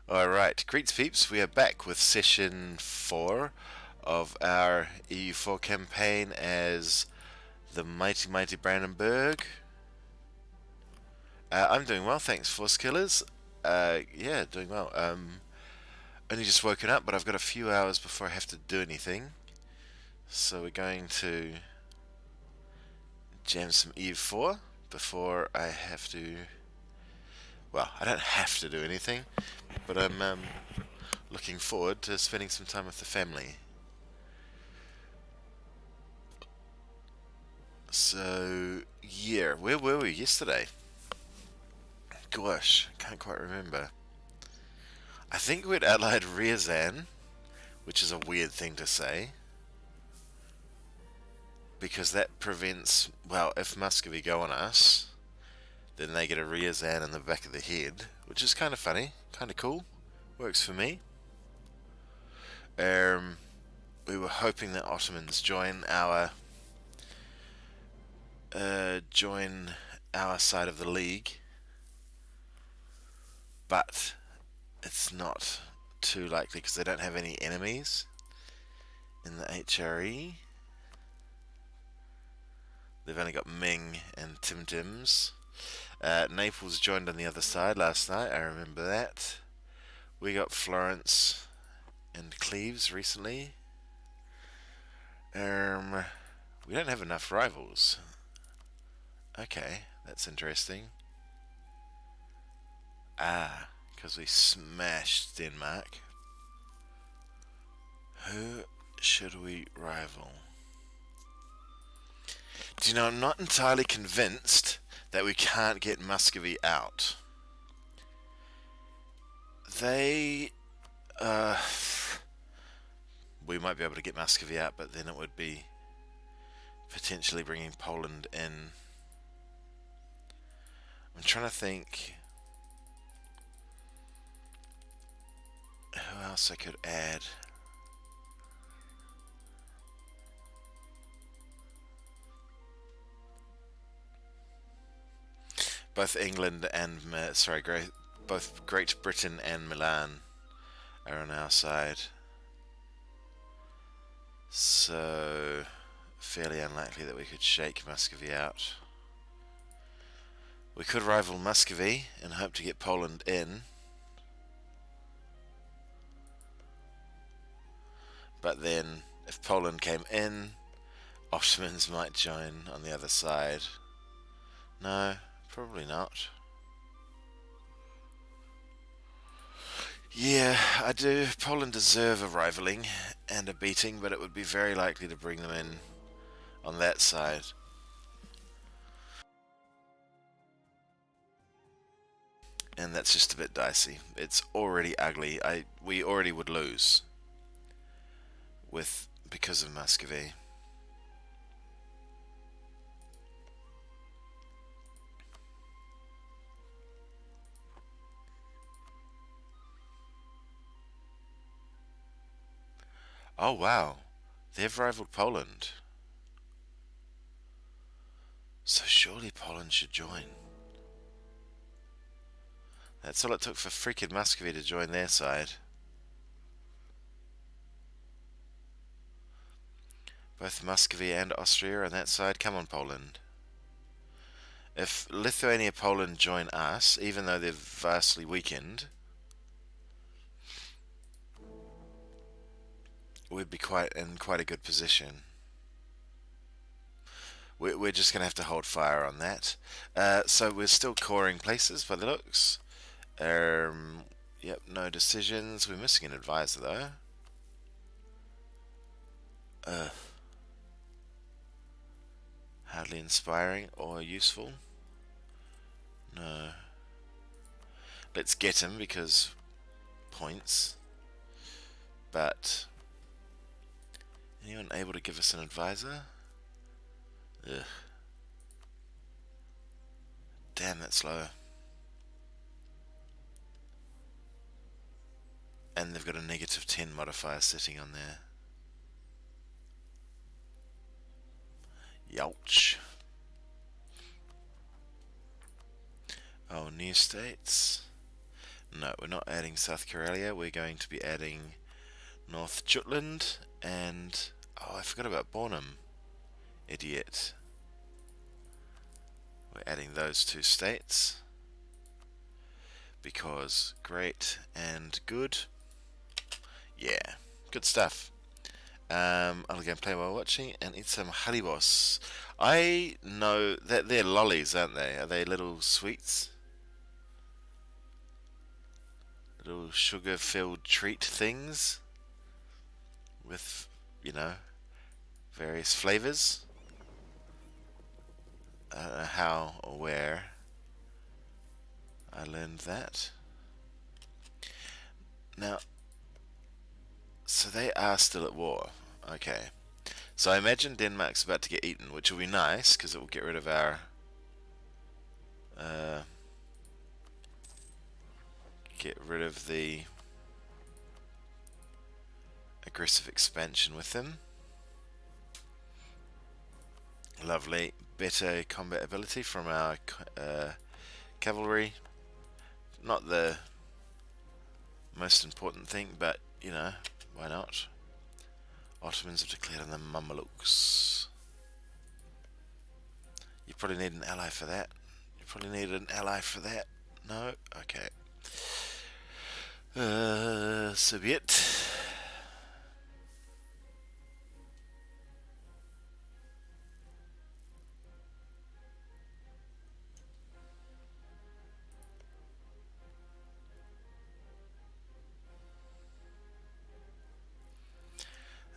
Alright, greets peeps, we are back with session 4 of our EU4 campaign as the mighty Brandenburg. I'm doing well, thanks Force Killers. Yeah, doing well. Only just woken up, but I've got a few hours before I have to do anything. So we're going to jam some EU4 before I have to... Well, I don't have to do anything, but I'm looking forward to spending some time with the family. So, yeah, where were we yesterday? Gosh, can't quite remember. I think we'd allied Ryazan, which is a weird thing to say, because that prevents, well, if Muscovy go on us, then they get a Ryazan in the back of the head, which is kind of funny, kind of cool, works for me. We were hoping that Ottomans join our side of the league, but it's not too likely because they don't have any enemies in the HRE. They've only got Ming and Tim Tims. Naples joined on the other side last night, I remember that. We got Florence and Cleves recently. We don't have enough rivals. Okay, that's interesting. Ah, because we smashed Denmark. Who should we rival? Do you know, I'm not entirely convinced that we can't get Muscovy out. They, we might be able to get Muscovy out, but then it would be potentially bringing Poland in. I'm trying to think who else I could add. Both England and both Great Britain and Milan are on our side, so fairly unlikely that we could shake Muscovy out. We could rival Muscovy and hope to get Poland in, but then if Poland came in, Ottomans might join on the other side. No, probably not. Yeah, I do. Poland deserve a rivaling and a beating, but it would be very likely to bring them in on that side. And that's just a bit dicey. It's already ugly. We already would lose because of Muscovy. Oh wow, they've rivaled Poland. So surely Poland should join. That's all it took for freaking Muscovy to join their side. Both Muscovy and Austria are on that side. Come on, Poland. If Lithuania, Poland join us, even though they're vastly weakened, we'd be in quite a good position. We're just going to have to hold fire on that. So we're still coring places by the looks. Yep, no decisions. We're missing an advisor though. Hardly inspiring or useful. No. Let's get him because points. But anyone able to give us an advisor? Ugh. Damn, that's low. And they've got a -10 modifier sitting on there. Youch. Oh, new states. No, we're not adding South Karelia. We're going to be adding North Jutland and... Oh, I forgot about Bornholm. Idiot. We're adding those two states. Because great and good. Yeah, good stuff. I'll go and play while watching and eat some halibos. I know that they're lollies, aren't they? Are they little sweets? Little sugar-filled treat things with, various flavors. I don't know how or where I learned that. Now, so they are still at war. Okay. So I imagine Denmark's about to get eaten, which will be nice because it will get rid of our the aggressive expansion with them. Lovely. Better combat ability from our cavalry. Not the most important thing, but, why not? Ottomans have declared on the Mamelukes. You probably need an ally for that. No? Okay. So be it.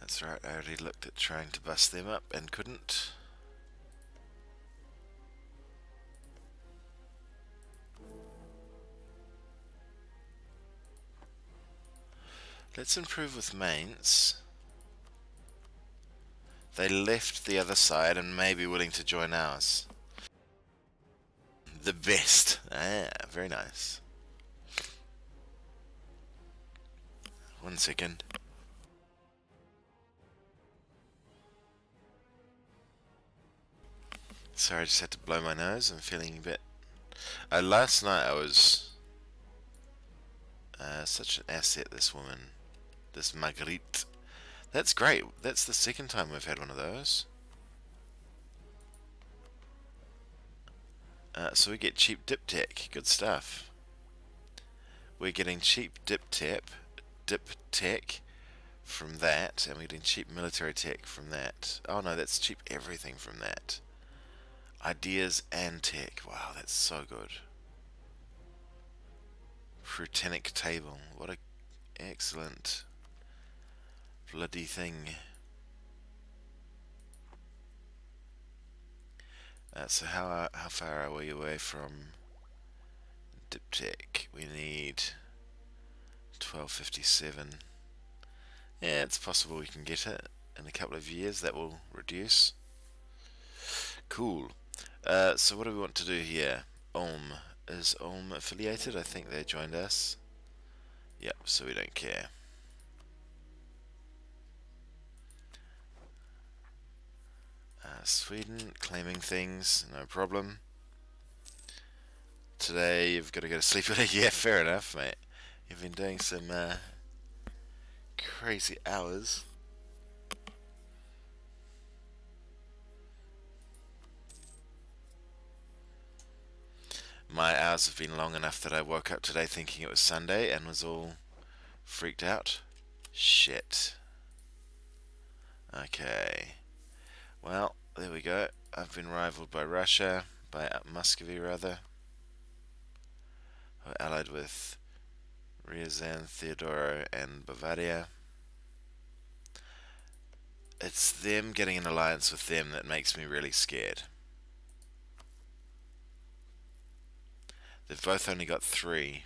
That's right, I already looked at trying to bust them up and couldn't. Let's improve with Mainz. They left the other side and may be willing to join ours. The best. Ah, very nice. 1 second. Sorry, I just had to blow my nose. I'm feeling a bit... last night I was... such an asset, this woman. This Marguerite. That's great. That's the second time we've had one of those. So we get cheap dip tech. Good stuff. We're getting cheap dip tech from that, and we're getting cheap military tech from that. Oh no, that's cheap everything from that. Ideas and tech. Wow, that's so good. Prutenic table. What a excellent bloody thing. So how far are we away from Diptech? We need 1257. Yeah, it's possible we can get it in a couple of years. That will reduce. Cool. So what do we want to do here? Ulm. Is Ulm affiliated? I think they joined us. Yep, so we don't care. Sweden, claiming things, no problem. Today you've got to go to sleep early. Yeah, fair enough, mate. You've been doing some crazy hours. My hours have been long enough that I woke up today thinking it was Sunday and was all freaked out. Shit. Okay. Well, there we go. I've been rivaled by Russia, by Muscovy rather. We're allied with Ryazan, Theodoro, and Bavaria. It's them getting an alliance with them that makes me really scared. They've both only got 3.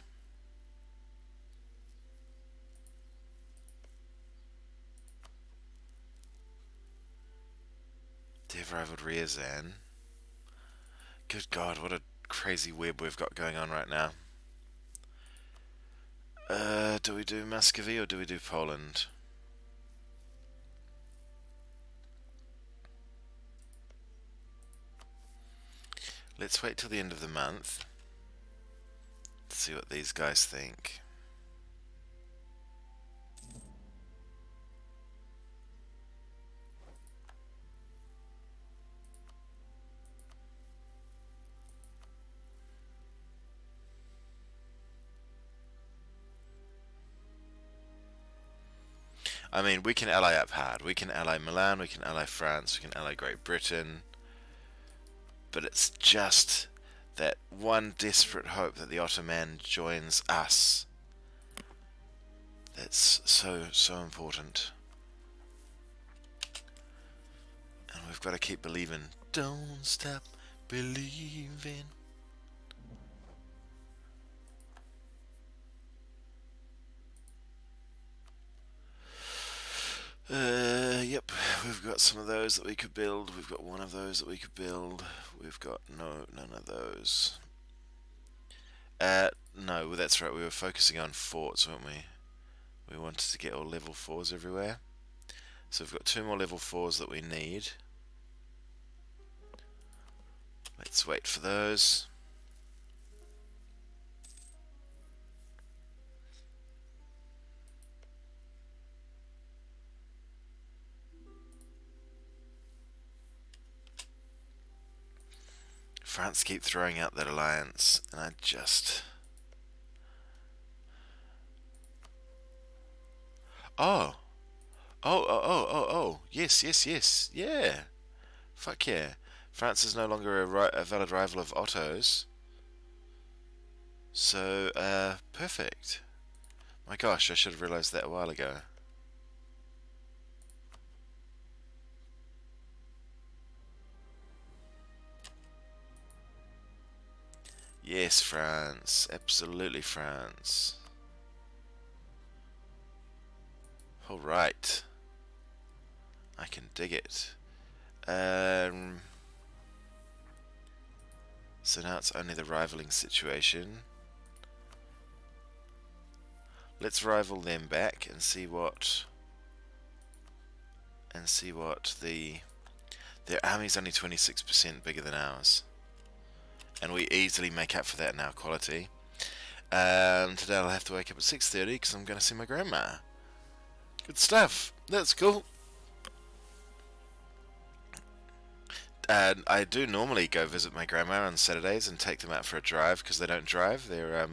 They've rivaled Ryazan. Good God, what a crazy web we've got going on right now. Do we do Muscovy or do we do Poland? Let's wait till the end of the month. Let's see what these guys think. I mean, we can ally up hard. We can ally Milan, we can ally France, we can ally Great Britain. But it's just that one desperate hope that the Ottoman joins us. That's so important. And we've got to keep believing. Don't stop believing. Yep, we've got some of those that we could build. We've got one of those that we could build. We've got none of those. No, that's right. We were focusing on forts, weren't we? We wanted to get all level 4s everywhere. So we've got 2 more level 4s that we need. Let's wait for those. France keep throwing out that alliance, and I just... Oh! Oh! Yes, yeah! Fuck yeah. France is no longer a valid rival of Otto's. So, perfect. My gosh, I should have realised that a while ago. Yes, France. Absolutely France. Alright. I can dig it. So now it's only the rivaling situation. Let's rival them back and see what... Their army's only 26% bigger than ours. And we easily make up for that in our quality. Today I'll have to wake up at 6:30 because I'm going to see my grandma. Good stuff. That's cool. I do normally go visit my grandma on Saturdays and take them out for a drive because they don't drive. They're a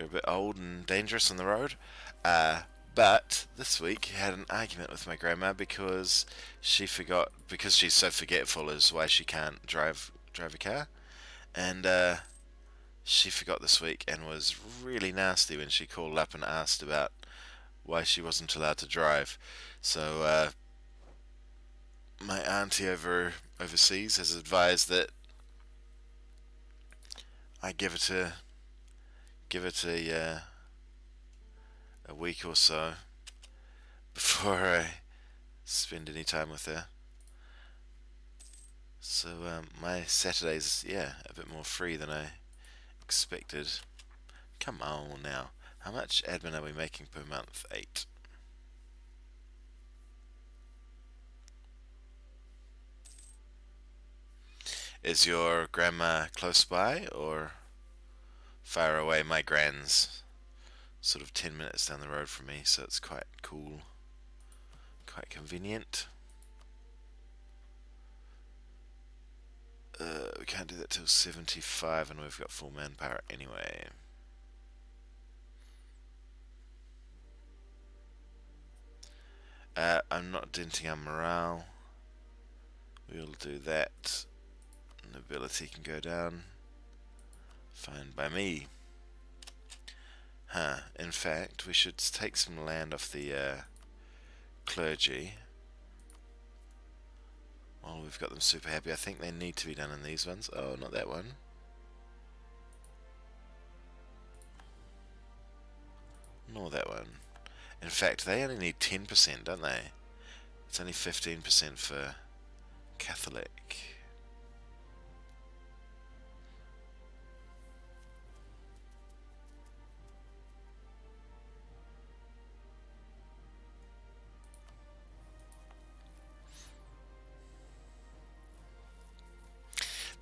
bit old and dangerous on the road. But this week I had an argument with my grandma because she forgot, because she's so forgetful is why she can't drive a car. And she forgot this week and was really nasty when she called up and asked about why she wasn't allowed to drive. So my auntie overseas has advised that I give it a week or so before I spend any time with her. So my Saturday's, a bit more free than I expected. Come on now. How much admin are we making per month? 8. Is your grandma close by or far away? My gran's sort of 10 minutes down the road from me, so it's quite cool. Quite convenient. We can't do that till 75 and we've got full manpower anyway. I'm not denting our morale. We'll do that. Nobility can go down. Fine by me. In fact, we should take some land off the clergy. Well, we've got them super happy. I think they need to be done in these ones. Oh, not that one. Nor that one. In fact, they only need 10%, don't they? It's only 15% for Catholic.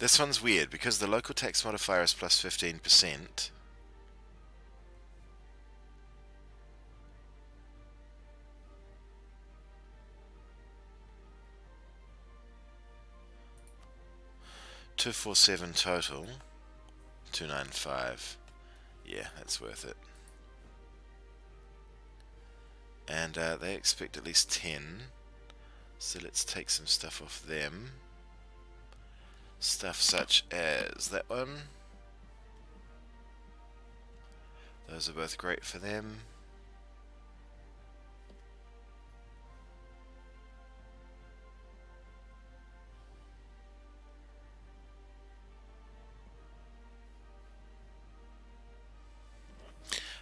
This one's weird because the local tax modifier is plus 15%. 247 total. 295. Yeah, that's worth it. And they expect at least 10. So let's take some stuff off them. Stuff such as that one. Those are both great for them.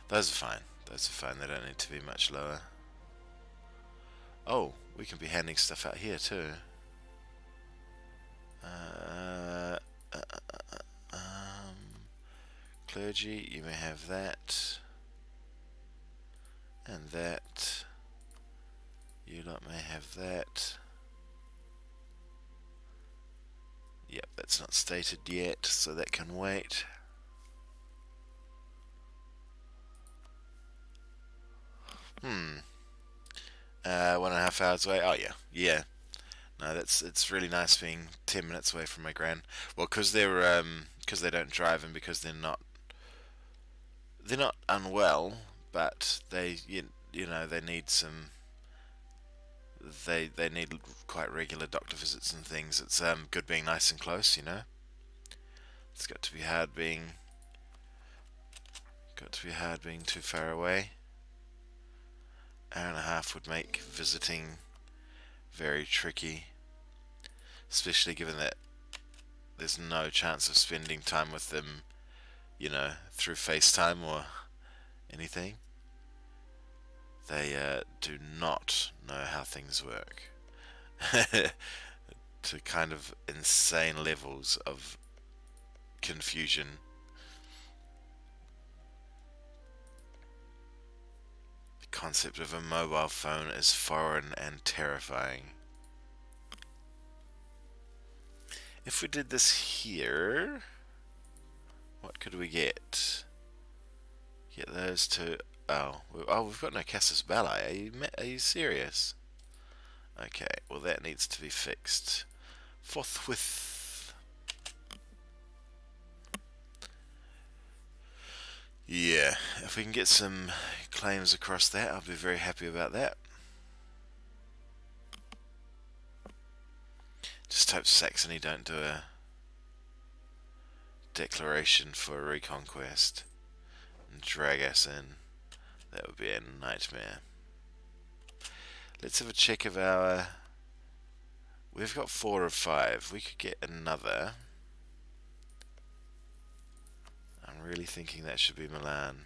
Those are fine. Those are fine. They don't need to be much lower. Oh, we can be handing stuff out here too. Clergy, you may have that. And that. You lot may have that. Yep, that's not stated yet, so that can wait. Hmm. 1.5 hours away. Oh yeah, yeah. No, it's really nice being 10 minutes away from my gran. Well, because they don't drive and because they're not unwell, but you know they need some. They need quite regular doctor visits and things. It's good being nice and close, you know. It's got to be hard being too far away. Hour and a half would make visiting very tricky, especially given that there's no chance of spending time with them, you know, through FaceTime or anything. They do not know how things work to kind of insane levels of confusion. The concept of a mobile phone is foreign and terrifying. If we did this here, what could we get? Get those two. Oh, we've got no Casus Belli. Are you serious? Okay, well that needs to be fixed forthwith. Yeah, if we can get some claims across that, I'll be very happy about that. Just hope Saxony don't do a declaration for reconquest and drag us in. That would be a nightmare. Let's have a check of our... We've got 4 of 5. We could get another. I'm really thinking that should be Milan.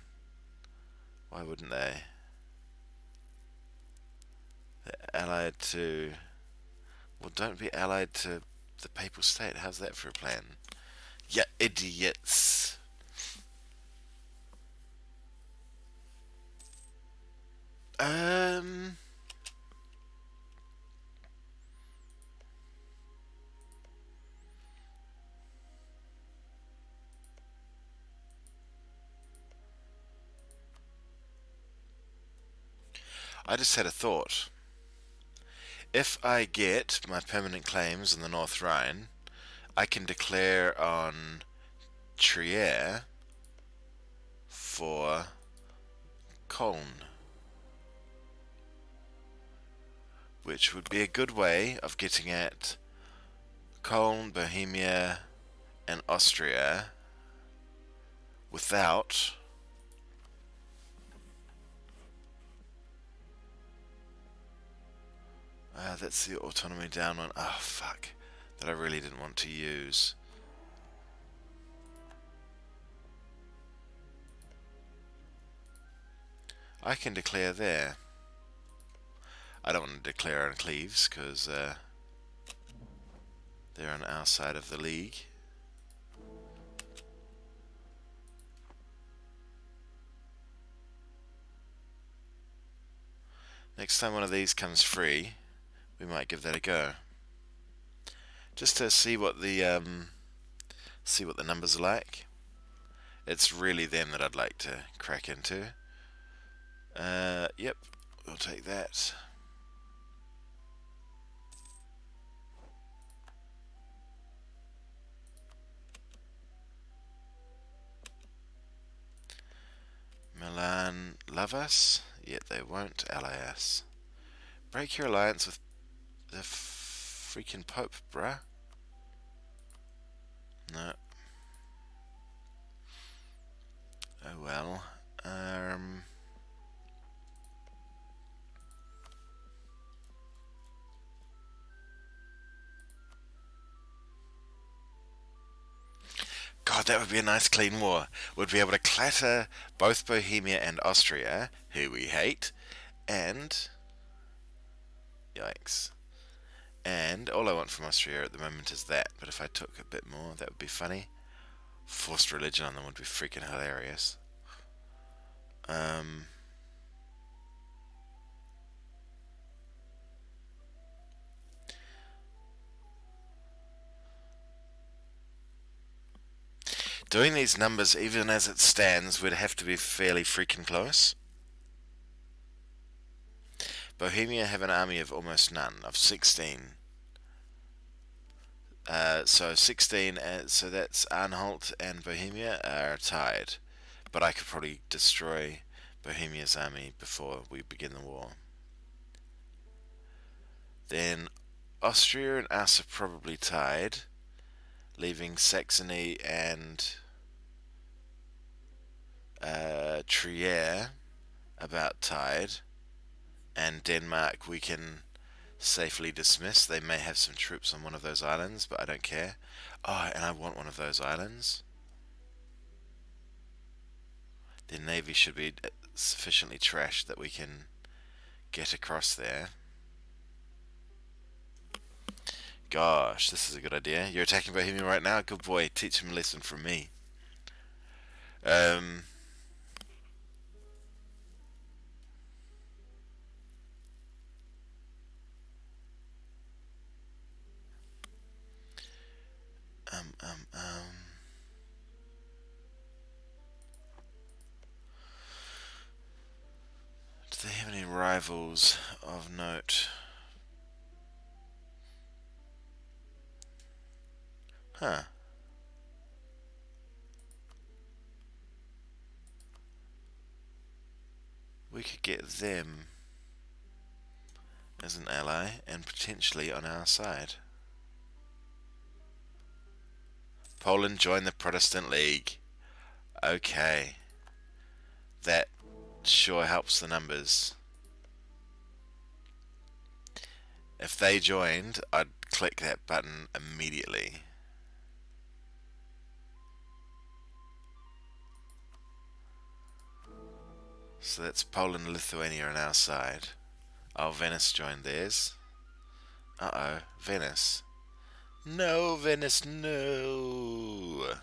Why wouldn't they? They're allied to... Well, don't be allied to the Papal State. How's that for a plan? Ya idiots. I just had a thought. If I get my permanent claims in the North Rhine, I can declare on Trier for Cologne, which would be a good way of getting at Cologne, Bohemia, and Austria without that's the autonomy down one. Oh fuck, that I really didn't want to use. I can declare there. I don't want to declare on Cleves because they're on our side of the league. Next time one of these comes free, we might give that a go. Just to see what the numbers are like. It's really them that I'd like to crack into. Yep, we'll take that. Milan love us, yet they won't ally us. Break your alliance with the freaking Pope, bruh. No. Oh well. God, that would be a nice clean war. We'd be able to clatter both Bohemia and Austria, who we hate, and... Yikes. And all I want from Austria at the moment is that, but if I took a bit more, that would be funny. Forced religion on them would be freaking hilarious. Doing these numbers, even as it stands, would have to be fairly freaking close. Bohemia have an army of almost none, of 16. So 16, so that's Anhalt and Bohemia are tied. But I could probably destroy Bohemia's army before we begin the war. Then Austria and us are probably tied, leaving Saxony and Trier about tied, and Denmark we can safely dismiss. They may have some troops on one of those islands, but I don't care. Oh, and I want one of those islands. Their navy should be sufficiently trashed that we can get across there. Gosh, this is a good idea. You're attacking Bohemia right now? Good boy, teach him a lesson from me. Um, um, um, um. Do they have any rivals of note? Huh. We could get them as an ally and potentially on our side. Poland joined the Protestant League. Okay. That sure helps the numbers. If they joined, I'd click that button immediately. So that's Poland and Lithuania on our side. Oh, Venice joined theirs. Uh-oh, Venice. No, Venice, no.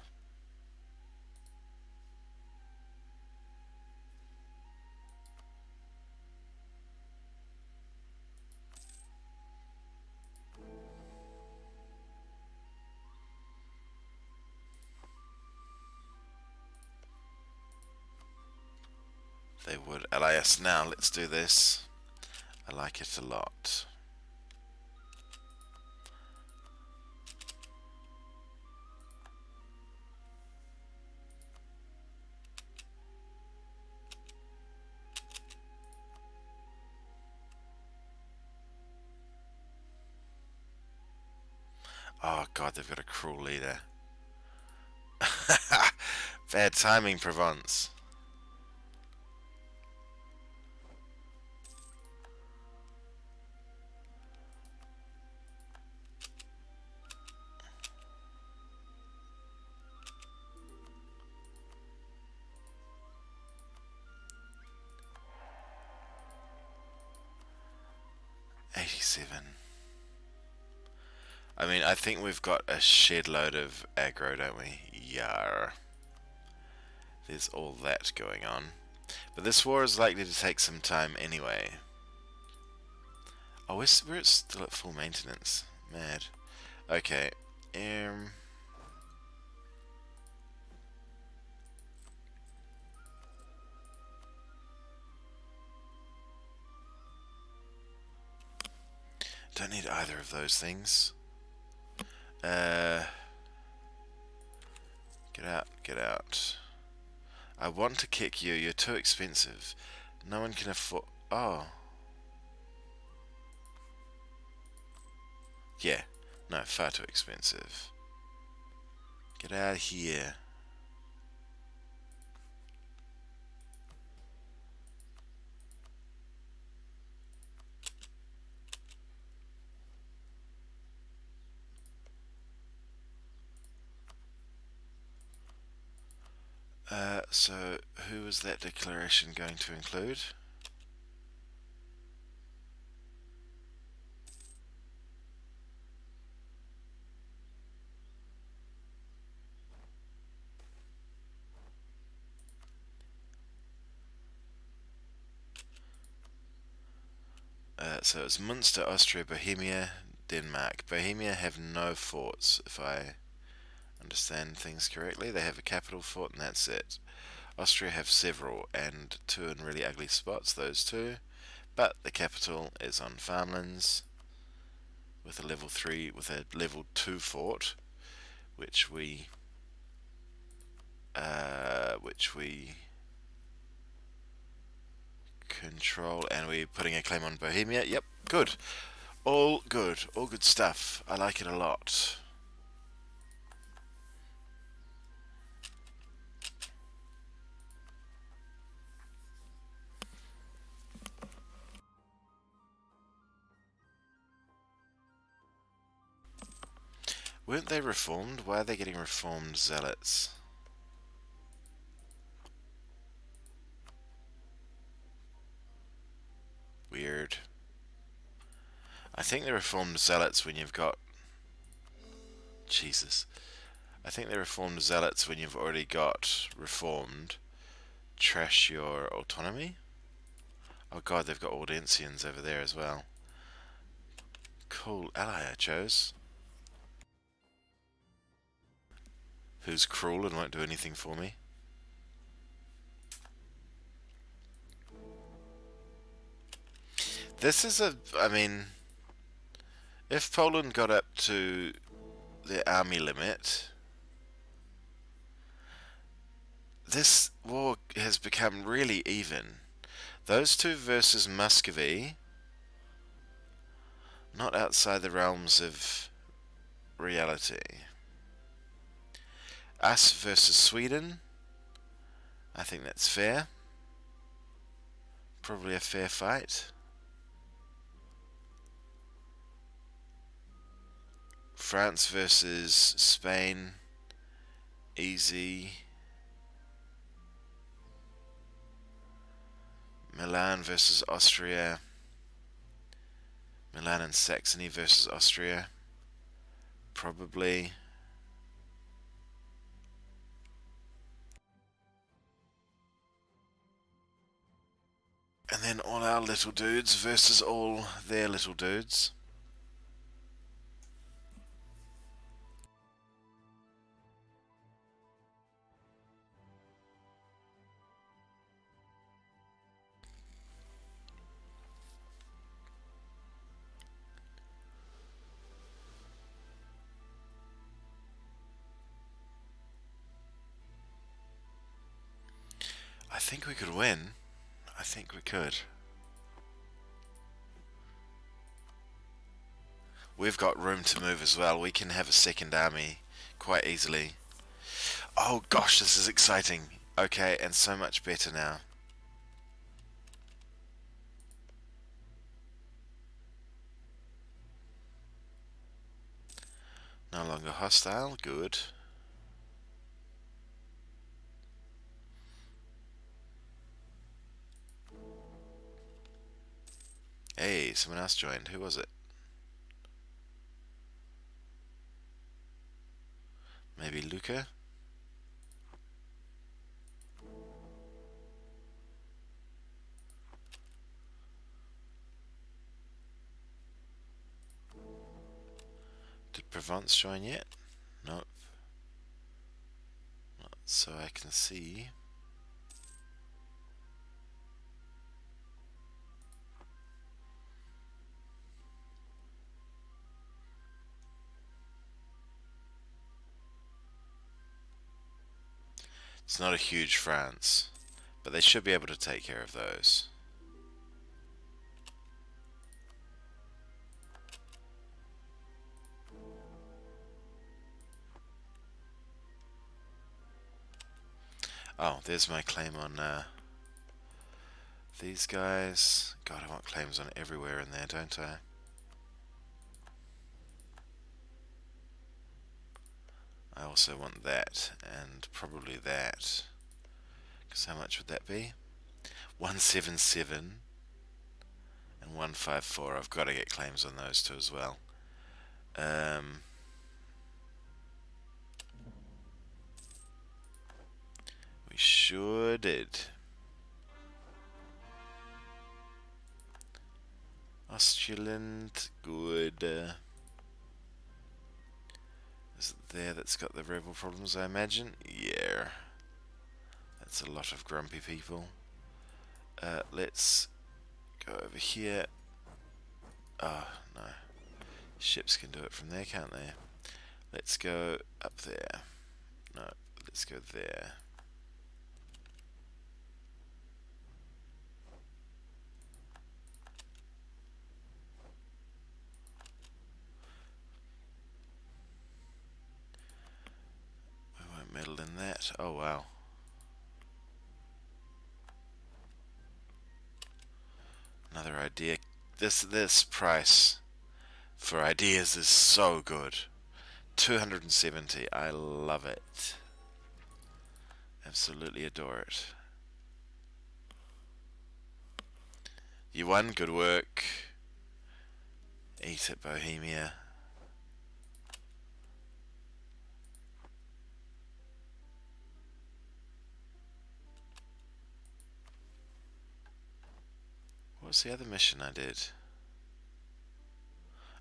They would ally us now. Let's do this. I like it a lot. Oh god, they've got a cruel leader. Bad timing, Provence. I mean, I think we've got a shed load of aggro, don't we? Yar. There's all that going on. But this war is likely to take some time anyway. Oh, we're still at full maintenance. Mad. Okay. Don't need either of those things. Get out, get out. I want to kick you. You're too expensive. No one can afford... Oh. Yeah. No, far too expensive. Get out of here. So, who was that declaration going to include? So it's Munster, Austria, Bohemia, Denmark. Bohemia have no forts, if I understand things correctly. They have a capital fort and that's it. Austria have several, and two in really ugly spots, those two. But the capital is on farmlands with a level 2 fort, which we control, and we're putting a claim on Bohemia. Yep, good. All good. All good stuff. I like it a lot. Weren't they reformed? Why are they getting reformed zealots? Weird. I think they're reformed zealots when you've got... Jesus. I think they're reformed zealots when you've already got reformed. Trash your autonomy? Oh god, they've got Audensians over there as well. Cool ally I chose. Who's cruel and won't do anything for me. This is I mean, if Poland got up to their army limit, this war has become really even. Those two versus Muscovy, not outside the realms of reality. Us versus Sweden, I think that's fair. Probably a fair fight. France versus Spain, easy. Milan versus Austria. Milan and Saxony versus Austria, probably. And then all our little dudes versus all their little dudes. I think we could win. I think we could. We've got room to move as well. We can have a second army quite easily. Oh gosh, this is exciting. Okay, and so much better now. No longer hostile, good. Hey, someone else joined. Who was it? Maybe Luca? Did Provence join yet? Nope. Not so I can see. It's not a huge France, but they should be able to take care of those. Oh, there's my claim on these guys. God, I want claims on everywhere in there, don't I? I also want that, and probably that. Because how much would that be? 177 and 154. I've got to get claims on those two as well. We sure did. Austuland, good. Is it there that's got the rebel problems, I imagine? Yeah. That's a lot of grumpy people. Let's go over here. Oh, no. Ships can do it from there, can't they? Let's go up there. No, let's go there. We won't meddle in that. Oh, wow. Another idea. This price for ideas is so good. 270. I love it. Absolutely adore it. You won. Good work. Eat it, Bohemia. What was the other mission I did?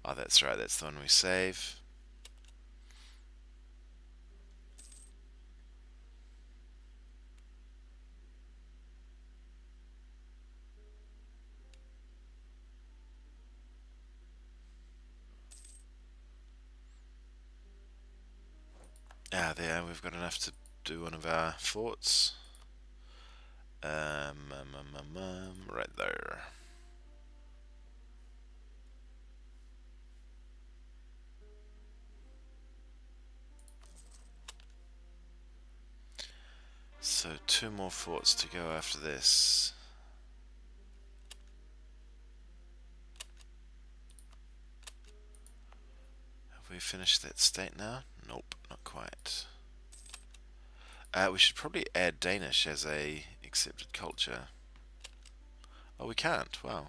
Oh, that's right. That's the one we save. Ah, there, we've got enough to do one of our forts. Right there. So 2 more forts to go after this. Have we finished that state now? Nope, not quite. We should probably add Danish as a accepted culture. Oh, we can't. Wow.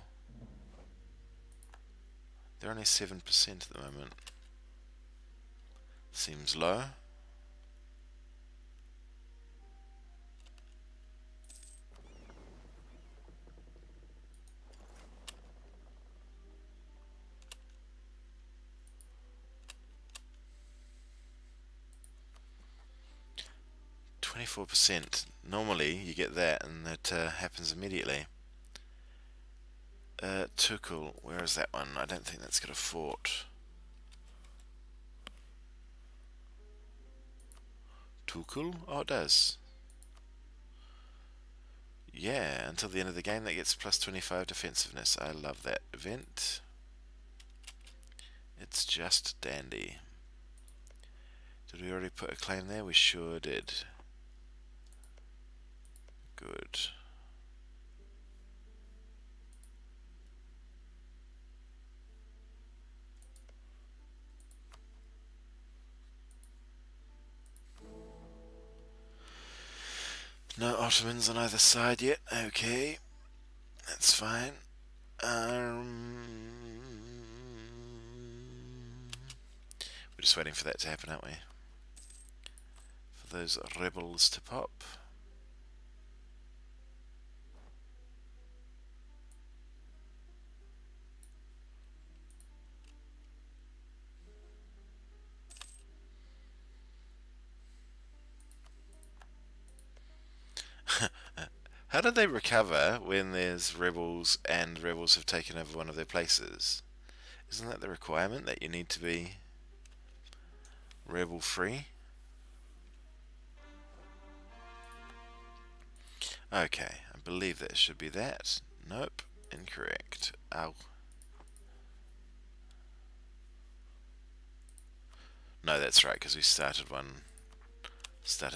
They're only 7% at the moment. Seems low. %. Normally you get that and it happens immediately. Tukul, where is that one? I don't think that's got a fort. Tukul? Oh, it does. Yeah, until the end of the game that gets plus 25 defensiveness. I love that event. It's just dandy. Did we already put a claim there? We sure did. Good. No Ottomans on either side yet. Okay, that's fine. We're just waiting for that to happen, aren't we? For those rebels to pop. How did they recover when there's rebels and rebels have taken over one of their places? Isn't that the requirement, that you need to be rebel free? Okay, I believe that should be that. Nope, incorrect. Ow. No, that's right, because we started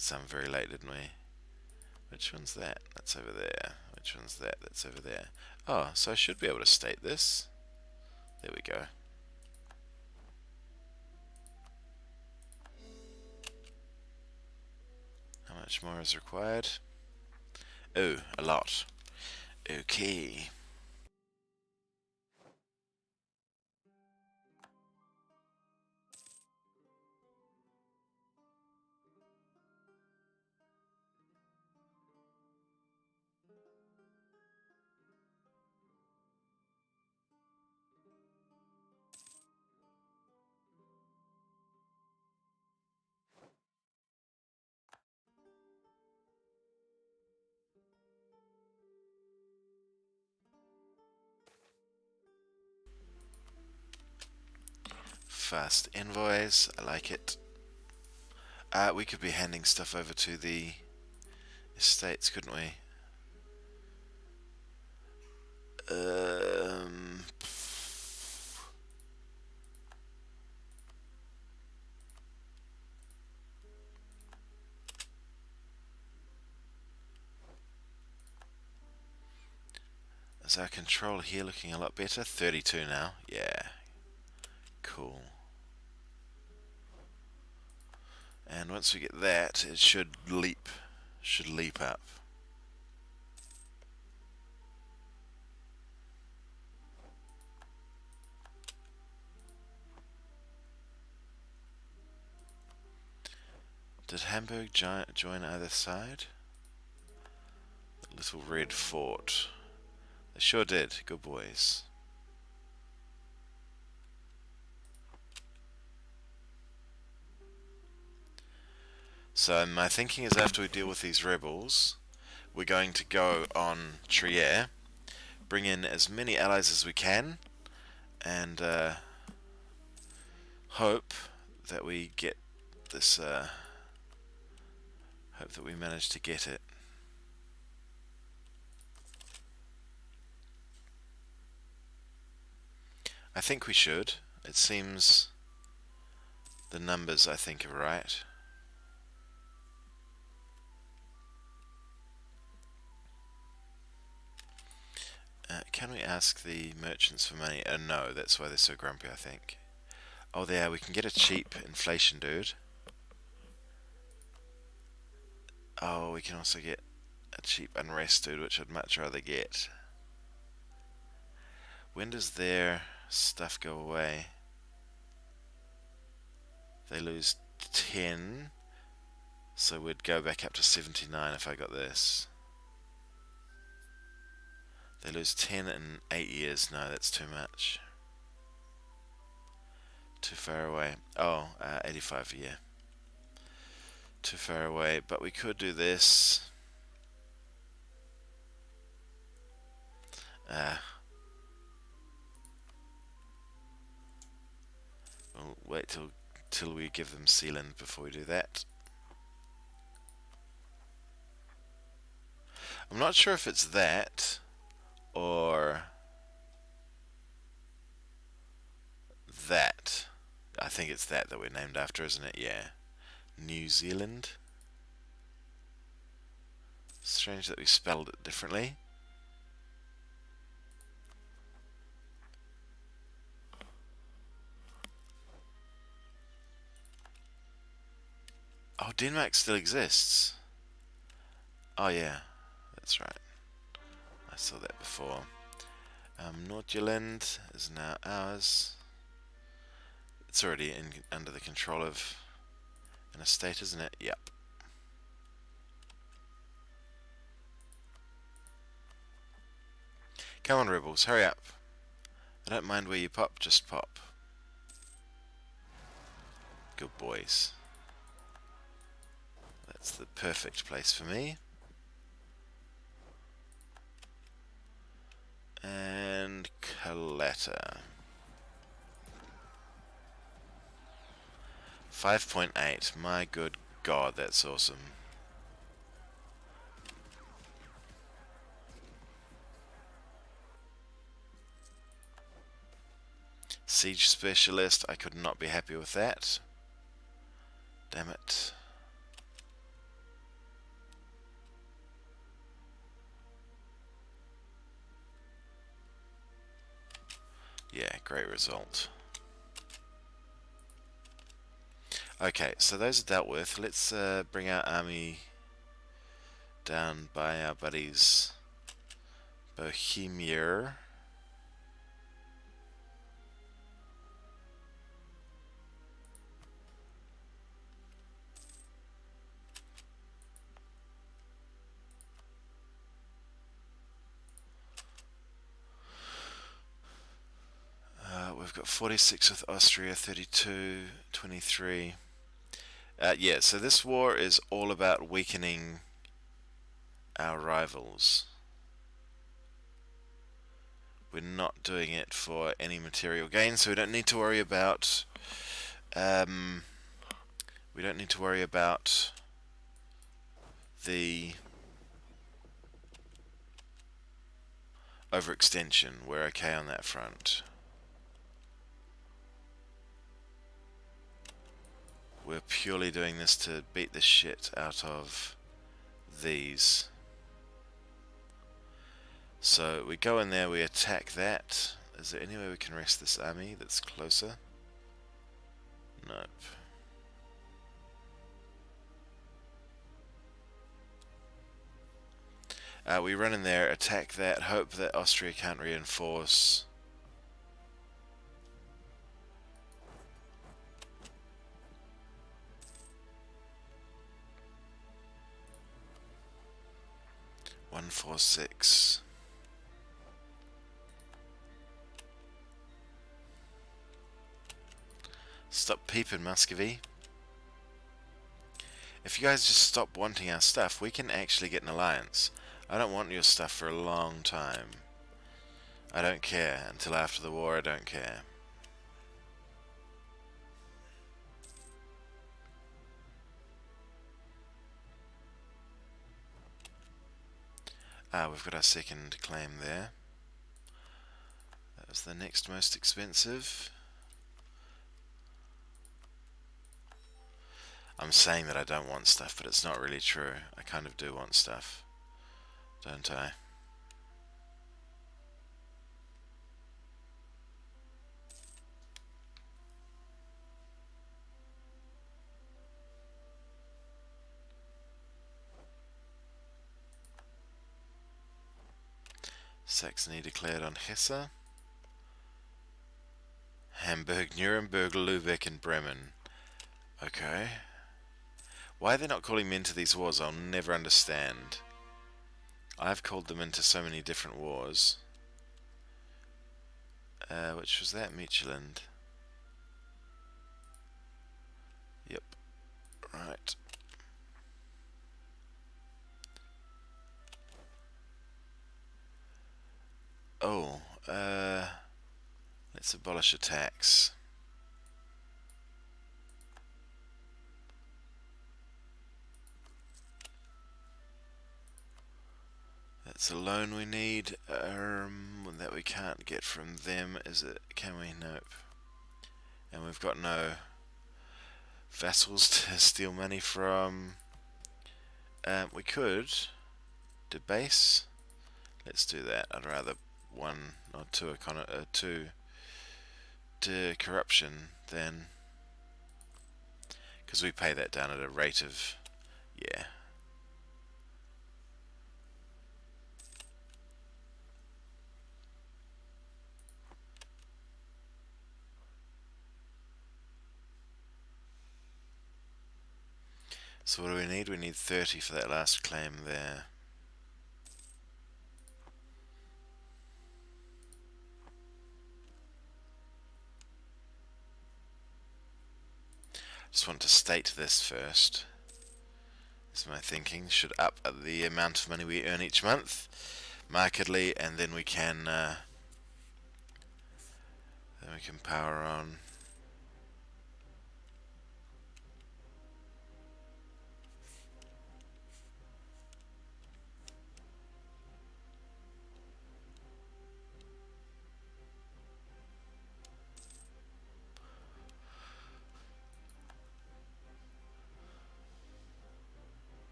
some very late, didn't we? Which one's that? That's over there. Which one's that? That's over there. Oh, so I should be able to state this. There we go. How much more is required? Oh, a lot. Okay. Fast invoice. I like it. We could be handing stuff over to the estates, couldn't we? Um, is our control here looking a lot better? 32 now. Yeah. Cool. And once we get that, it should leap up. Did Hamburg join either side? The little red fort. They sure did. Good boys. So my thinking is after we deal with these rebels, we're going to go on Trier, bring in as many allies as we can, and hope that we get this, hope that we manage to get it. I think we should. It seems the numbers, I think, are right. Can we ask the merchants for money? No, that's why they're so grumpy, I think. Oh, there, we can get a cheap inflation, dude. Oh, we can also get a cheap unrest, dude, which I'd much rather get. When does their stuff go away? They lose 10, so we'd go back up to 79 if I got this. They lose 10 in 8 years. No, that's too much. Too far away. Oh, 85 a year. Too far away, but we could do this. We'll wait till we give them Sealand before we do that. I'm not sure if it's that or that. I think it's that we're named after, isn't it? Yeah. New Zealand. Strange that we spelled it differently. Oh, Denmark still exists. Oh yeah, that's right. I saw that before. Nordjylland is now ours. It's already under the control of an estate, isn't it? Yep. Come on, rebels, hurry up. I don't mind where you pop, just pop. Good boys. That's the perfect place for me. And Coletta. 5.8. My good God, that's awesome. Siege specialist. I could not be happy with that. Damn it. Yeah, great result. Okay, so those are dealt with. Let's bring our army down by our buddies Bohemia. We've got 46 with Austria, 32, 23. Yeah, so this war is all about weakening our rivals. We're not doing it for any material gain, so we don't need to worry about we don't need to worry about the overextension. We're okay on that front. We're purely doing this to beat the shit out of these. So we go in there, we attack that. Is there any way we can rest this army that's closer? Nope. We run in there, attack that, hope that Austria can't reinforce. One, 4, 6. Stop peeping, Muscovy. If you guys just stop wanting our stuff, we can actually get an alliance. I don't want your stuff for a long time. I don't care. Until after the war, I don't care. We've got our second claim there. That was the next most expensive. I'm saying that I don't want stuff, but it's not really true. I kind of do want stuff, don't I? Saxony declared on Hesse. Hamburg, Nuremberg, Lübeck and Bremen. Okay. Why they're not calling me into these wars, I'll never understand. I've called them into so many different wars. Which was that? Michelin. Yep. Right. Oh, let's abolish attacks. That's a loan we need, that we can't get from them, is it? Can we? Nope. And we've got no vassals to steal money from. We could debase. Let's do that. I'd rather 1 or 2 to corruption than, because we pay that down at a rate of, yeah. So what do we need? We need 30 for that last claim there. Just want to state this first. This is my thinking. Should up the amount of money we earn each month markedly, and then we can power on.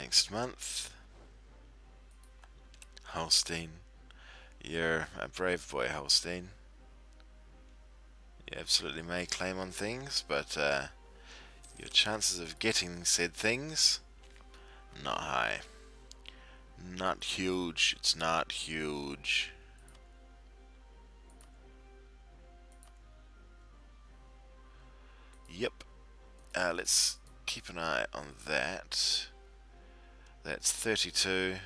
next month. Holstein. You're a brave boy, Holstein. You absolutely may claim on things, but your chances of getting said things, not high. Not huge. It's not huge. Yep. Let's keep an eye on that. That's 32.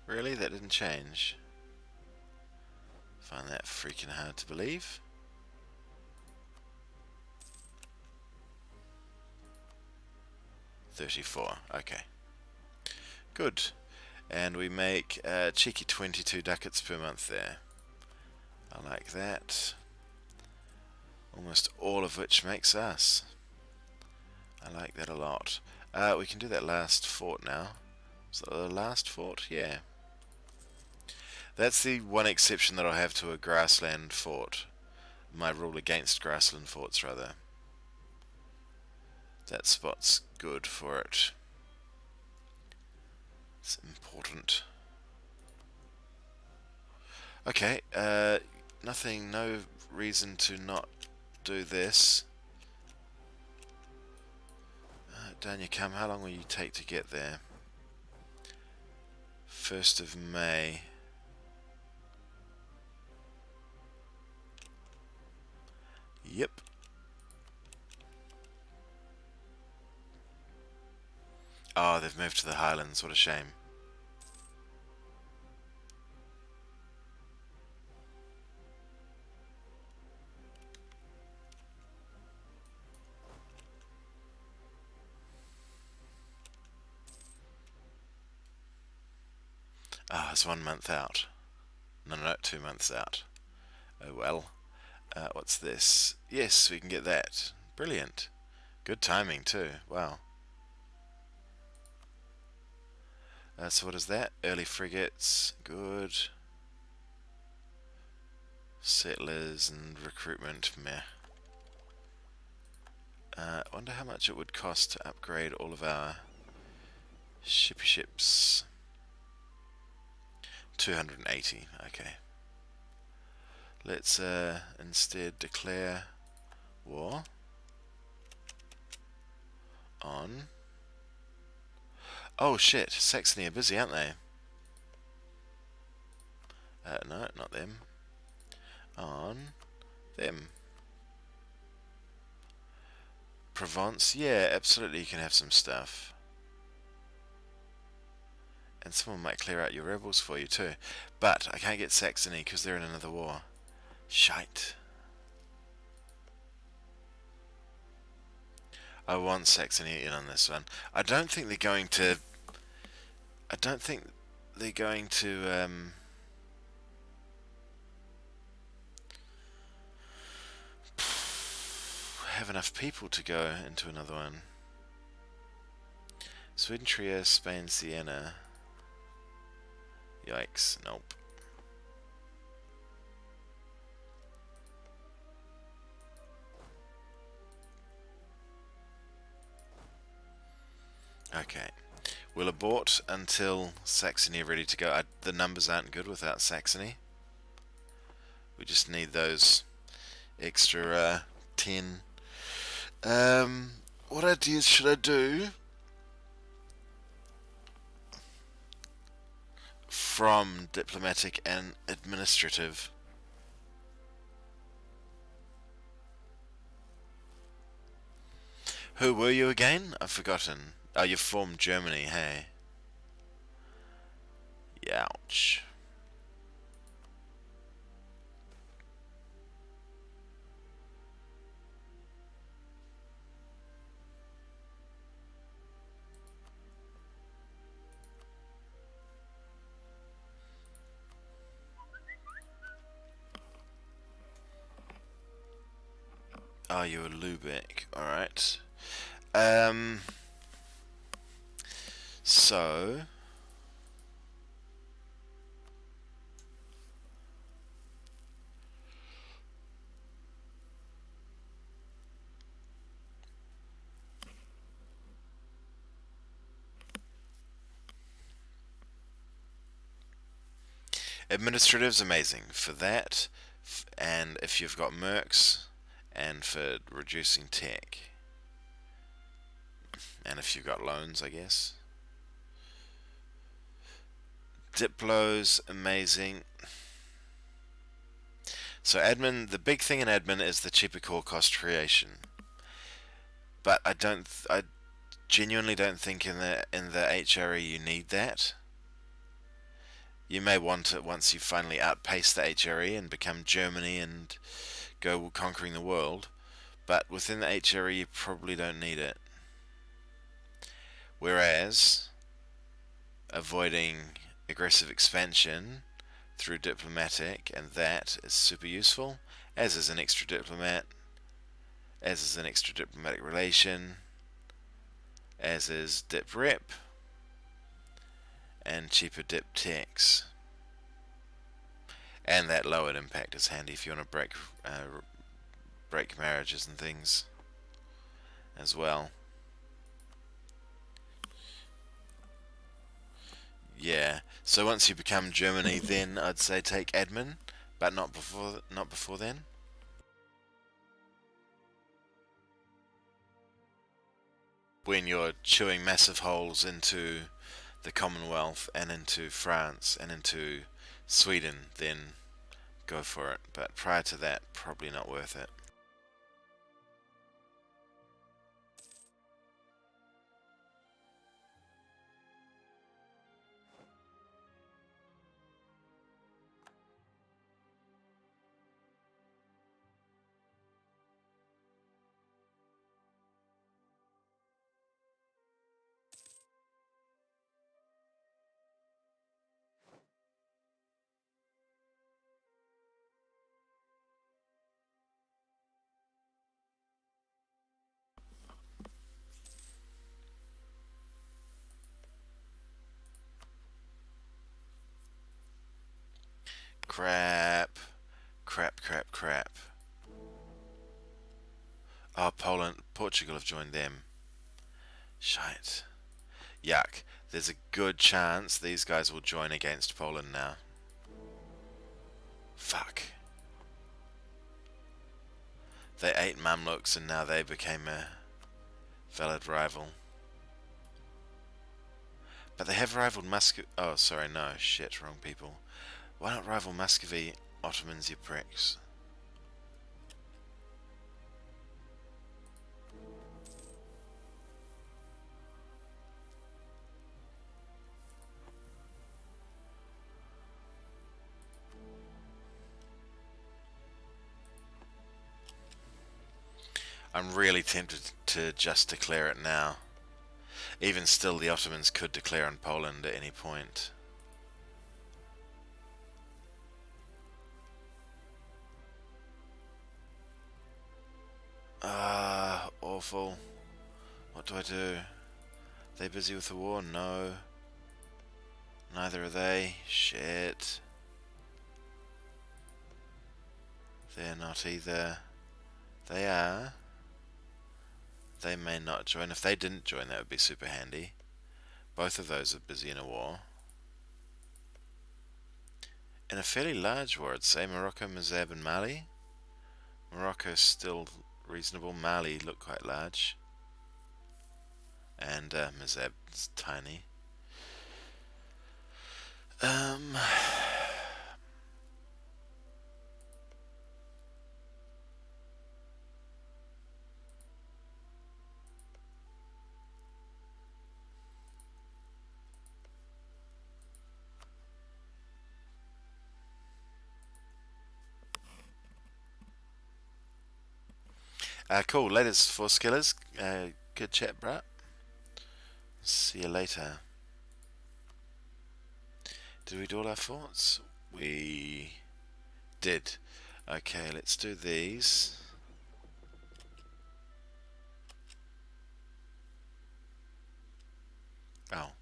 Really? That didn't change? Find that freaking hard to believe. $34. Okay. Good. And we make cheeky 22 ducats per month there. I like that. Almost all of which makes us. I like that a lot. We can do that last fort now. Is that the last fort? Yeah. That's the one exception that I'll have to a grassland fort. My rule against grassland forts, rather. That spot's good for it. It's important. Okay, nothing, no reason to not do this. Down you come. How long will you take to get there? 1st of May. Yep. Oh, they've moved to the Highlands. What a shame. Ah, it's 1 month out. No, 2 months out. Oh well. What's this? Yes, we can get that. Brilliant. Good timing too. Wow. So what is that? Early frigates. Good. Settlers and recruitment. Meh. Wonder how much it would cost to upgrade all of our ships. 280. Okay. Let's instead declare war on... Oh shit, Saxony are busy, aren't they? No, not them. On them. Provence, yeah, absolutely you can have some stuff. And someone might clear out your rebels for you too. But I can't get Saxony because they're in another war. Shite. I want Saxony in on this one. I don't think they're going to have enough people to go into another one. Sweden, Trier, Spain, Siena. Yikes, nope. Okay. We'll abort until Saxony are ready to go. The numbers aren't good without Saxony. We just need those extra 10. What ideas should I do? From diplomatic and administrative. Who were you again? I've forgotten. Oh, you formed Germany, hey. Youch. Oh, you're a Lubeck. Alright. So... Administrative's amazing for that, and if you've got mercs, and for reducing tech, and if you've got loans, I guess. Diplo's amazing. So admin, the big thing in admin is the cheaper core cost creation. But I genuinely don't think in the HRE you need that. You may want it once you finally outpace the HRE and become Germany and go conquering the world. But within the HRE you probably don't need it. Whereas avoiding aggressive expansion through diplomatic, and that is super useful, as is an extra diplomat, as is an extra diplomatic relation, as is dip rep, and cheaper dip techs. And that lowered impact is handy if you want to break marriages and things as well. Yeah. So once you become Germany, then I'd say take admin, but not before then. When you're chewing massive holes into the Commonwealth and into France and into Sweden, then go for it. But prior to that, probably not worth it. Crap. Crap, crap, crap. Oh, Portugal have joined them. Shite. Yuck. There's a good chance these guys will join against Poland now. Fuck. They ate Mamluks and now they became a valid rival. But they have rivaled Muscovy. Oh, sorry, no. Shit, wrong people. Why not rival Muscovy, Ottomans, you pricks? I'm really tempted to just declare it now. Even still, the Ottomans could declare on Poland at any point. Ah, awful. What do I do? Are they busy with the war? No. Neither are they. Shit. They're not either. They are. They may not join. If they didn't join, that would be super handy. Both of those are busy in a war. In a fairly large war, I'd say. Morocco, Mazab, and Mali. Morocco's still reasonable. Mali look quite large. And Mazab's tiny. Cool. Latest for Skillers. Good chat, bruh. See you later. Did we do all our thoughts? We did. Okay, let's do these. Oh.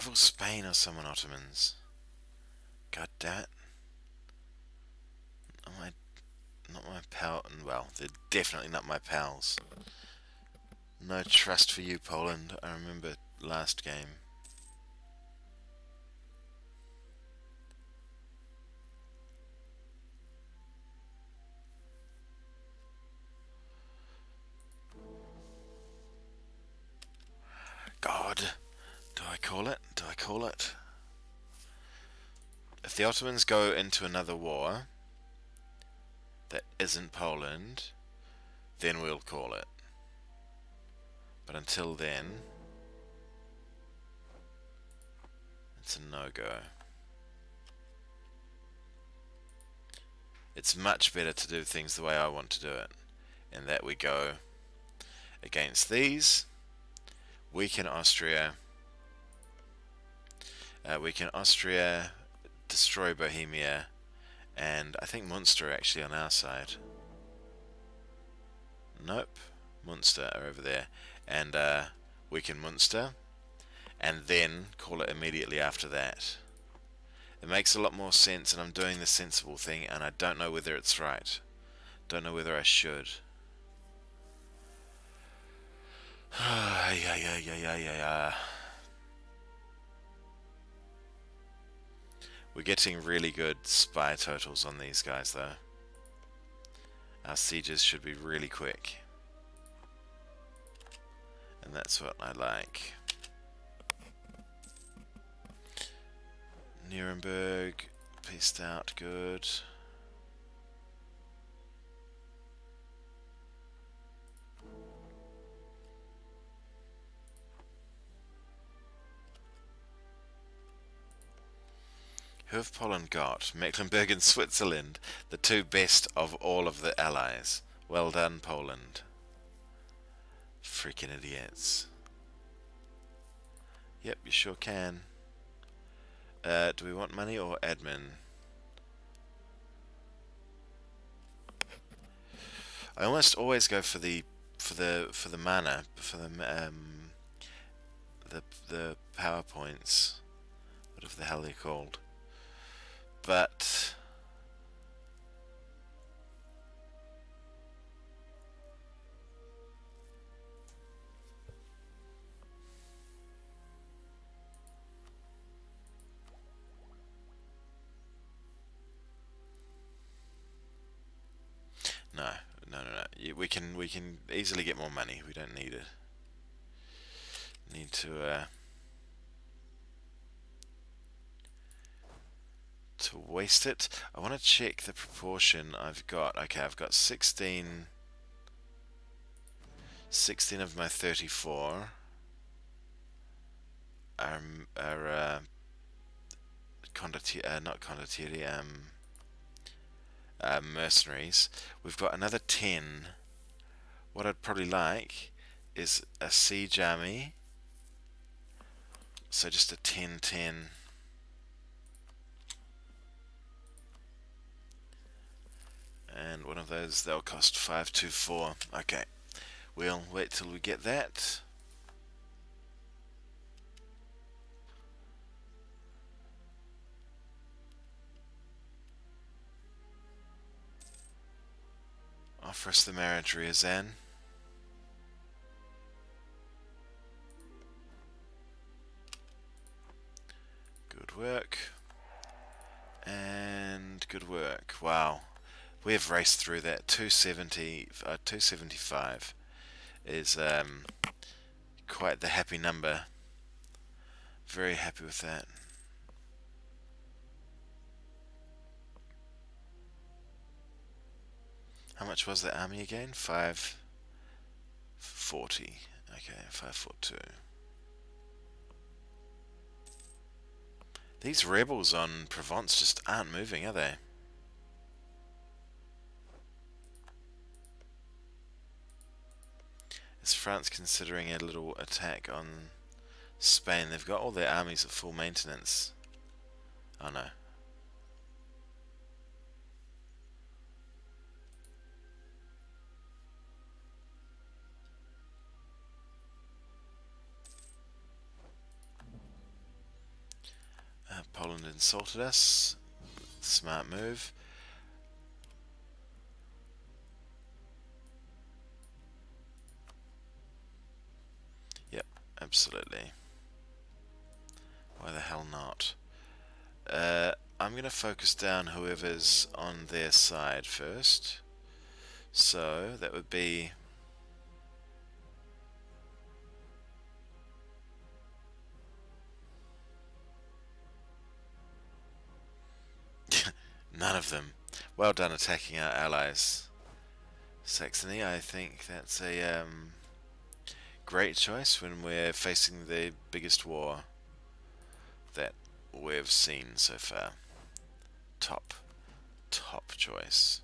rival Spain or someone, Ottomans. God damn it. Not my pal. Well, they're definitely not my pals. No trust for you, Poland. I remember last game. God. Do I call it? Do I call it? If the Ottomans go into another war that isn't Poland, then we'll call it. But until then, it's a no-go. It's much better to do things the way I want to do it, in that we go against these, weaken Austria, destroy Bohemia, and I think Munster actually on our side. Nope, Munster are over there, and weaken Munster, and then call it immediately after that. It makes a lot more sense, and I'm doing the sensible thing, and I don't know whether it's right. Don't know whether I should. Yeah. We're getting really good spy totals on these guys, though. Our sieges should be really quick. And that's what I like. Nuremberg, pieced out, good. Who have Poland got? Mecklenburg and Switzerland, the two best of all of the allies. Well done, Poland. Freaking idiots. Yep, you sure can. Do we want money or admin? I almost always go for the mana, for the PowerPoints, whatever the hell they're called. But no. We can easily get more money. We don't need it. Need to waste it. I want to check the proportion I've got. Okay, I've got 16 of my 34 are not condottieri, mercenaries. We've got another 10. What I'd probably like is a siege army. So just a 10-10. And one of those, they'll cost 524. Okay, we'll wait till we get that. Offer us the marriage, Riazan. Good work. And good work. Wow. We have raced through that. 275 is quite the happy number. Very happy with that. How much was the army again? 540. Okay, 542. These rebels on Provence just aren't moving, are they? Is France considering a little attack on Spain? They've got all their armies at full maintenance. Oh no. insulted us. Smart move. Yep, absolutely. Why the hell not? I'm going to focus down whoever's on their side first. So that would be... none of them. Well done attacking our allies. Saxony, I think that's a great choice when we're facing the biggest war that we've seen so far. Top choice.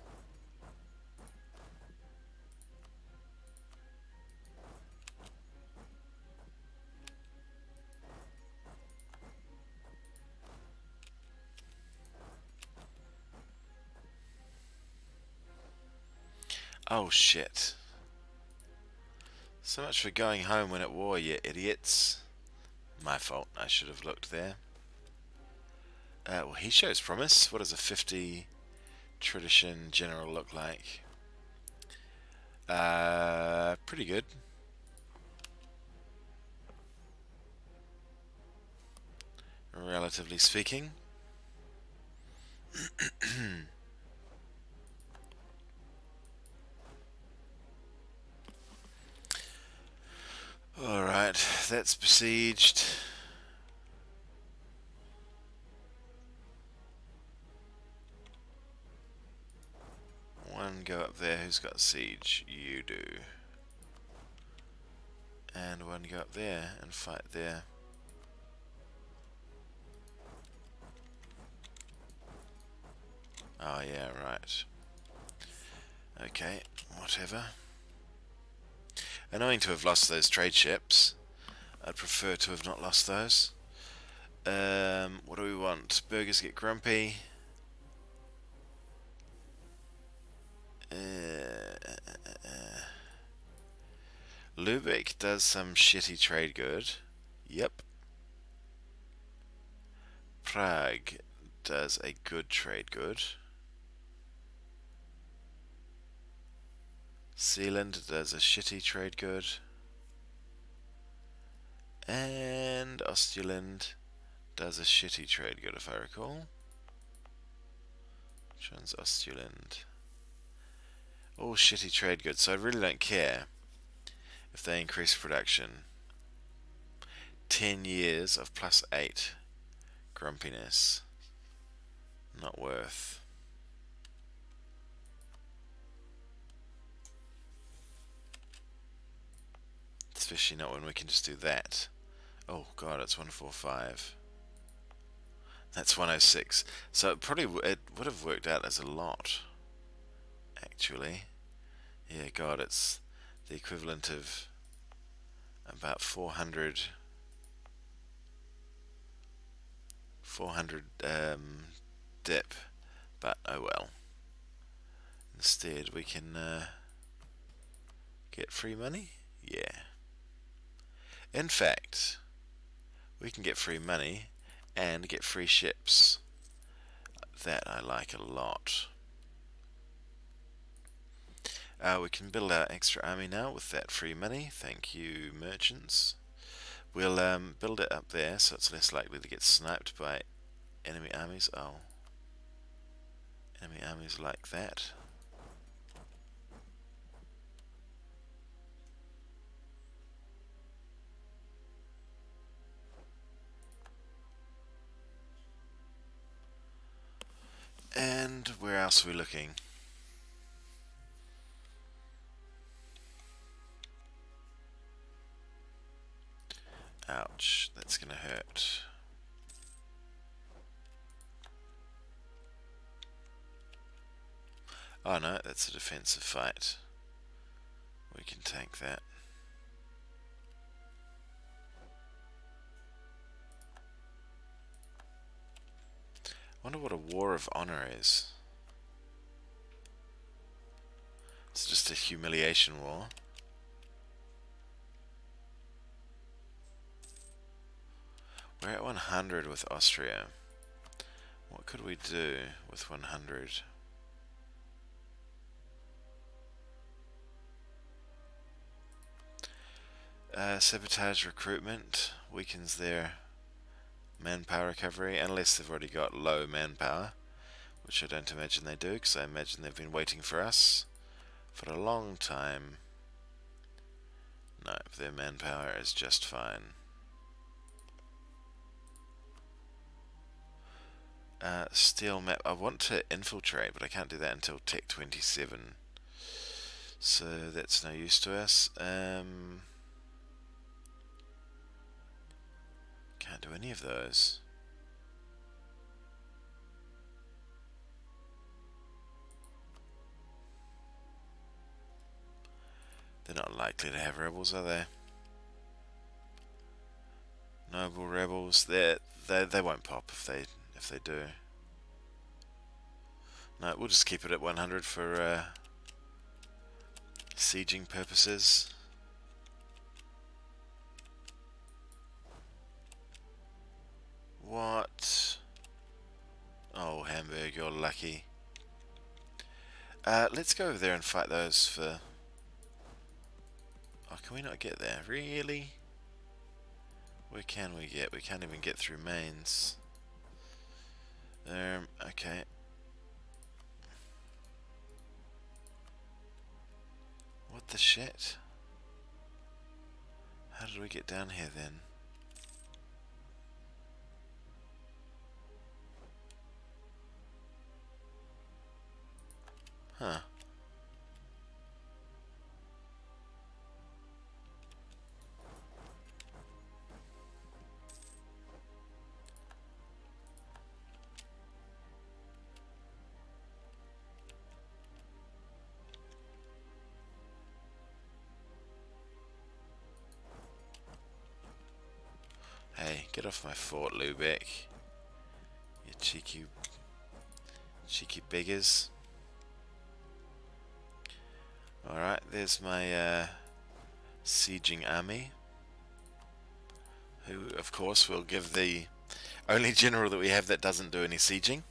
Oh shit. So much for going home when at war, you idiots. My fault, I should have looked there. Well, he shows promise. What does a 50 tradition general look like? Pretty good. Relatively speaking. Alright, that's besieged. One go up there. Who's got siege? You do. And one go up there and fight there. Oh yeah, right. Okay, whatever. Annoying to have lost those trade ships. I'd prefer to have not lost those. What do we want? Burgers get grumpy. Lubeck does some shitty trade good. Yep. Prague does a good trade good. Sealand does a shitty trade good. And Ostland does a shitty trade good, if I recall. Which one's Ostland? All shitty trade goods, so I really don't care if they increase production. 10 years of +8 grumpiness. Not worth. Especially not when we can just do that. Oh god, it's 145. That's 106. So it would have worked out as a lot, actually. Yeah, god, it's the equivalent of about 400 dip, but oh well. Instead we can get free money. Yeah, in fact we can get free money and get free ships. That I like a lot. We can build our extra army now with that free money. Thank you, merchants. We'll build it up there so it's less likely to get sniped by enemy armies. Oh, enemy armies like that. And where else are we looking? Ouch, that's gonna hurt. Oh no, that's a defensive fight. We can tank that. Wonder what a war of honor is. It's just a humiliation war. We're at 100 with Austria. What could we do with 100? Sabotage recruitment weakens their manpower recovery, unless they've already got low manpower, which I don't imagine they do, because I imagine they've been waiting for us for a long time. No, their manpower is just fine. Steel map. I want to infiltrate, but I can't do that until Tech 27. So that's no use to us. Can't do any of those. They're not likely to have rebels, are they? Noble rebels. They won't pop if they do. No, we'll just keep it at 100 for sieging purposes. What? Oh, Hamburg, you're lucky. Let's go over there and fight those for... Oh, can we not get there? Really? Where can we get? We can't even get through Mainz. Okay. What the shit? How did we get down here then? Huh. Hey, get off my fort, Lubeck. You cheeky beggars. Alright, there's my sieging army, who of course will give the only general that we have that doesn't do any sieging.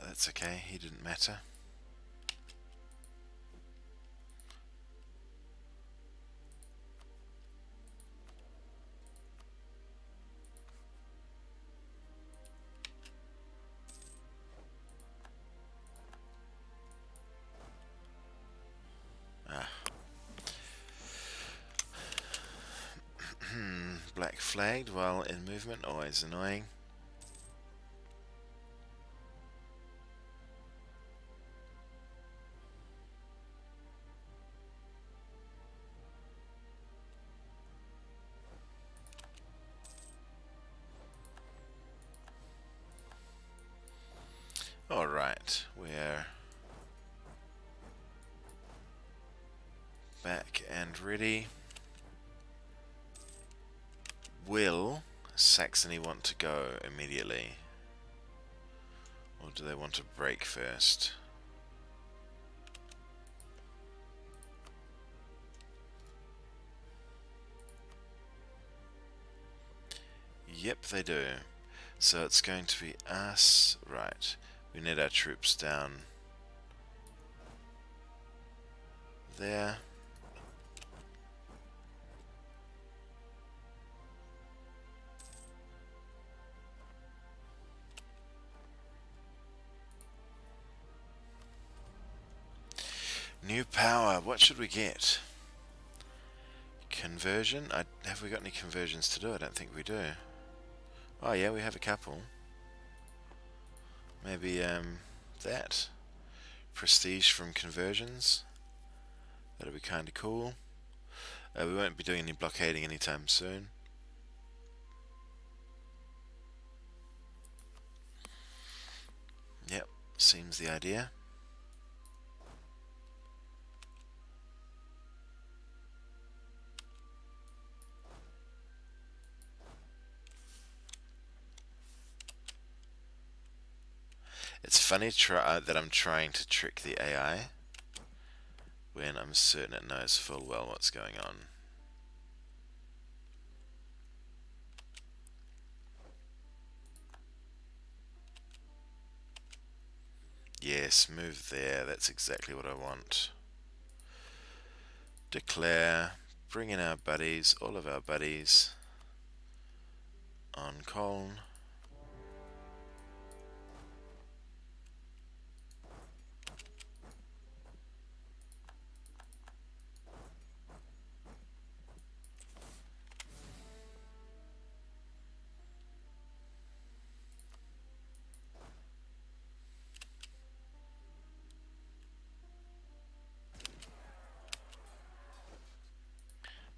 That's okay, he didn't matter. Black flagged while in movement, always annoying. Alright, we're back and ready. Will Saxony want to go immediately? Or do they want to break first? Yep, they do. So it's going to be us. Right. We need our troops down there. New power. What should we get? Conversion? Have we got any conversions to do? I don't think we do. Oh yeah, we have a couple. Maybe that. Prestige from conversions. That'll be kind of cool. We won't be doing any blockading anytime soon. Yep, seems the idea. It's funny that I'm trying to trick the AI when I'm certain it knows full well what's going on. Yes, move there. That's exactly what I want. Declare. Bring in our buddies, all of our buddies. On Colne.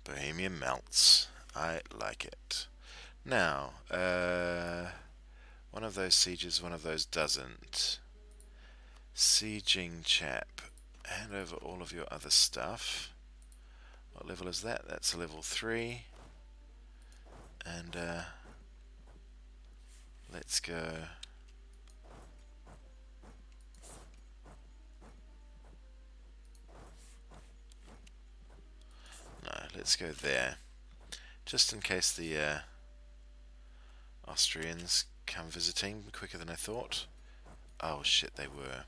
Bohemia melts. I like it. Now, one of those sieges, one of those doesn't. Sieging chap. Hand over all of your other stuff. What level is that? That's a level 3. And let's go. No, let's go there. Just in case the Austrians come visiting quicker than I thought. Oh shit, they were.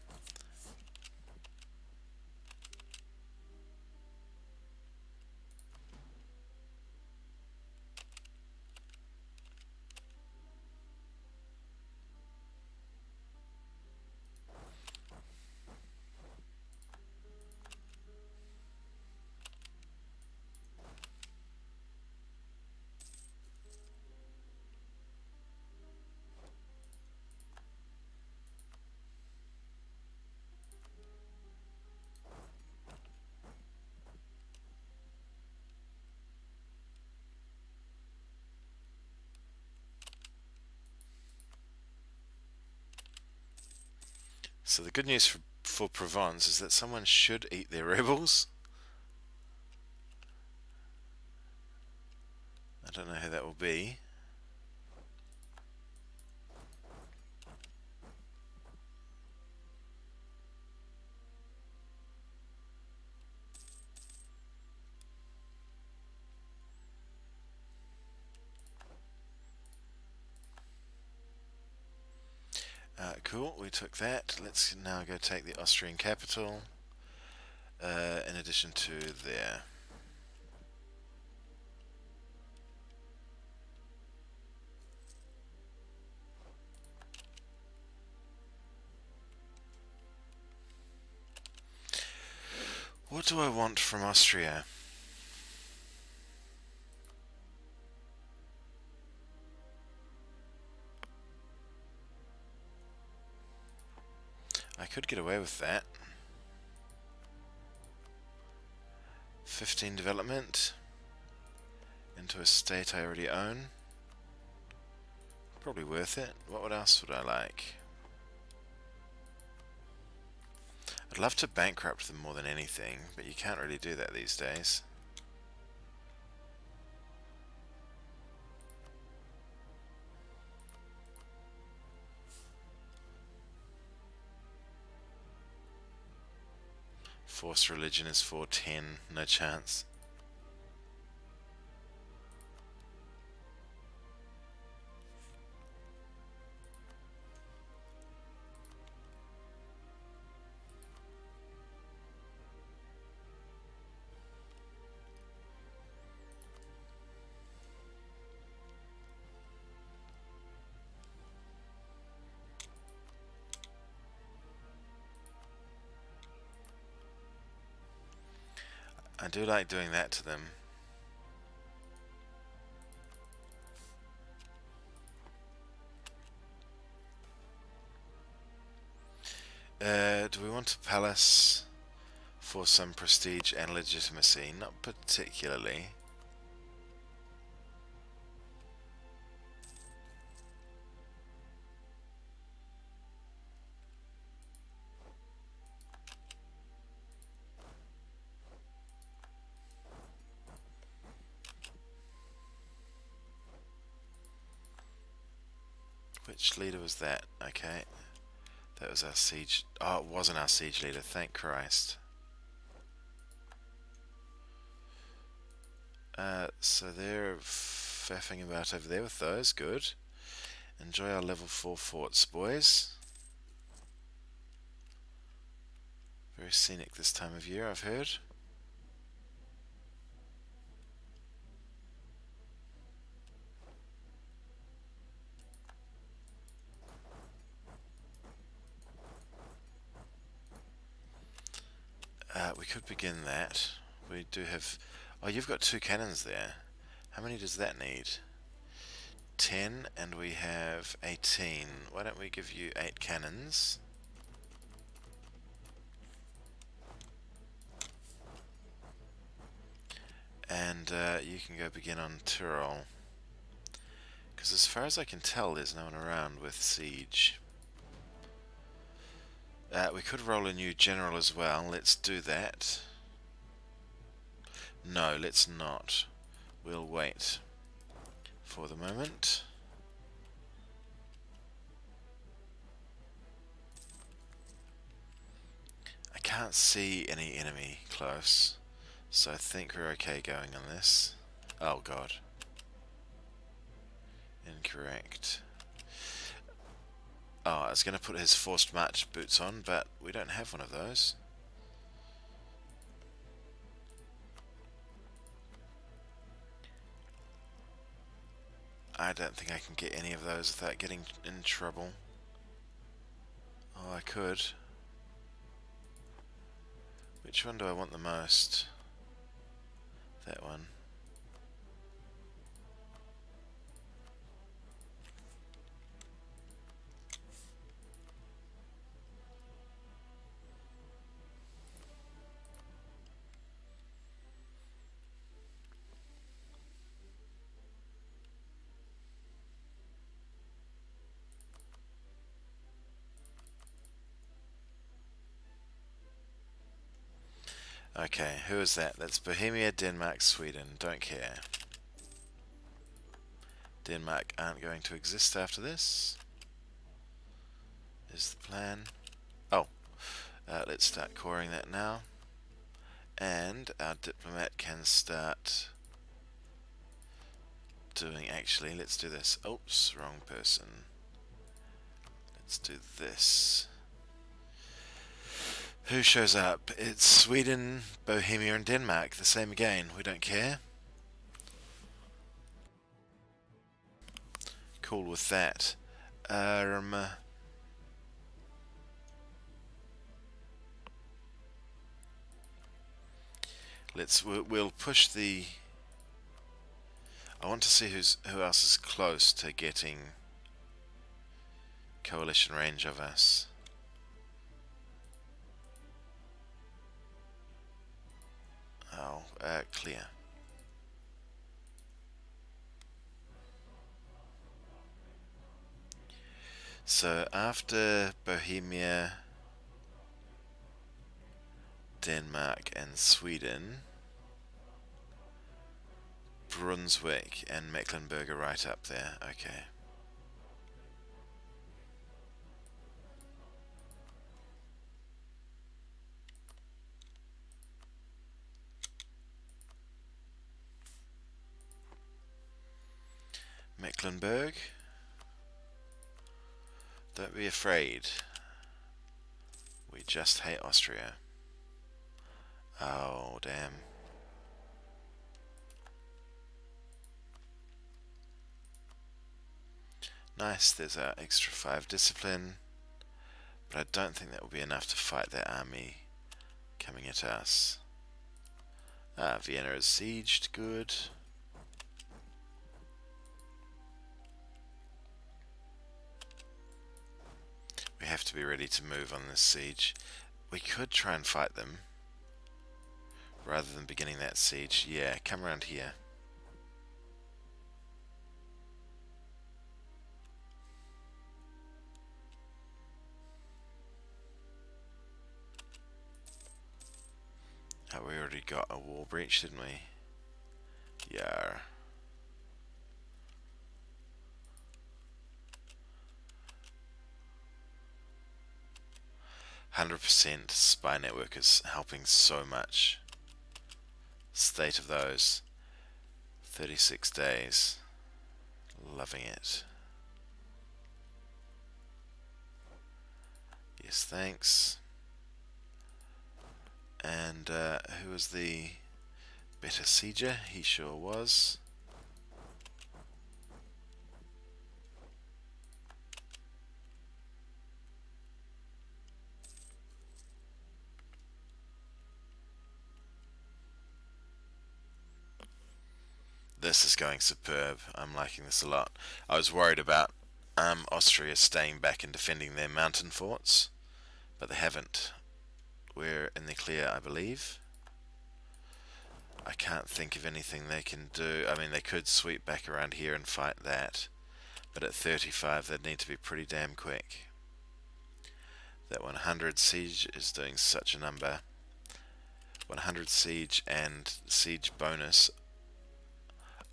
So the good news for Provence is that someone should eat their rebels. I don't know who that will be. Cool, we took that. Let's now go take the Austrian capital. In addition to there. What do I want from Austria? I could get away with that. 15 development into a state I already own. Probably worth it. What else would I like? I'd love to bankrupt them more than anything, but you can't really do that these days. Forced religion is 410, no chance. I do like doing that to them. Do we want a palace for some prestige and legitimacy? Not particularly. Which leader was that? Okay. That was our siege. Oh, it wasn't our siege leader, thank Christ. So they're faffing about over there with those. Good. Enjoy our level 4 forts, boys. Very scenic this time of year, I've heard. We could begin that. We do have... Oh, you've got 2 cannons there. How many does that need? 10, and we have 18. Why don't we give you 8 cannons? And you can go begin on Tyrol. Because as far as I can tell, there's no one around with siege. We could roll a new general as well. Let's do that. No, let's not. We'll wait for the moment. I can't see any enemy close, so I think we're okay going on this. Oh god. Incorrect. Oh, I was going to put his forced march boots on, but we don't have one of those. I don't think I can get any of those without getting in trouble. Oh, I could. Which one do I want the most? That one. Okay, who is that? That's Bohemia, Denmark, Sweden. Don't care. Denmark aren't going to exist after this. Is the plan. Oh, let's start coring that now. And our diplomat can start doing... Actually, let's do this. Oops, wrong person. Let's do this. Who shows up? It's Sweden, Bohemia and Denmark. The same again. We don't care. Cool with that. We'll push the... I want to see who else is close to getting coalition range of us. Oh, clear. So after Bohemia, Denmark and Sweden, Brunswick and Mecklenburg are right up there. Okay. Mecklenburg, don't be afraid. We just hate Austria. Oh, damn. Nice, there's our extra 5 discipline. But I don't think that will be enough to fight that army coming at us. Vienna is sieged, good. We have to be ready to move on this siege. We could try and fight them rather than beginning that siege. Yeah, come around here. Oh, we already got a wall breach, didn't we? Yeah. 100% spy network is helping so much. State of those. 36 days. Loving it. Yes, thanks. And who was the better sieger? He sure was. This is going superb. I'm liking this a lot. I was worried about Austria staying back and defending their mountain forts, but they haven't. We're in the clear, I believe. I can't think of anything they can do. I mean, they could sweep back around here and fight that, but at 35 they'd need to be pretty damn quick. That 100 siege is doing such a number. 100 siege and siege bonus.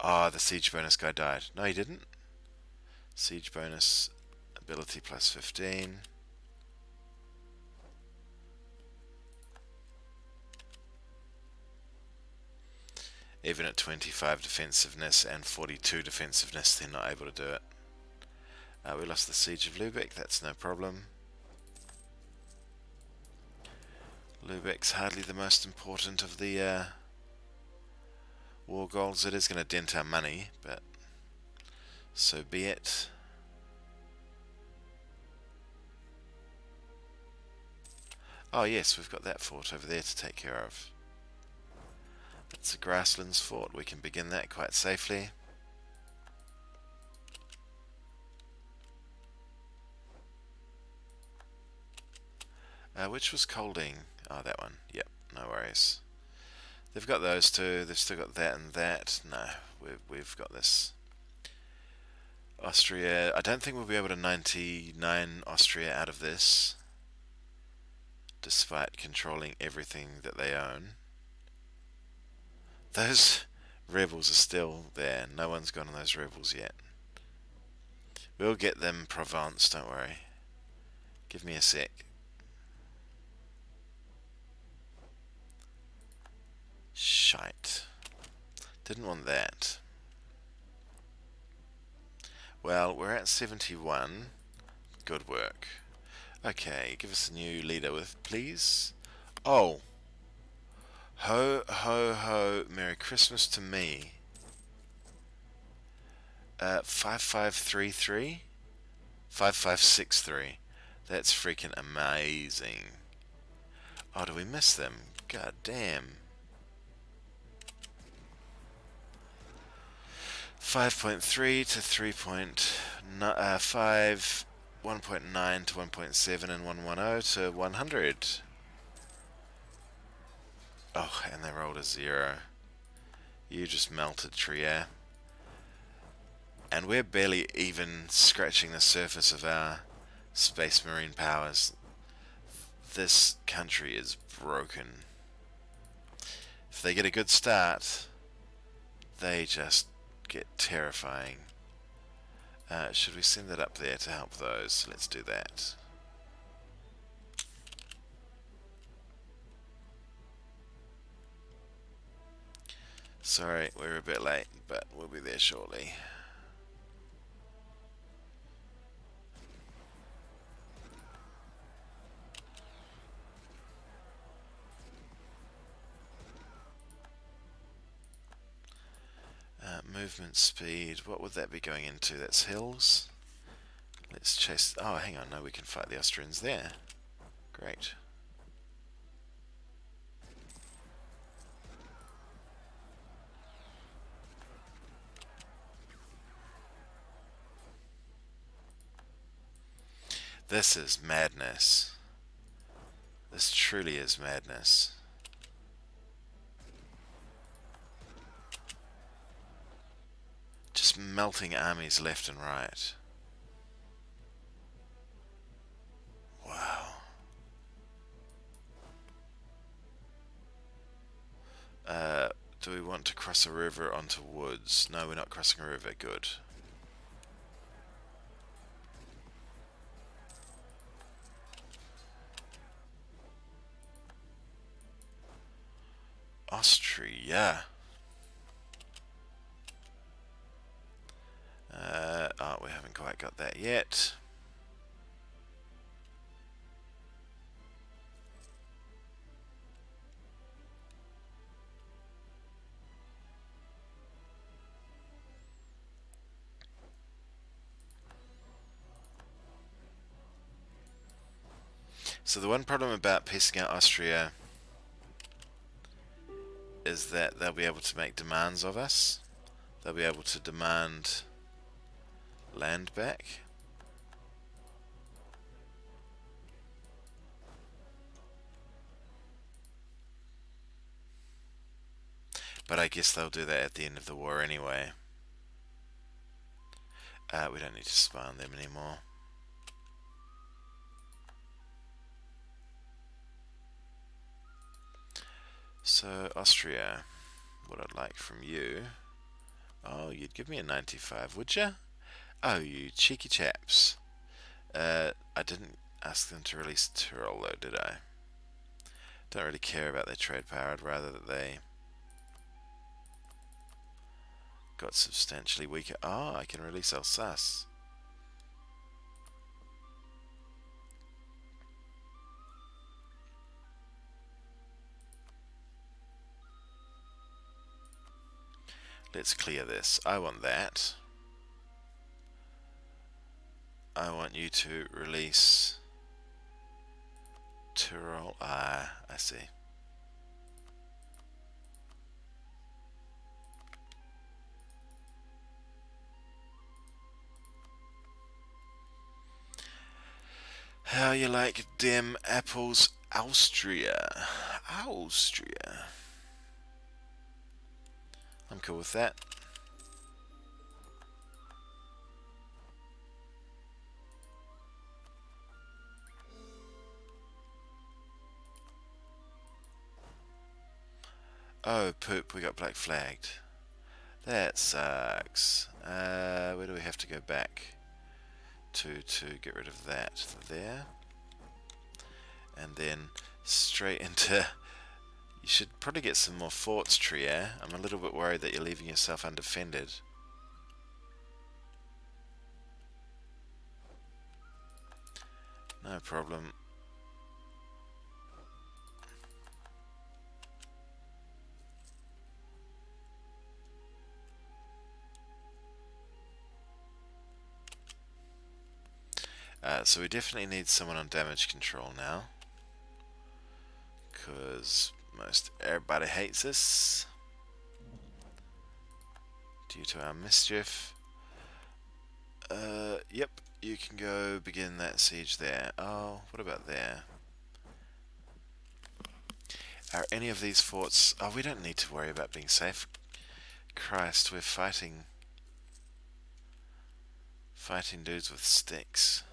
Ah, the siege bonus guy died. No, he didn't. Siege bonus, ability plus 15. Even at 25 defensiveness and 42 defensiveness, they're not able to do it. We lost the siege of Lubeck, that's no problem. Lubeck's hardly the most important of the war goals. It is going to dent our money, but so be it. Oh yes, we've got that fort over there to take care of. That's a grasslands fort. We can begin that quite safely. Which was Colding? Oh, that one. Yep, no worries. They've got those two. They've still got that and that. No, we've got this. Austria. I don't think we'll be able to 99 Austria out of this, despite controlling everything that they own. Those rebels are still there. No one's gone on those rebels yet. We'll get them Provence, don't worry. Give me a sec. Shite. Didn't want that. Well, we're at 71. Good work. Okay, give us a new leader with, please. Oh. Ho, ho, ho. Merry Christmas to me. 5533? 5563. That's freaking amazing. Oh, do we miss them? God damn. 5.3 to 3.5, 1.9 to 1.7, and 110 to 100. Oh, and they rolled a 0. You just melted, Trier. And we're barely even scratching the surface of our space marine powers. This country is broken. If they get a good start, they just get terrifying. Should we send that up there to help those? Let's do that. Sorry, we're a bit late, but we'll be there shortly. Movement speed, what would that be going into? That's hills. Let's chase. Oh, hang on, no, we can fight the Austrians there. Great. This is madness. This truly is madness. Just melting armies left and right. Wow. Do we want to cross a river onto woods? No, we're not crossing a river. Good. Austria. Oh, we haven't quite got that yet. So the one problem about piecing out Austria is that they'll be able to make demands of us. They'll be able to demand land back. But I guess they'll do that at the end of the war anyway. We don't need to spy on them anymore. So, Austria, what I'd like from you... Oh, you'd give me a 95, would you? Oh, you cheeky chaps. I didn't ask them to release Tyrol, though, did I? Don't really care about their trade power. I'd rather that they got substantially weaker. Oh, I can release Alsace. Let's clear this. I want that. I want you to release Tyrol. Ah, I see. How you like dem apples, Austria? Austria. I'm cool with that. Oh, poop, we got black flagged. That sucks. Where do we have to go back to get rid of that? There. And then straight into... You should probably get some more forts, Trier. I'm a little bit worried that you're leaving yourself undefended. No problem. So we definitely need someone on damage control now, because most everybody hates us due to our mischief. Yep, you can go begin that siege there. Oh, what about there? Are any of these forts... Oh, we don't need to worry about being safe. Christ, we're fighting dudes with sticks.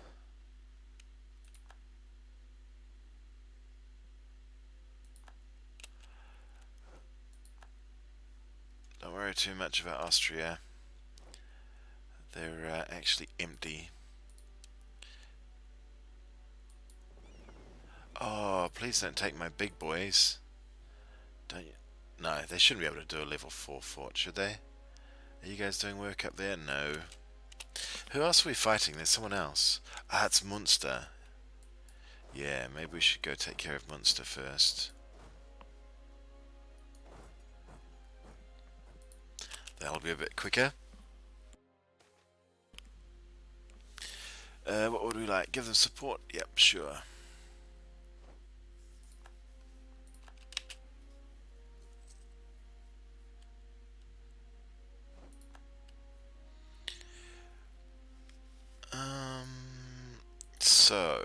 Don't worry too much about Austria. They're actually empty. Oh, please don't take my big boys. Don't you? No, they shouldn't be able to do a level 4 fort, should they? Are you guys doing work up there? No. Who else are we fighting? There's someone else. Ah, it's Munster. Yeah, maybe we should go take care of Munster first. That'll be a bit quicker. What would we like? Give them support? Yep, sure. So,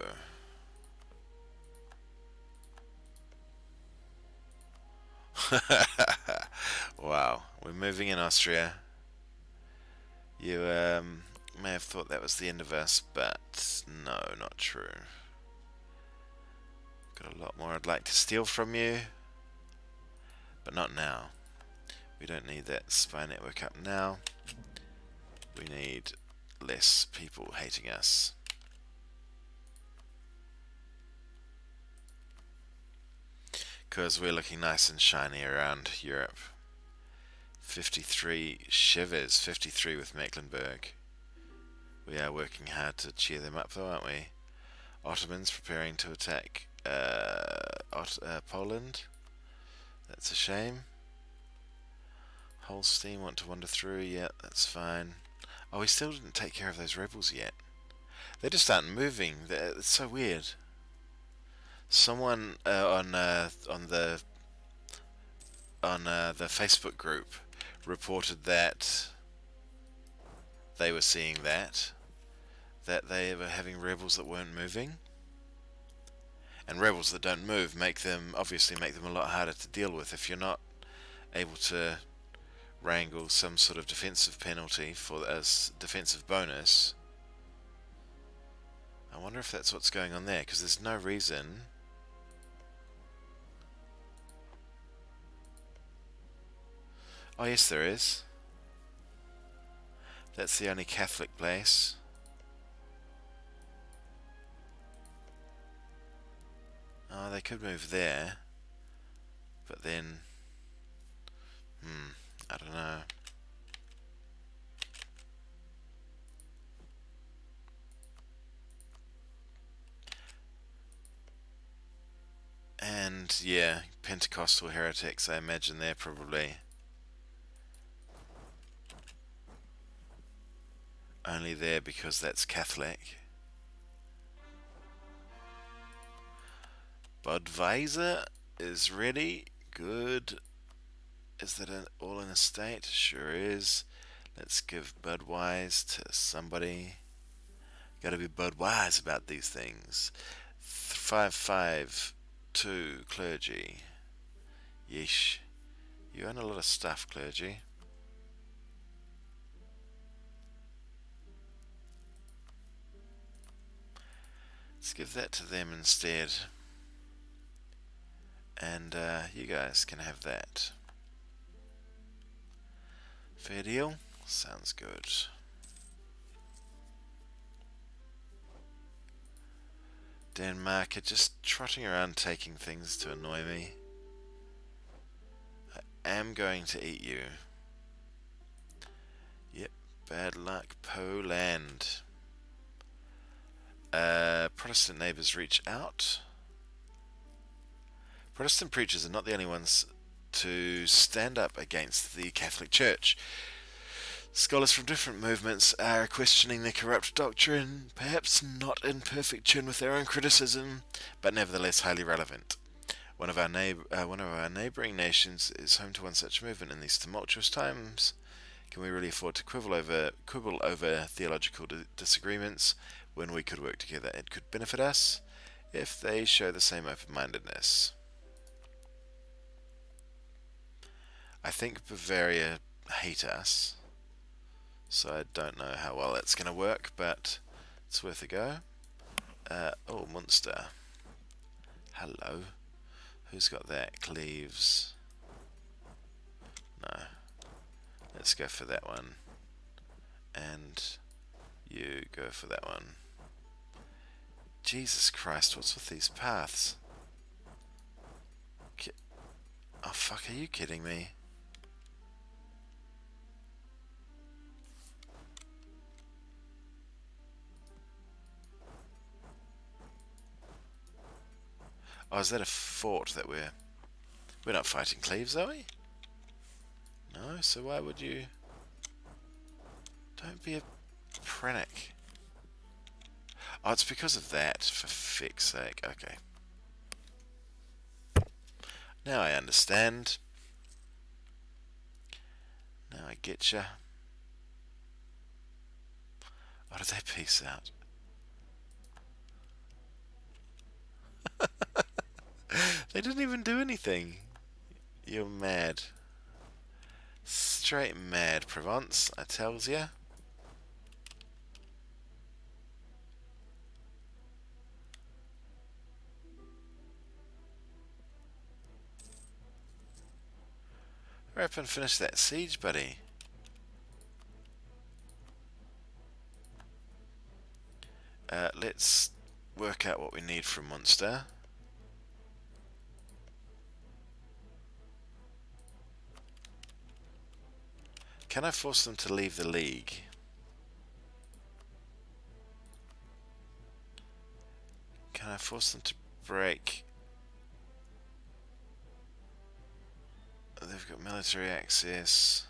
wow, we're moving in Austria. You may have thought that was the end of us, but no, not true. Got a lot more I'd like to steal from you, but not now. We don't need that spy network up now. We need less people hating us. Because we're looking nice and shiny around Europe. 53 shivers, 53 with Mecklenburg. We are working hard to cheer them up though, aren't we? Ottomans preparing to attack Poland. That's a shame. Holstein want to wander through, yeah, that's fine. Oh, we still didn't take care of those rebels yet. They just aren't moving. It's so weird. Someone on the Facebook group reported that they were seeing that they were having rebels that weren't moving, and rebels that don't move obviously make them a lot harder to deal with if you're not able to wrangle some sort of defensive penalty for as defensive bonus. I wonder if that's what's going on there, because there's no reason. Oh yes, there is. That's the only Catholic place. Oh, they could move there, but then, I don't know. And yeah, Pentecostal heretics, I imagine they're probably only there because that's Catholic. Budweiser is ready. Good. Is that all in a state? Sure is. Let's give Budweiser to somebody. Gotta be Budweiser about these things. 552 clergy. Yeesh. You own a lot of stuff, clergy. Let's give that to them instead. And you guys can have that. Fair deal? Sounds good. Denmark are just trotting around taking things to annoy me. I am going to eat you. Yep, bad luck, Poland. Protestant neighbours reach out. Protestant preachers are not the only ones to stand up against the Catholic Church. Scholars from different movements are questioning the corrupt doctrine, perhaps not in perfect tune with their own criticism, but nevertheless highly relevant. One of our neighbouring nations is home to one such movement in these tumultuous times. Can we really afford to quibble over theological disagreements when we could work together? It could benefit us if they show the same open-mindedness. I think Bavaria hate us, so I don't know how well that's going to work, but it's worth a go. Oh, Munster. Hello. Who's got that? Cleves. No. Let's go for that one. And you go for that one. Jesus Christ, what's with these paths? Oh fuck, are you kidding me? Oh, is that a fort that we're not fighting Cleves, are we? No, so why would you? Don't be a prank. Oh, it's because of that, for feck's sake. Okay. Now I understand. Now I getcha. Oh, did they peace out? They didn't even do anything. You're mad. Straight mad, Provence, I tells ya. Hurry up and finish that siege, buddy. Let's work out what we need from Munster. Can I force them to leave the League? Can I force them to break? They've got military access.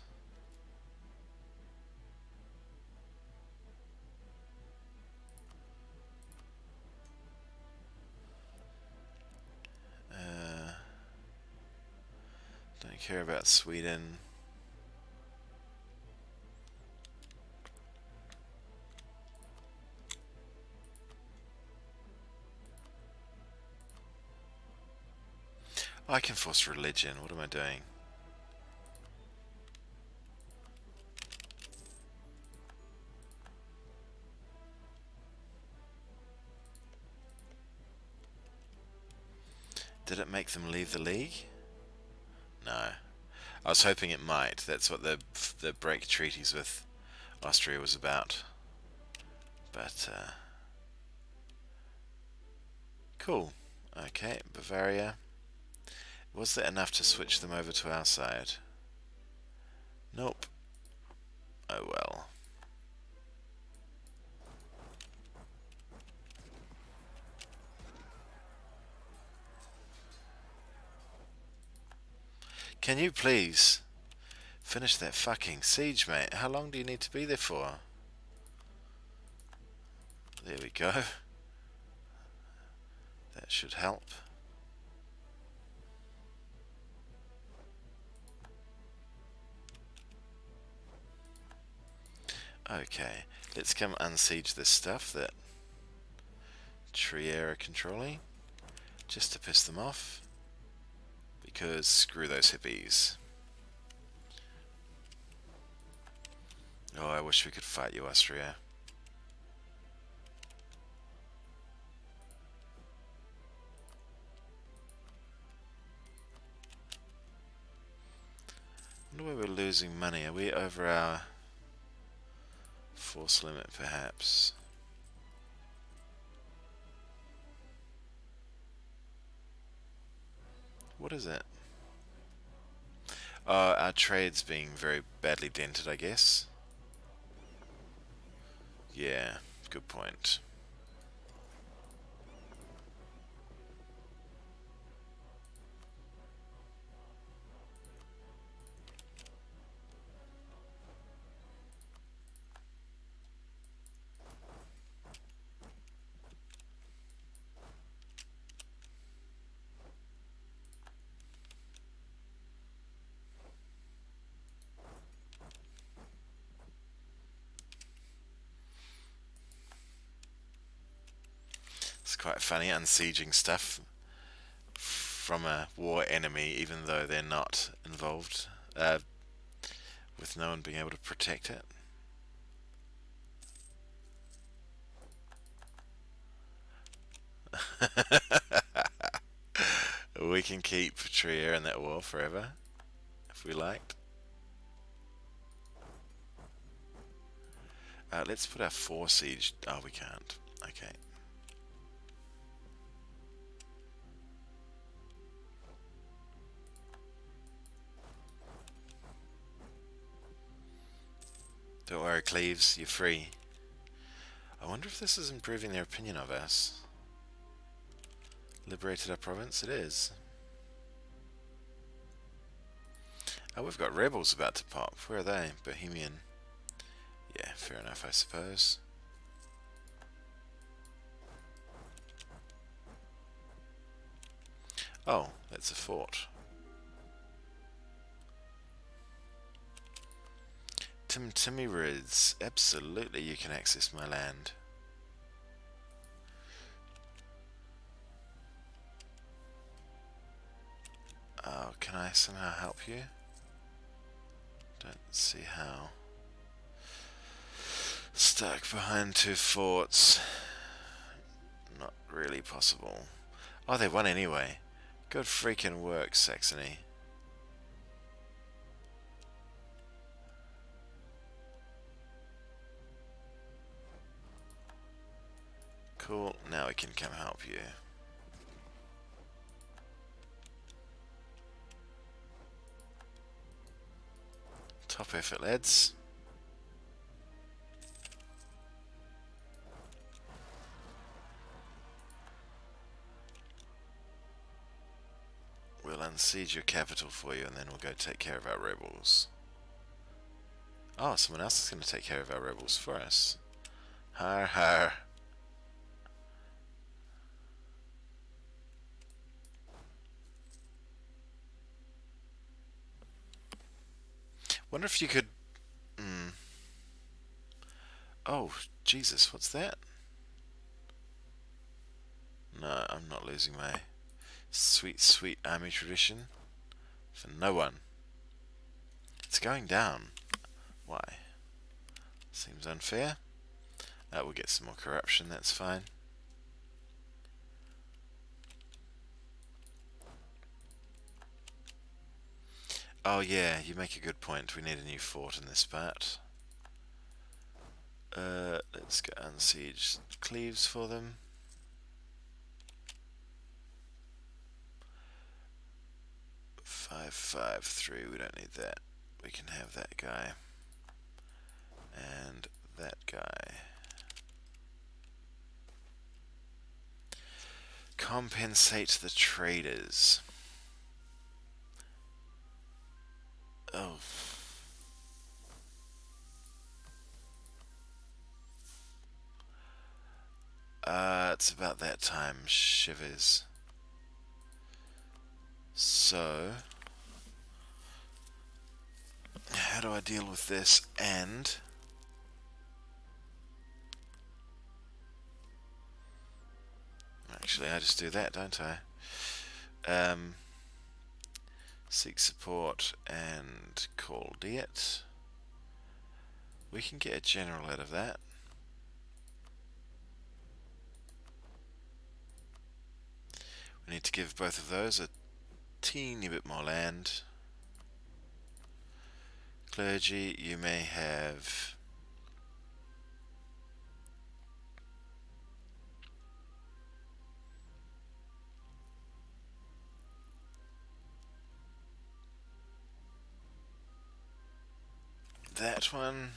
Don't care about Sweden. I can force religion. What am I doing? Did it make them leave the League? No. I was hoping it might. That's what the break treaties with Austria was about. But, cool. Okay, Bavaria. Was that enough to switch them over to our side? Nope. Oh well. Can you please finish that fucking siege, mate? How long do you need to be there for? There we go. That should help. Okay, let's come unsiege this stuff that Trier are controlling, just to piss them off, because screw those hippies. Oh, I wish we could fight you, Austria. I wonder where we're losing money. Are we over our force limit, perhaps? What is it? Our trade's being very badly dented, I guess. Yeah, good point. It's quite funny, unsieging stuff from a war enemy, even though they're not involved, with no one being able to protect it. We can keep Trier in that war forever, if we liked. Let's put our 4 siege. Oh, we can't. Okay. Don't worry, Cleves, you're free. I wonder if this is improving their opinion of us. Liberated our province? It is. Oh, we've got rebels about to pop. Where are they? Bohemian. Yeah, fair enough, I suppose. Oh, that's a fort. Timirids. Absolutely, you can access my land. Oh, can I somehow help you? Don't see how. Stuck behind two forts. Not really possible. Oh, they won anyway. Good freaking work, Saxony. Cool, now we can come help you. Top effort, lads. We'll unsiege your capital for you and then we'll go take care of our rebels. Oh, someone else is going to take care of our rebels for us. Har har. Wonder if you could... Oh, Jesus, what's that? No, I'm not losing my sweet, sweet army tradition. For no one. It's going down. Why? Seems unfair. We'll get some more corruption, that's fine. Oh yeah, you make a good point. We need a new fort in this part. Let's go unsiege Cleves for them. 553, we don't need that. We can have that guy. And that guy. Compensate the traders. Oh. It's about that time, shivers. So, how do I deal with this? And actually, I just do that, don't I? Seek support and call Diet. We can get a general out of that. We need to give both of those a teeny bit more land. Clergy, you may have that one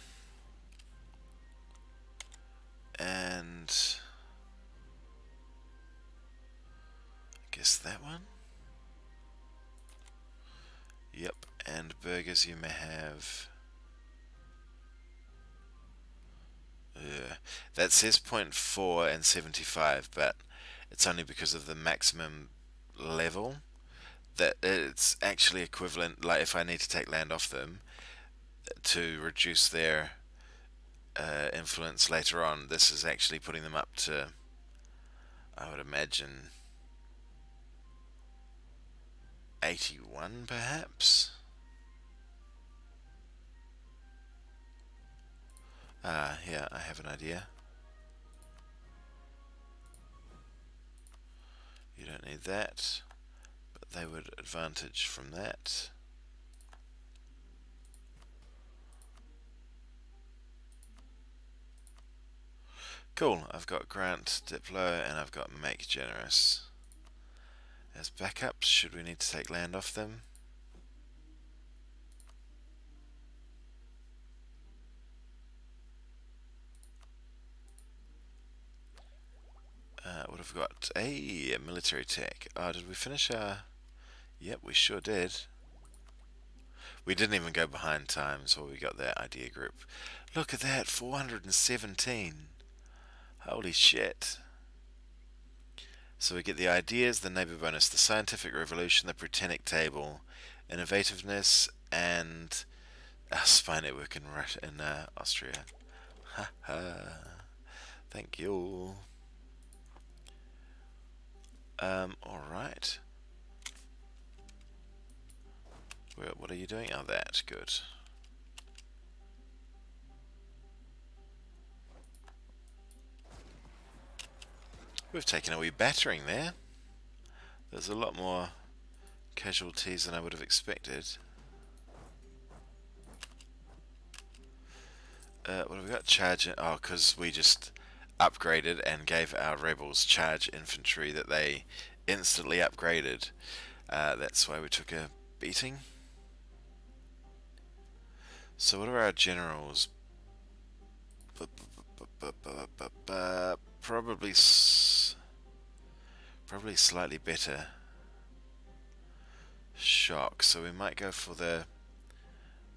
and I guess that one. Yep, and burgers you may have. That says 0.4 and 75, but it's only because of the maximum level that it's actually equivalent. Like if I need to take land off them to reduce their influence later on, this is actually putting them up to, I would imagine, 81 perhaps. Yeah, I have an idea. You don't need that, but they would advantage from that. Cool, I've got Grant Diplo and I've got Make Generous. As backups, should we need to take land off them? What have we got? A military tech. Oh, did we finish our... Yep, we sure did. We didn't even go behind time, so we got that idea group. Look at that, 417. Holy shit. So we get the ideas, the neighbor bonus, the scientific revolution, the Prutenic table, innovativeness, and our spy network in Austria. Ha ha. Thank you. Alright. What are you doing? Oh, that. Good. We've taken a wee battering there. There's a lot more casualties than I would have expected. What have we got? Charge. Oh, because we just upgraded and gave our rebels charge infantry that they instantly upgraded. That's why we took a beating. So what are our generals? Probably slightly better shock. So we might go for the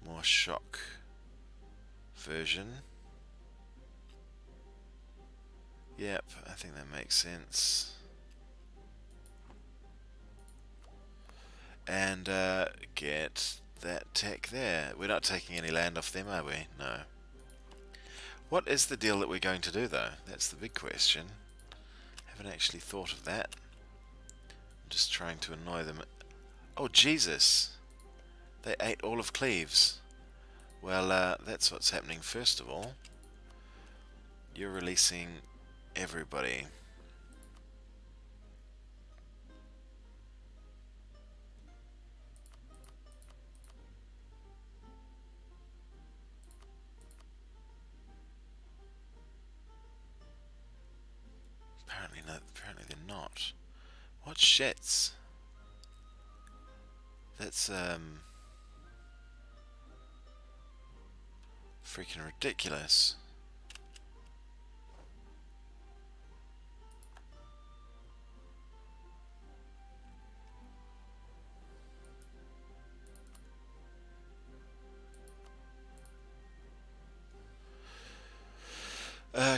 more shock version. Yep, I think that makes sense. And get that tech there. We're not taking any land off them, are we? No. What is the deal that we're going to do, though? That's the big question. Haven't actually thought of that. I'm just trying to annoy them. Oh, Jesus! They ate all of Cleves. Well, that's what's happening first of all. You're releasing everybody. Apparently, no, apparently they're not. What shits? That's, freaking ridiculous.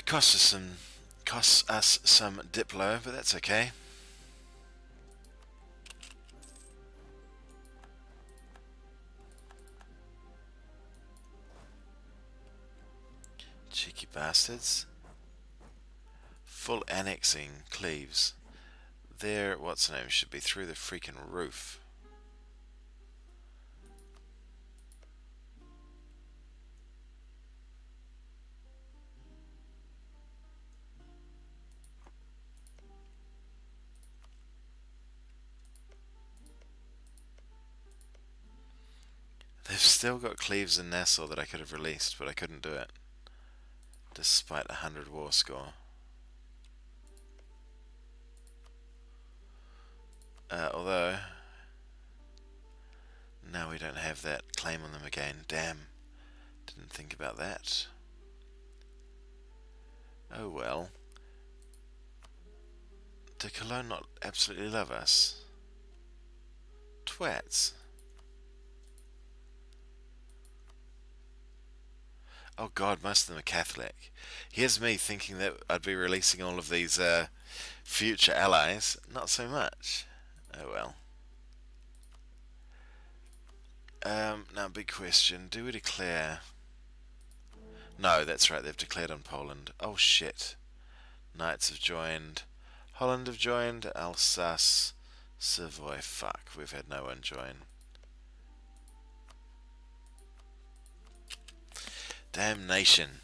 Costs us some Diplo, but that's okay. Cheeky bastards. Full annexing Cleves. Their what's the name should be through the freaking roof. They've still got Cleves and Nassau that I could have released, but I couldn't do it. Despite 100 war score. Although, now we don't have that claim on them again. Damn. Didn't think about that. Oh well. Do Cologne not absolutely love us? Twats. Oh god, most of them are Catholic. Here's me thinking that I'd be releasing all of these future allies. Not so much. Oh well. Now big question. Do we declare... No, that's right, they've declared on Poland. Oh shit. Knights have joined. Holland have joined. Alsace. Savoy. Fuck, we've had no one join. Damnation.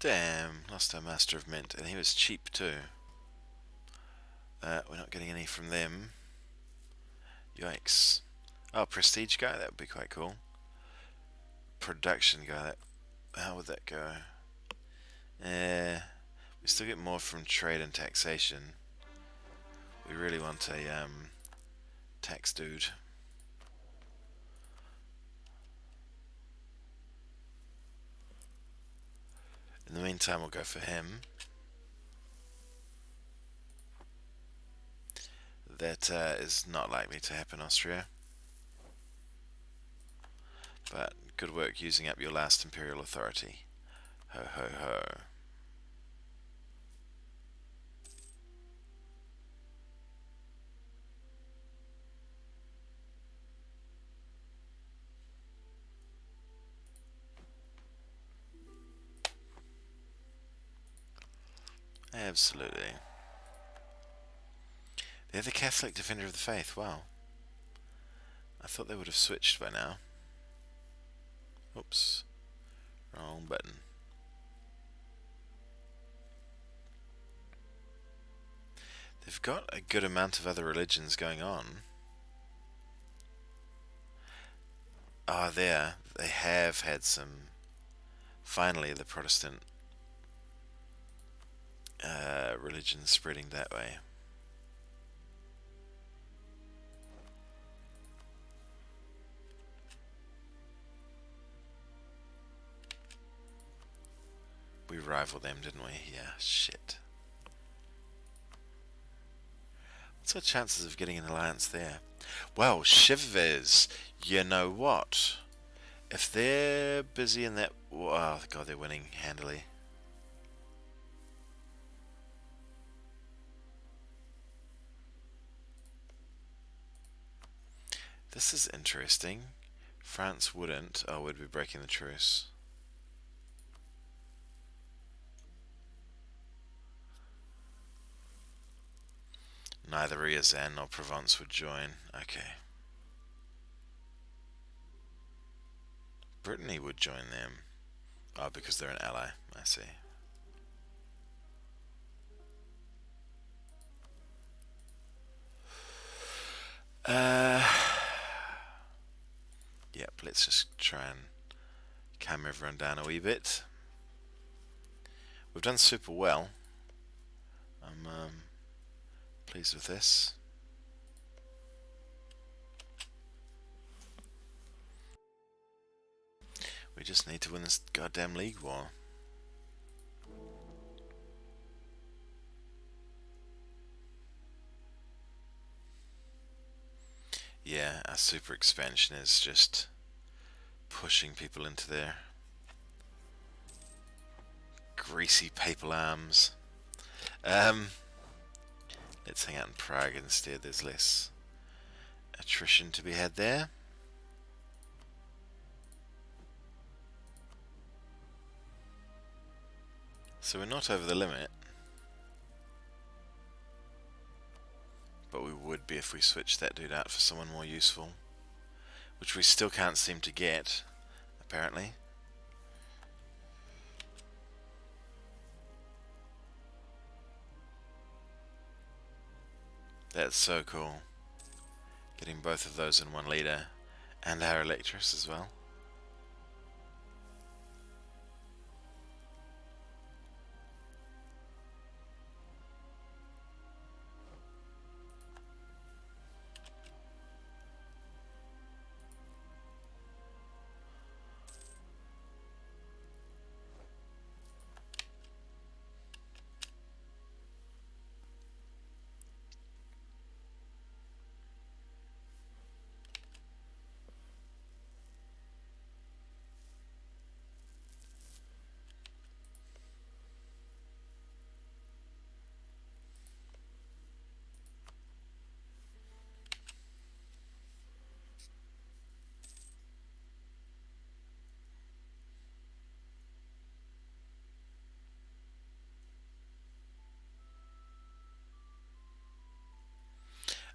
Damn, lost our Master of Mint, and he was cheap too. We're not getting any from them. Yikes. Oh, Prestige guy, that would be quite cool. Production guy, how would that go? We still get more from trade and taxation. We really want a tax dude. In the meantime, we'll go for him. That is not likely to happen, Austria. But good work using up your last imperial authority. Ho ho ho. Absolutely. They're the Catholic Defender of the Faith, wow. I thought they would have switched by now. Oops. Wrong button. They've got a good amount of other religions going on. Ah, there. They have had some... Finally, the Protestant religion spreading that way. We rivaled them, didn't we? Yeah, shit. What's our chances of getting an alliance there? Well, Chivres, you know what? If they're busy in that... Oh, God, they're winning handily. This is interesting. France wouldn't. Oh, we'd be breaking the truce. Neither Riazan nor Provence would join. Okay. Brittany would join them. Oh, because they're an ally. I see. Yep, let's just try and calm everyone down a wee bit. We've done super well. I'm pleased with this. We just need to win this goddamn league war. Yeah, our super expansion is just pushing people into their greasy papal arms. Let's hang out in Prague instead. There's less attrition to be had there. So we're not over the limit, but we would be if we switched that dude out for someone more useful, which we still can't seem to get, apparently. That's so cool. Getting both of those in one leader, and our Electress as well.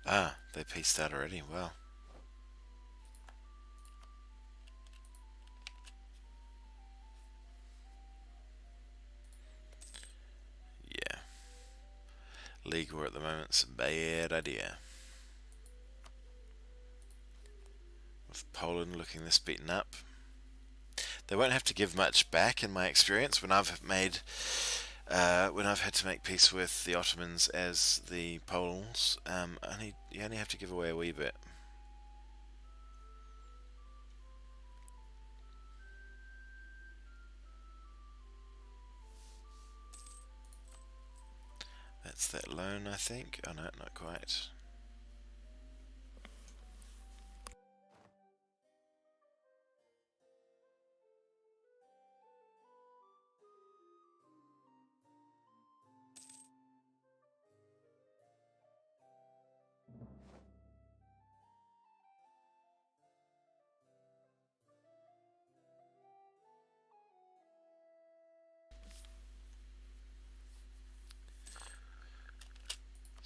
Ah, they pieced out already. Well, League war at the moment. It's a bad idea. With Poland looking this beaten up. They won't have to give much back, in my experience, when I've had to make peace with the Ottomans as the Poles. You only have to give away a wee bit. That's that loan, I think. Oh no, not quite.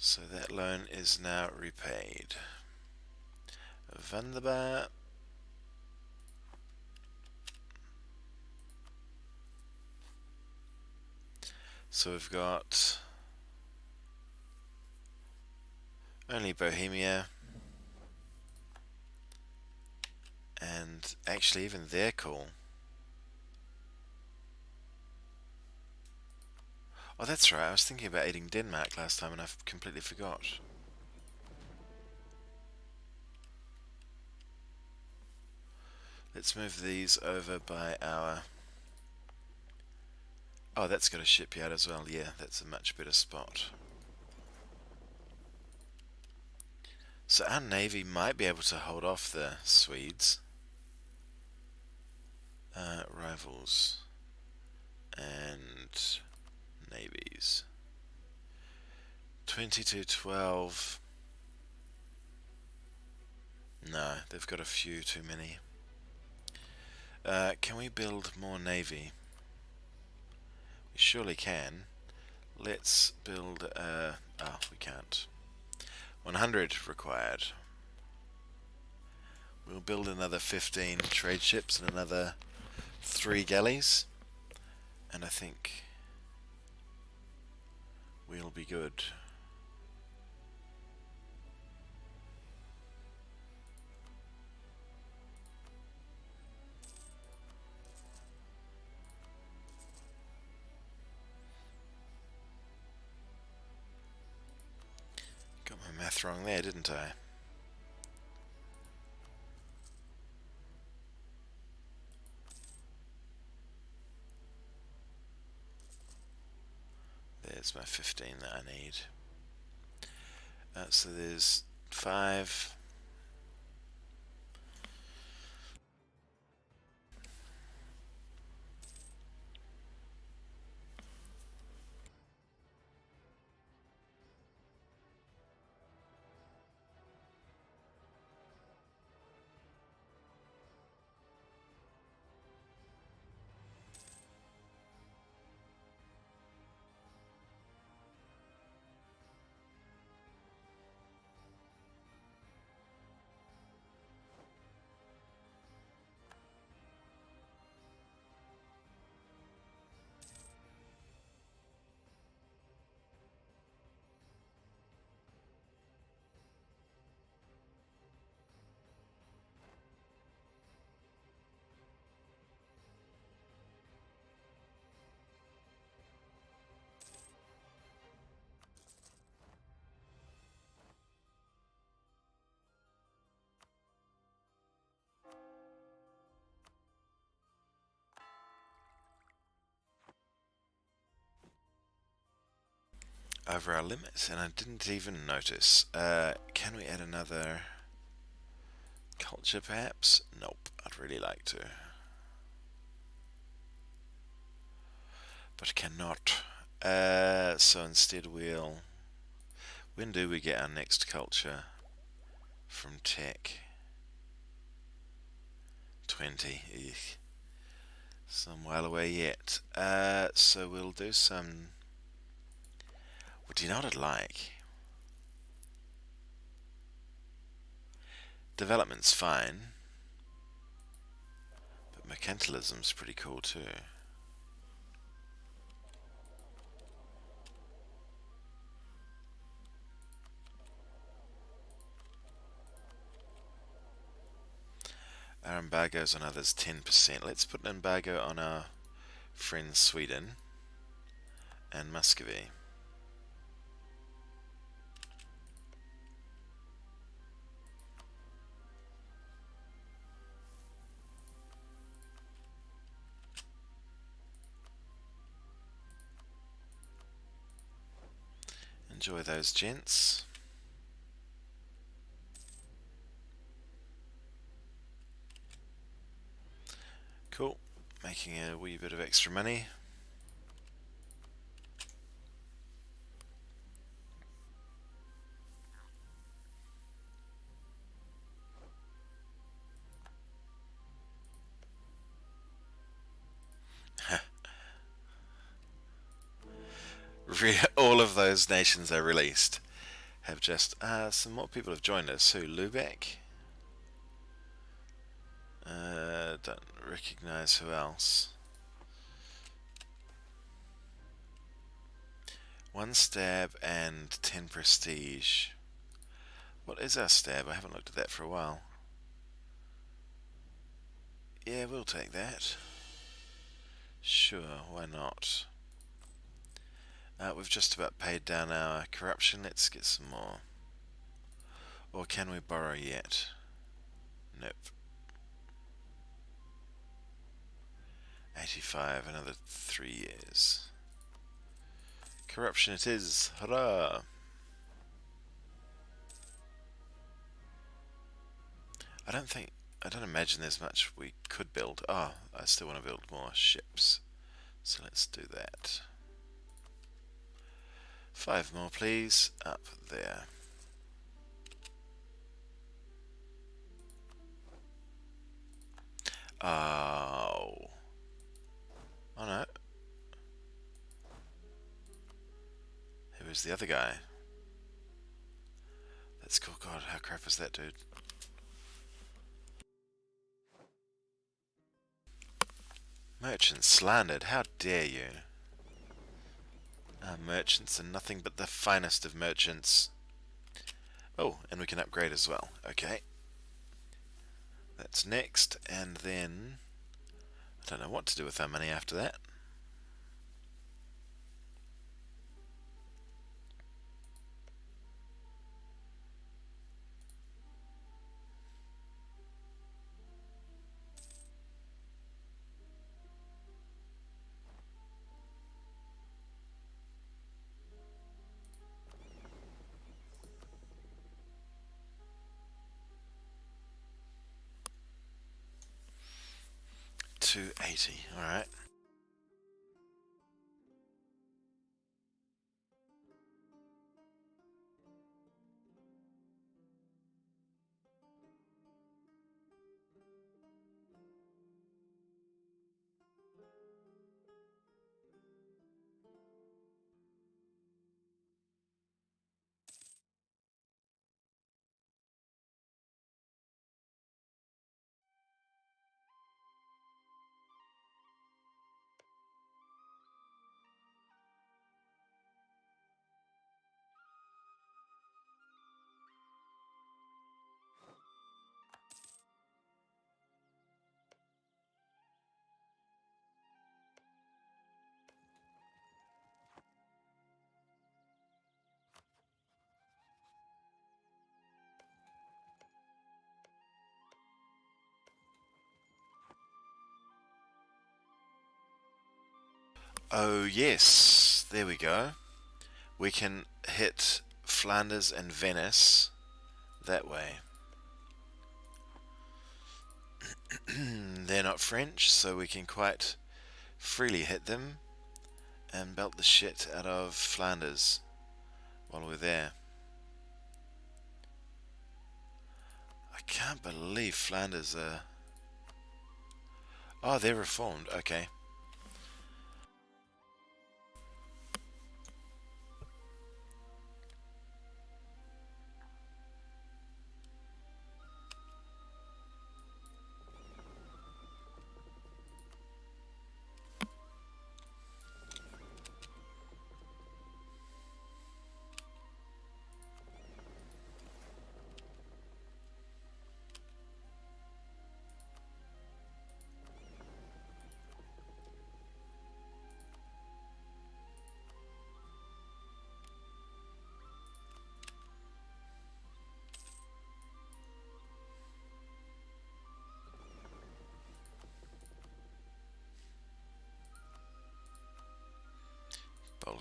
So that loan is now repaid. Wunderbar. So we've got only Bohemia, and actually even they're cool. Oh, that's right, I was thinking about aiding Denmark last time and I've completely forgot. Let's move these over by our... Oh, that's got a shipyard as well. Yeah, that's a much better spot. So our navy might be able to hold off the Swedes. Rivals and navies. 2212. No, they've got a few too many. Can we build more navy? We surely can. Let's build... oh, we can't. 100 required. We'll build another 15 trade ships and another 3 galleys. And I think we'll be good. Got my math wrong there, didn't I? There's my 15 that I need. So there's 5. Over our limits, and I didn't even notice. Can we add another culture perhaps? Nope, I'd really like to. But cannot. So instead we'll... When do we get our next culture from tech? 20. Eek. Some while away yet. So we'll do some... Well, do you know what I'd like? Development's fine, but mercantilism's pretty cool too. embargoes on others 10%. Let's put an embargo on our friend Sweden and Muscovy. Enjoy those gents. Cool. Making a wee bit of extra money. All of those nations are released have just some more people have joined us. Who? Lubeck? Don't recognize who else. 1 stab and 10 prestige. What is our stab? I haven't looked at that for a while. Yeah, we'll take that. Sure, why not? We've just about paid down our corruption. Let's get some more. Or can we borrow yet? Nope. 85, another 3 years. Corruption it is. Hurrah! I don't imagine there's much we could build. Oh, I still want to build more ships. So let's do that. 5 more, please. Up there. Oh. Oh no. Who is the other guy? That's cool. God, how crap is that dude? Merchants slandered. How dare you? Our merchants are nothing but the finest of merchants. Oh, and we can upgrade as well. Okay. That's next, and then I don't know what to do with our money after that. $280. All right. Oh yes, there we go. We can hit Flanders and Venice that way. They're not French, so we can quite freely hit them and belt the shit out of Flanders while we're there. I can't believe Flanders are... Oh, they're reformed, okay.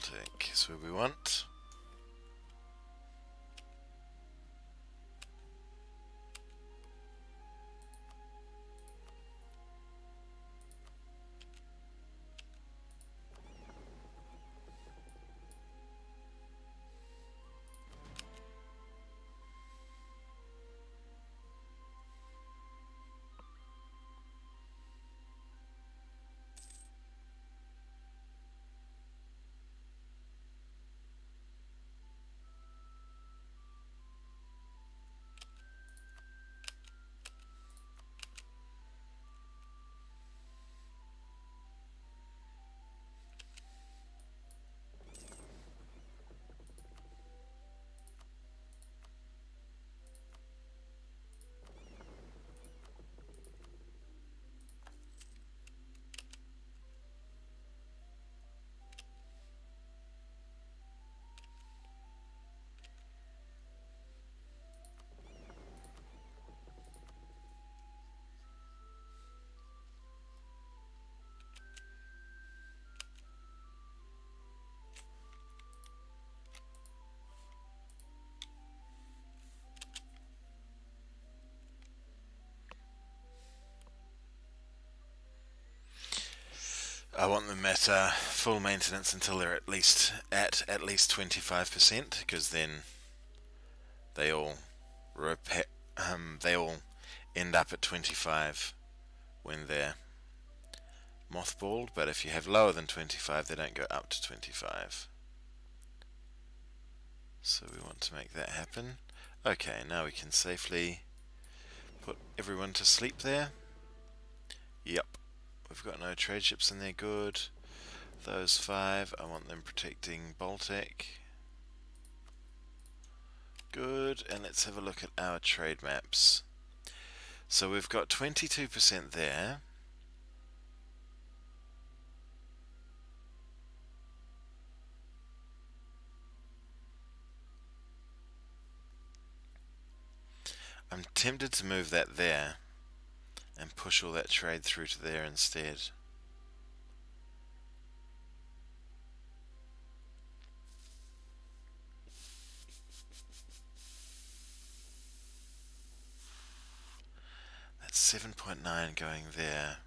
Baltic is where we want. I want them at full maintenance until they're at least 25%, because then they all they all end up at 25 when they're mothballed. But if you have lower than 25, they don't go up to 25. So we want to make that happen. Okay, now we can safely put everyone to sleep there. Yep. We've got no trade ships in there, good. Those 5, I want them protecting Baltic. Good, and let's have a look at our trade maps. So we've got 22% there. I'm tempted to move that there and push all that trade through to there instead. That's 7.9 going there,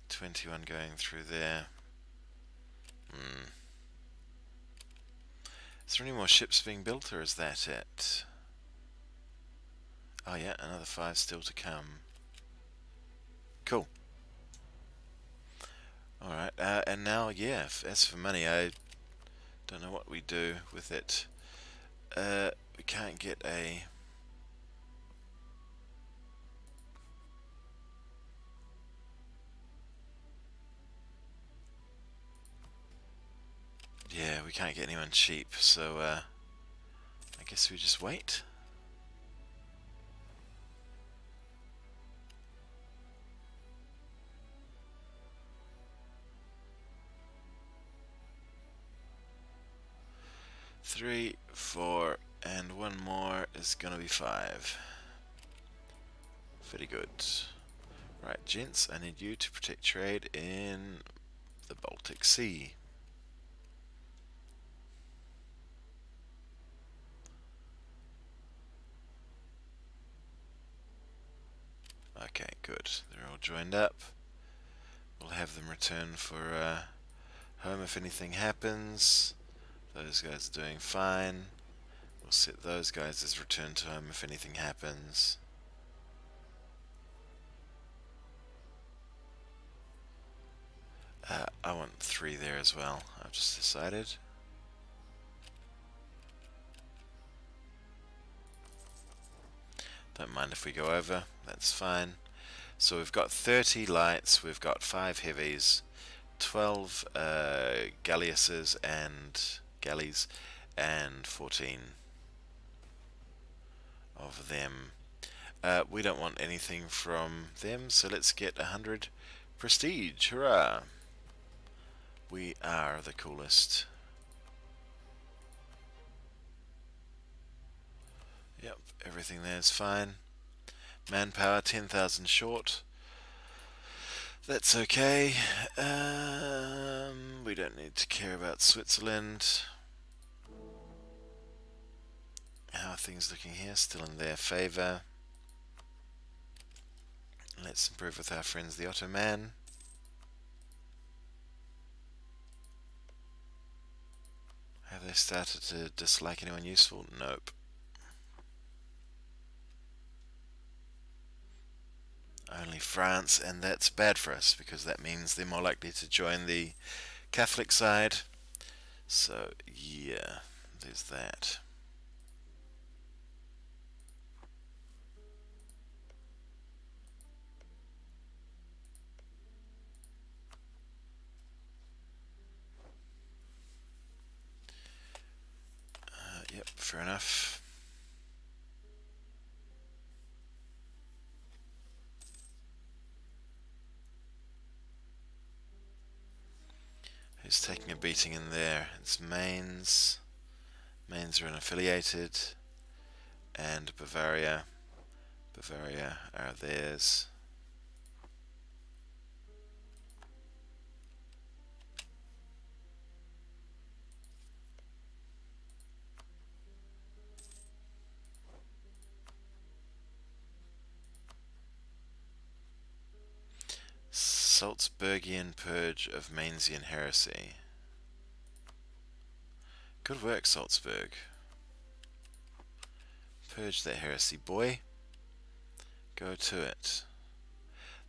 21 going through there. Is there any more ships being built, or is that it? Oh yeah, another 5 still to come. Cool. Alright, and now, yeah, as for money, I don't know what we do with it. We can't get a... Yeah, we can't get anyone cheap, so I guess we just wait. Three, 4, and one more is gonna be 5. Very good. Right, gents, I need you to protect trade in the Baltic Sea. Okay, good. They're all joined up. We'll have them return for home if anything happens. Those guys are doing fine. We'll set those guys as return to home if anything happens. I want 3 there as well, I've just decided. Don't mind if we go over, that's fine. So we've got 30 lights, we've got 5 heavies, 12 galleasses and galleys, and 14 of them. We don't want anything from them, so let's get 100 prestige. Hurrah! We are the coolest. Yep, everything there is fine. Manpower 10,000 short. That's okay. We don't need to care about Switzerland. How are things looking here? Still in their favour. Let's improve with our friends the Ottoman. Have they started to dislike anyone useful? Nope. Only France, and that's bad for us because that means they're more likely to join the Catholic side. So, yeah, there's that. Yep, fair enough. Who's taking a beating in there? It's Mainz. Mainz are unaffiliated. And Bavaria. Bavaria are theirs. Salzburgian purge of Mainzian heresy. Good work, Salzburg. Purge that heresy, boy. Go to it.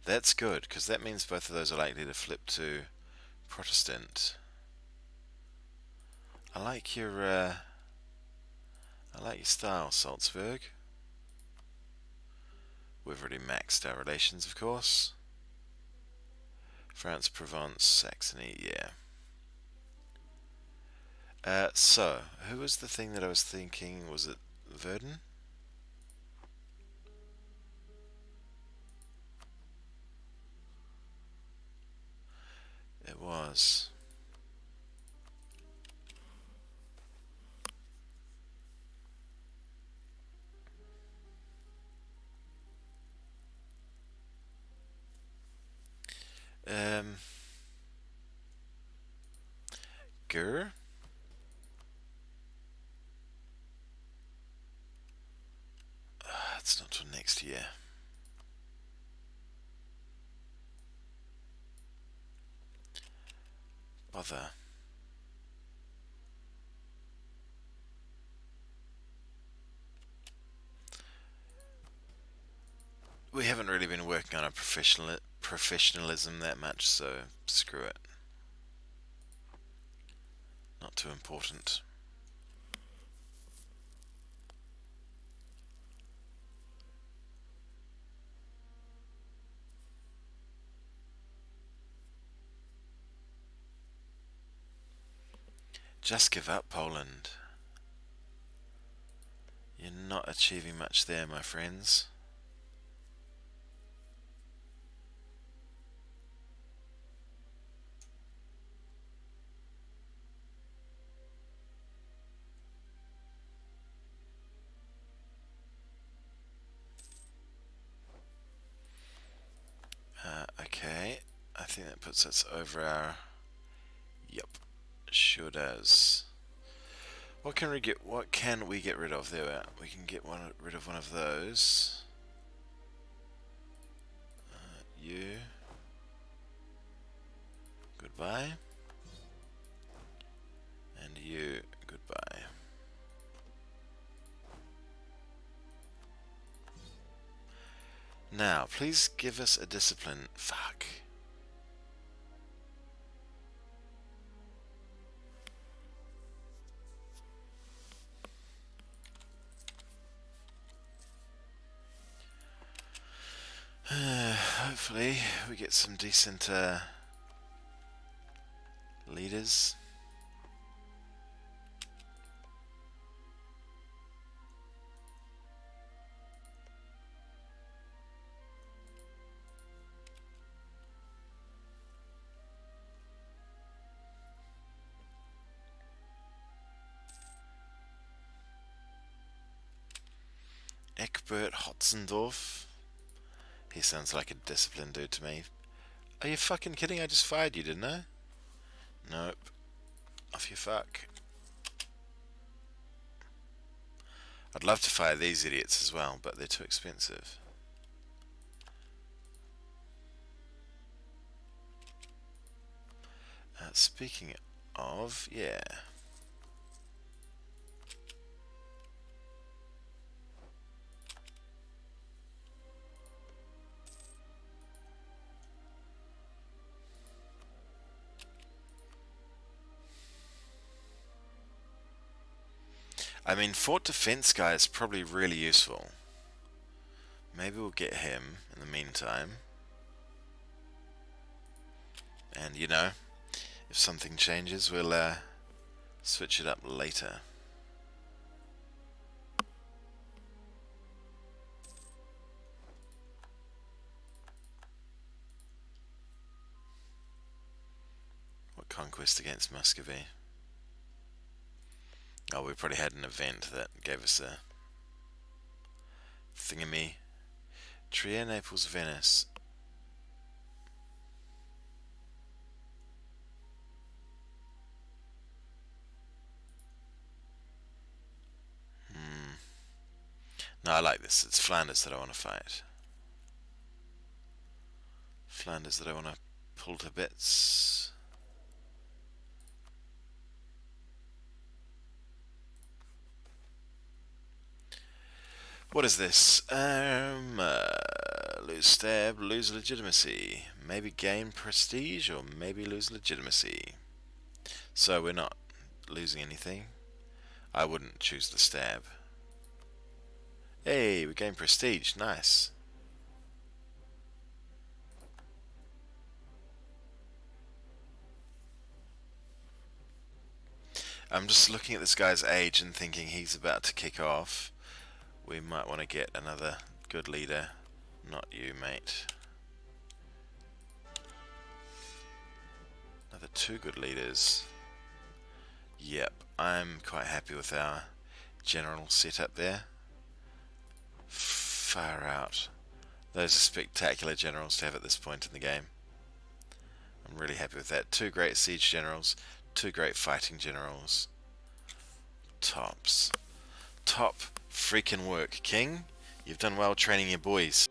That's good, because that means both of those are likely to flip to Protestant. I like your style, Salzburg. We've already maxed our relations, of course. France, Provence, Saxony, yeah. So, who was the thing that I was thinking? Was it Verdun? It was. Um, Gur? It's not till next year. Bother. We haven't really been working on our professionalism that much, so screw it. Not too important. Just give up, Poland. You're not achieving much there, my friends. Okay, I think that puts us over our... Yep, sure does. What can we get? What can we get rid of? There, we can get rid of one of those. You. Goodbye. And you. Goodbye. Now, please give us a discipline. Fuck. Hopefully, we get some decent leaders. Eckbert Hotzendorf. He sounds like a disciplined dude to me. Are you fucking kidding? I just fired you, didn't I? Nope. Off you fuck. I'd love to fire these idiots as well, but they're too expensive. Speaking of, yeah. I mean, Fort Defense guy is probably really useful. Maybe we'll get him in the meantime. And, you know, if something changes, we'll switch it up later. What conquest against Muscovy? Oh, we probably had an event that gave us a thingamy. Trier, Naples, Venice. No, I like this. It's Flanders that I want to fight. Flanders that I want to pull to bits. What is this? Lose stab, lose legitimacy. Maybe gain prestige or maybe lose legitimacy. So we're not losing anything. I wouldn't choose the stab. Hey, we gain prestige. Nice. I'm just looking at this guy's age and thinking he's about to kick off. We might want to get another good leader. Not you, mate. Another 2 good leaders. Yep, I'm quite happy with our general setup there. Far out. Those are spectacular generals to have at this point in the game. I'm really happy with that. 2 great siege generals, 2 great fighting generals. Tops. Top freaking work, King. You've done well training your boys.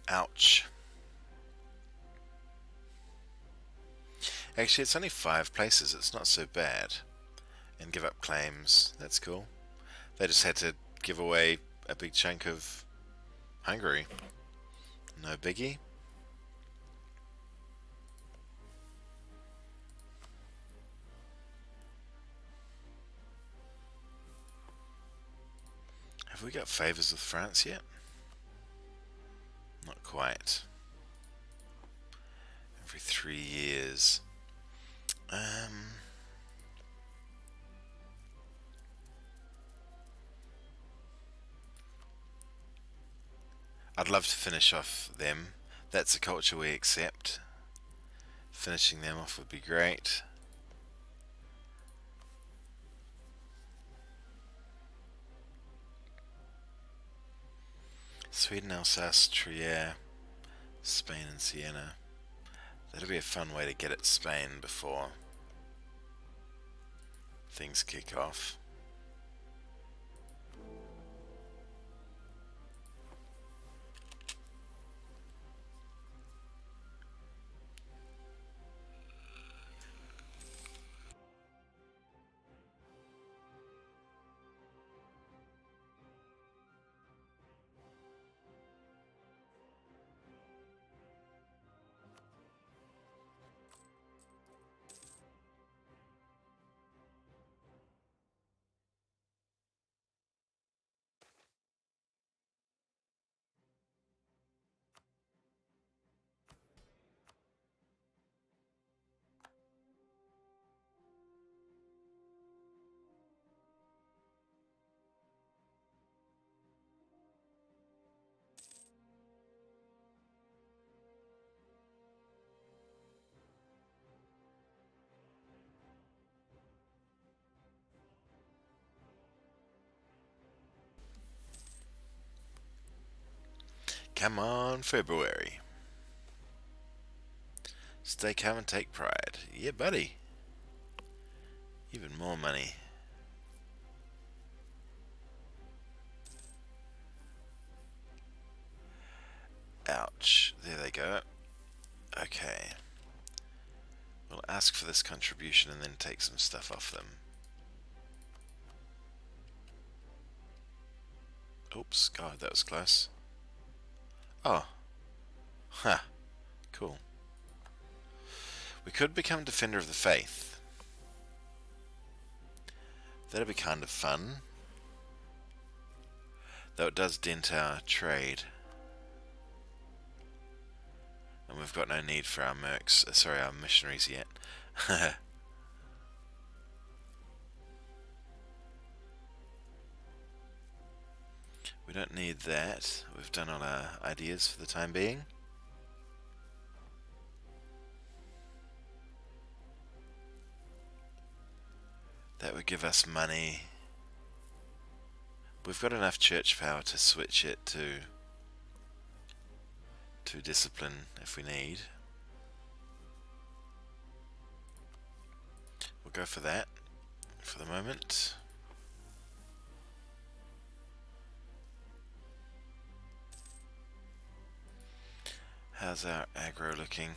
Ouch. Actually, it's only 5 places. It's not so bad. And give up claims. That's cool. They just had to give away a big chunk of Hungary. No biggie. Have we got favours with France yet? Not quite. Every 3 years. I'd love to finish off them. That's a culture we accept. Finishing them off would be great. Sweden, Alsace, Trier, Spain and Siena. That'll be a fun way to get at Spain before things kick off. Come on, February. Stay calm and take pride. Yeah, buddy. Even more money. Ouch. There they go. Okay. We'll ask for this contribution and then take some stuff off them. Oops, God, that was close. Oh. Ha. Cool. We could become Defender of the Faith. That'd be kind of fun. Though it does dent our trade. And we've got no need for our our missionaries yet. We don't need that. We've done all our ideas for the time being. That would give us money. We've got enough church power to switch it to discipline if we need. We'll go for that for the moment. How's our aggro looking?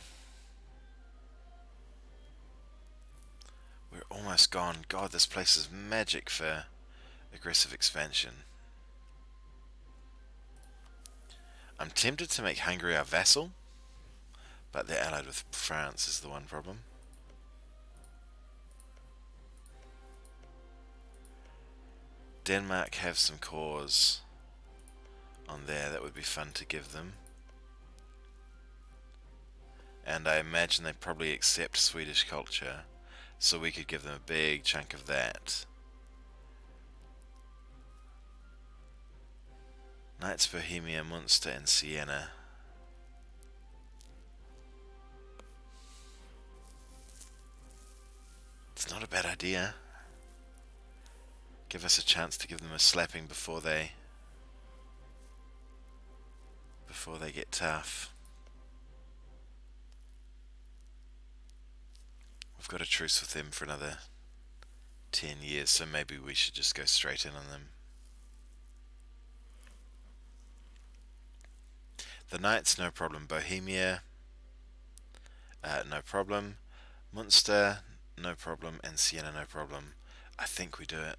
We're almost gone. God, this place is magic for aggressive expansion. I'm tempted to make Hungary our vassal, but they're allied with France is the one problem. Denmark have some cores on there that would be fun to give them. And I imagine they probably accept Swedish culture, so we could give them a big chunk of that. Knights Bohemia, Munster and Siena. It's not a bad idea. Give us a chance to give them a slapping before they get tough. We've got a truce with them for another 10 years, so maybe we should just go straight in on them. The Knights, no problem. Bohemia, no problem. Munster, no problem. And Siena, no problem. I think we do it.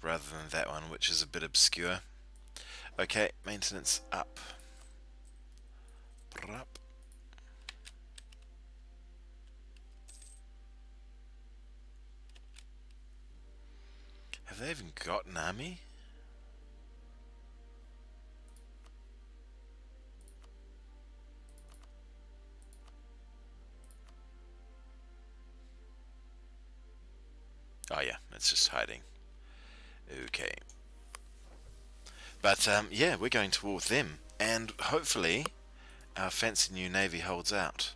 Rather than that one, which is a bit obscure. Okay, maintenance up. Have they even got an army? Oh yeah, it's just hiding. Okay. But yeah, we're going to war with them, and hopefully our fancy new navy holds out.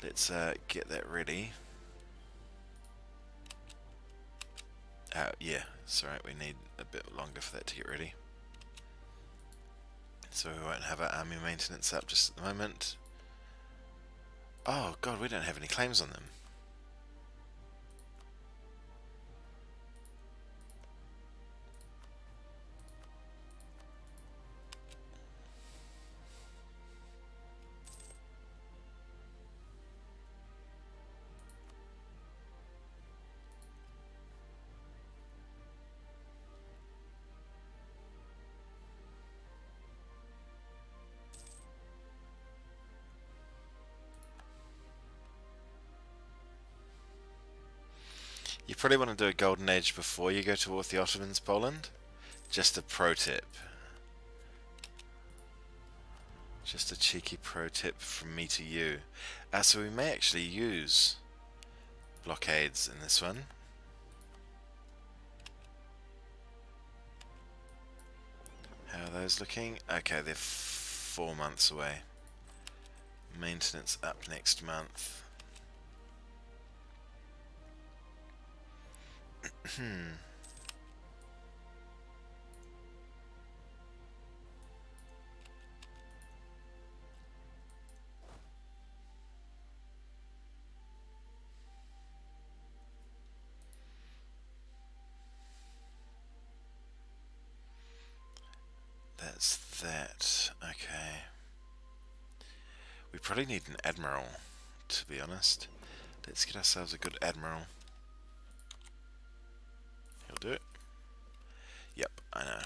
Let's get that ready. Yeah, it's alright, we need a bit longer for that to get ready. So we won't have our army maintenance up just at the moment. Oh god, we don't have any claims on them. You probably want to do a golden age before you go to war with the Ottomans, Poland. Just a pro tip. Just a cheeky pro tip from me to you. So we may actually use blockades in this one. How are those looking? Okay, they're 4 months away. Maintenance up next month. That's that. Okay. We probably need an admiral, to be honest. Let's get ourselves a good admiral. He'll do it. Yep, I know.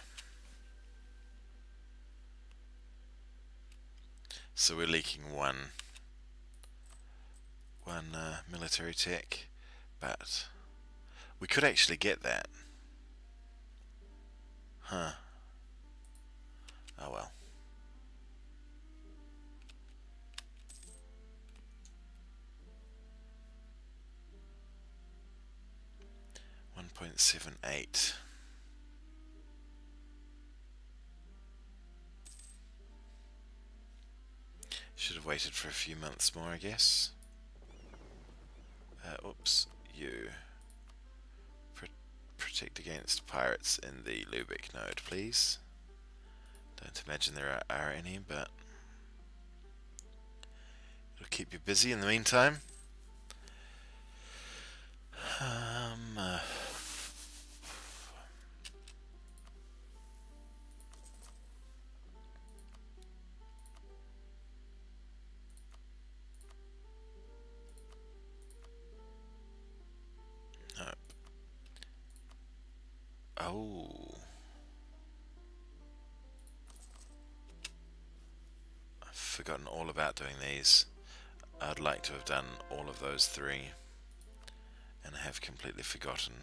So we're leaking one military tech, but we could actually get that. Huh. Oh well. .78. Should have waited for a few months more, I guess. Oops, you. Protect against pirates in the Lubeck node, please. Don't imagine there are any, but it'll keep you busy in the meantime. Nope. Oh. I've forgotten all about doing these. I'd like to have done all of those three, and have completely forgotten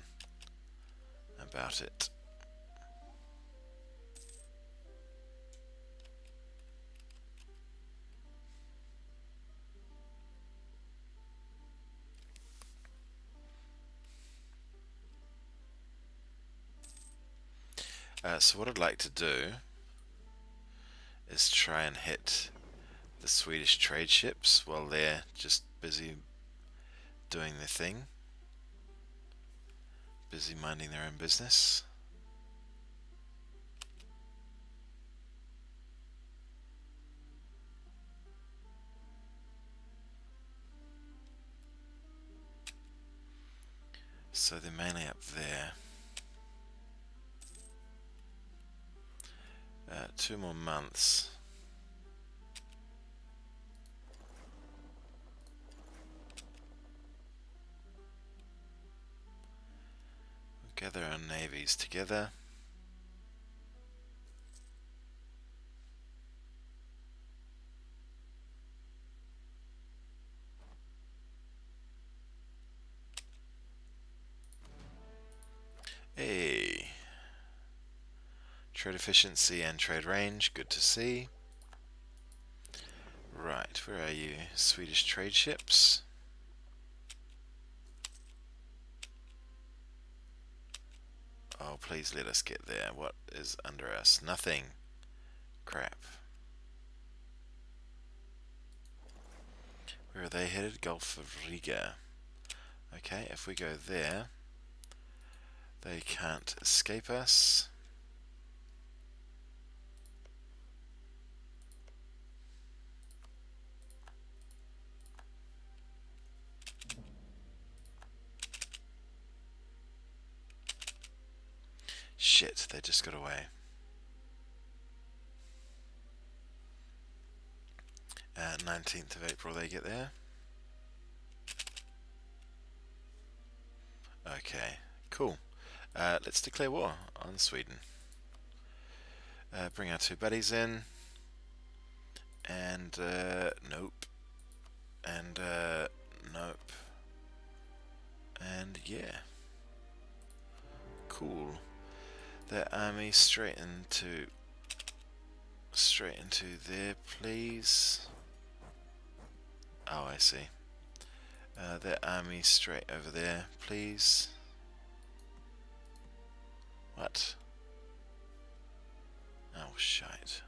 about it. So what I'd like to do is try and hit the Swedish trade ships while they're just busy doing their thing, busy minding their own business. So they're mainly up there. 2 more months. We'll gather our navies together. Hey. Trade efficiency and trade range, good to see. Right, where are you? Swedish trade ships. Oh, please let us get there. What is under us? Nothing. Crap. Where are they headed? Gulf of Riga. Okay, if we go there, they can't escape us. Shit, they just got away. 19th of April they get there. Okay, cool. Let's declare war on Sweden. Bring our 2 buddies in. And, nope. And, nope. And, yeah. Cool. Their army straight into there, please. Oh, I see. Their army straight over there, please. What? Oh, shite.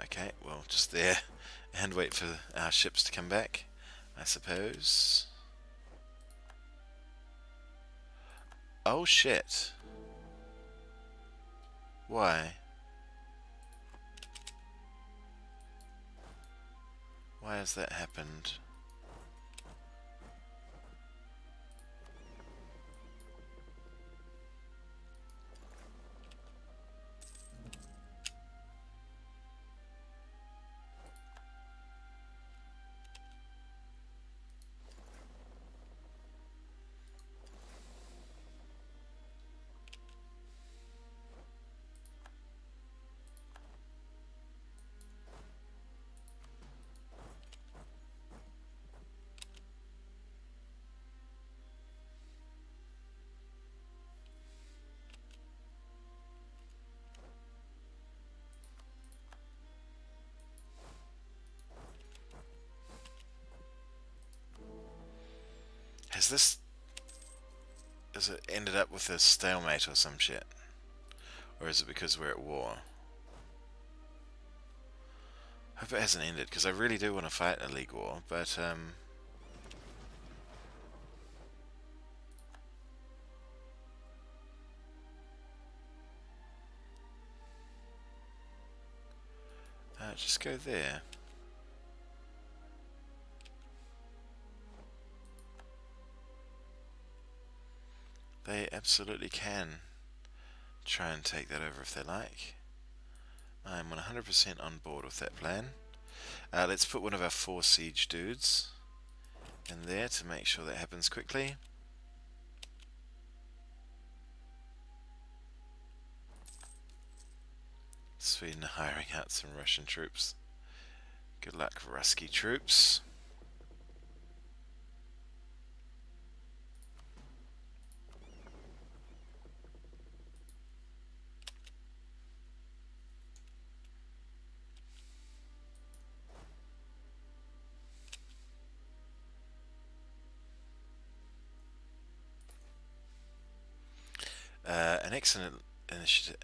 Okay, well, just there. And wait for our ships to come back, I suppose. Oh, shit. Why? Why has that happened? this... Has it ended up with a stalemate or some shit? Or is it because we're at war? Hope it hasn't ended, because I really do want to fight a league war, but just go there. They absolutely can try and take that over if they like. I'm 100% on board with that plan. Let's put one of our 4 siege dudes in there to make sure that happens quickly. Sweden hiring out some Russian troops. Good luck, Rusky troops.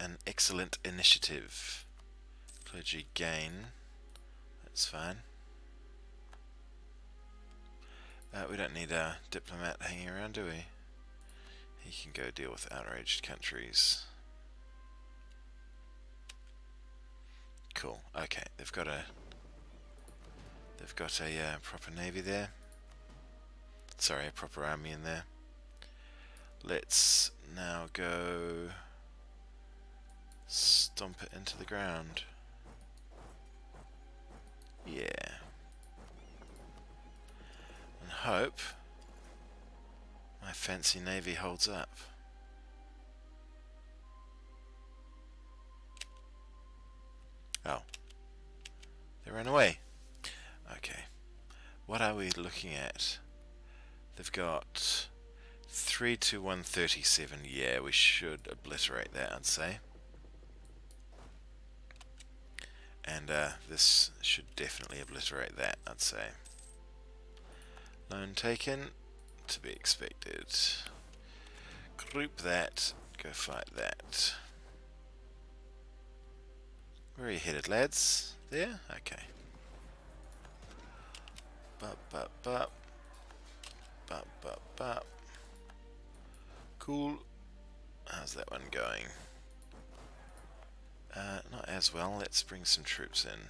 An excellent initiative. Clergy gain. That's fine. We don't need a diplomat hanging around, do we? He can go deal with outraged countries. Cool. Okay, they've got a proper navy there. Sorry, a proper army in there. Let's now go stomp it into the ground. Yeah. And hope my fancy navy holds up. Oh. They ran away. Okay. What are we looking at? They've got 3 to 137. Yeah, we should obliterate that, I'd say. And this should definitely obliterate that, I'd say. Loan taken, to be expected. Group that, go fight that. Where are you headed, lads? There? Okay. Bup, bup, bup. Bup, bup, bup. Cool. How's that one going? Not as well. Let's bring some troops in.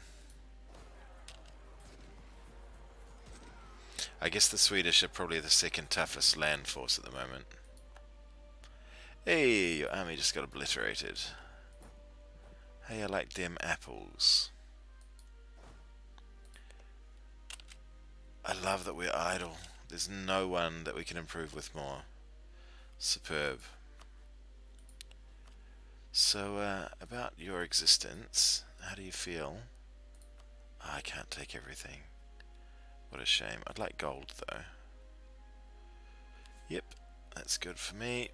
I guess the Swedish are probably the second toughest land force at the moment. Hey, your army just got obliterated. Hey, I like them apples. I love that we're idle. There's no one that we can improve with more. Superb. So, about your existence, how do you feel? Oh, I can't take everything. What a shame. I'd like gold, though. Yep, that's good for me.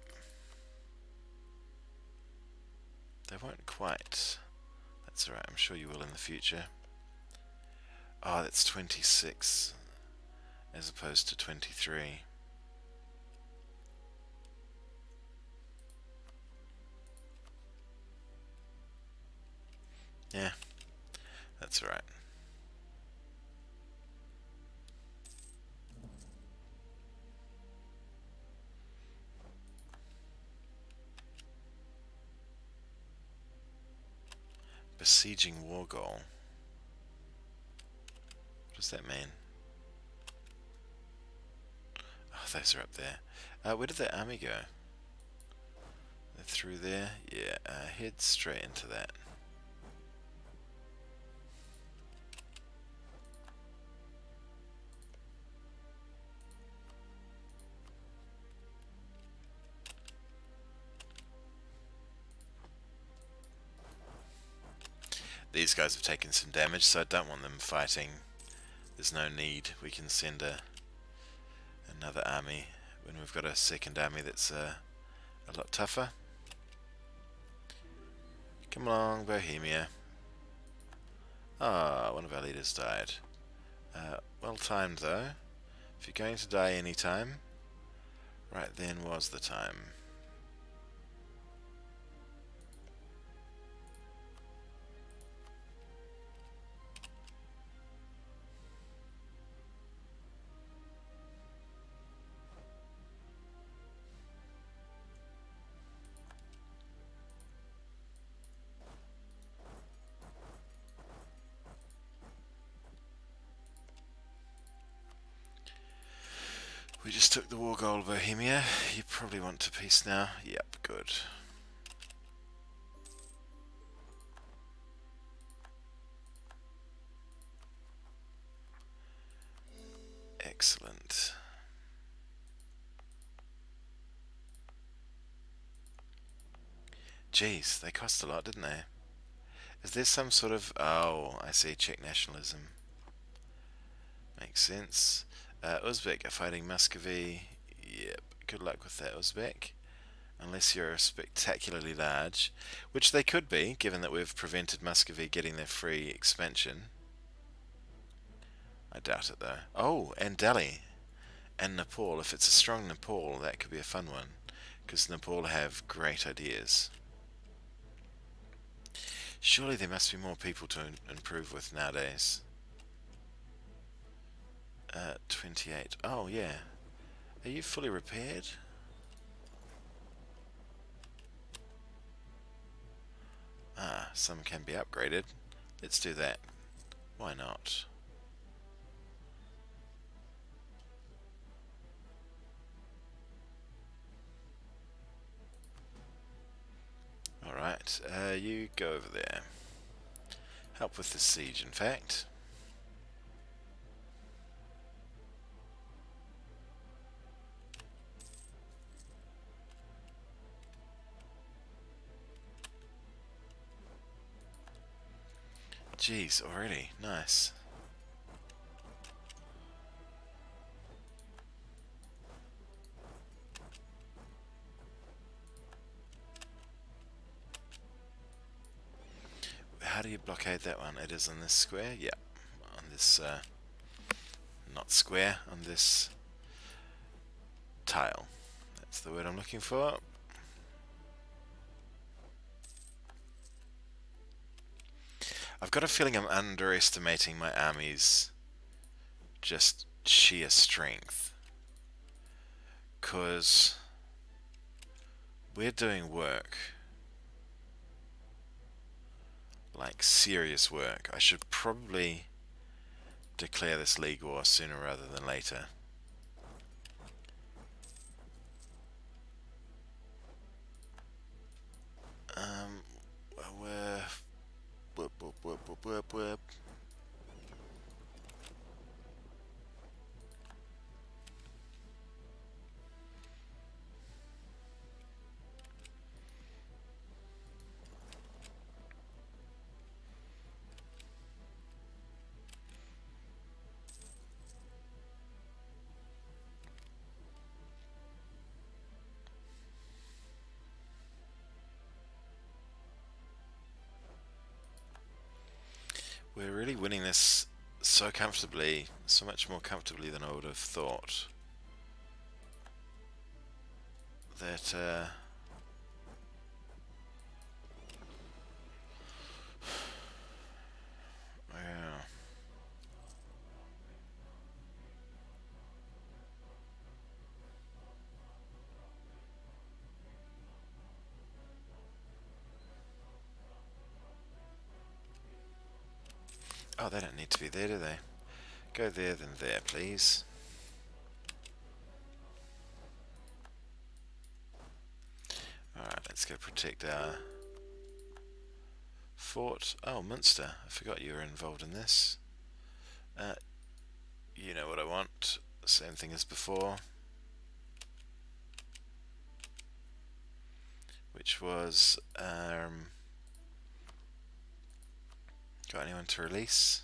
They won't quite. That's alright, I'm sure you will in the future. Oh, that's 26 as opposed to 23. Yeah, that's alright. Besieging war goal. What does that mean? Oh, those are up there. Where did that army go? They're through there? Yeah, head straight into that. These guys have taken some damage, so I don't want them fighting. There's no need. We can send another army when we've got a second army that's a lot tougher. Come along, Bohemia. Ah, one of our leaders died. Well timed though. If you're going to die anytime, Right then was the time. We just took the war goal of Bohemia. You probably want to peace now. Yep, good. Excellent. Jeez, they cost a lot, didn't they? Is there some sort of... Oh, I see, Czech nationalism. Makes sense. Uzbek are fighting Muscovy. Yep, good luck with that, Uzbek. Unless you're spectacularly large, which they could be, given that we've prevented Muscovy getting their free expansion. I doubt it, though. Oh, and Delhi. And Nepal. If it's a strong Nepal, that could be a fun one. Because Nepal have great ideas. Surely there must be more people to improve with nowadays. 28. Oh, yeah. Are you fully repaired? Ah, some can be upgraded. Let's do that. Why not? Alright, you go over there. Help with the siege, in fact. Jeez, already. Nice. How do you blockade that one? It is on this square? Yeah. On this, not square, on this tile. That's the word I'm looking for. I've got a feeling I'm underestimating my army's just sheer strength. 'Cause we're doing work. Like serious work. I should probably declare this league war sooner rather than later. We're... Whoop, whoop, whoop, whoop, whoop, whoop. We're really winning this so comfortably, so much more comfortably than I would have thought. That, yeah. Oh, they don't need to be there, do they? Go there, then there, please. Alright, let's go protect our fort. Oh, Munster. I forgot you were involved in this. You know what I want. Same thing as before. Which was, got anyone to release?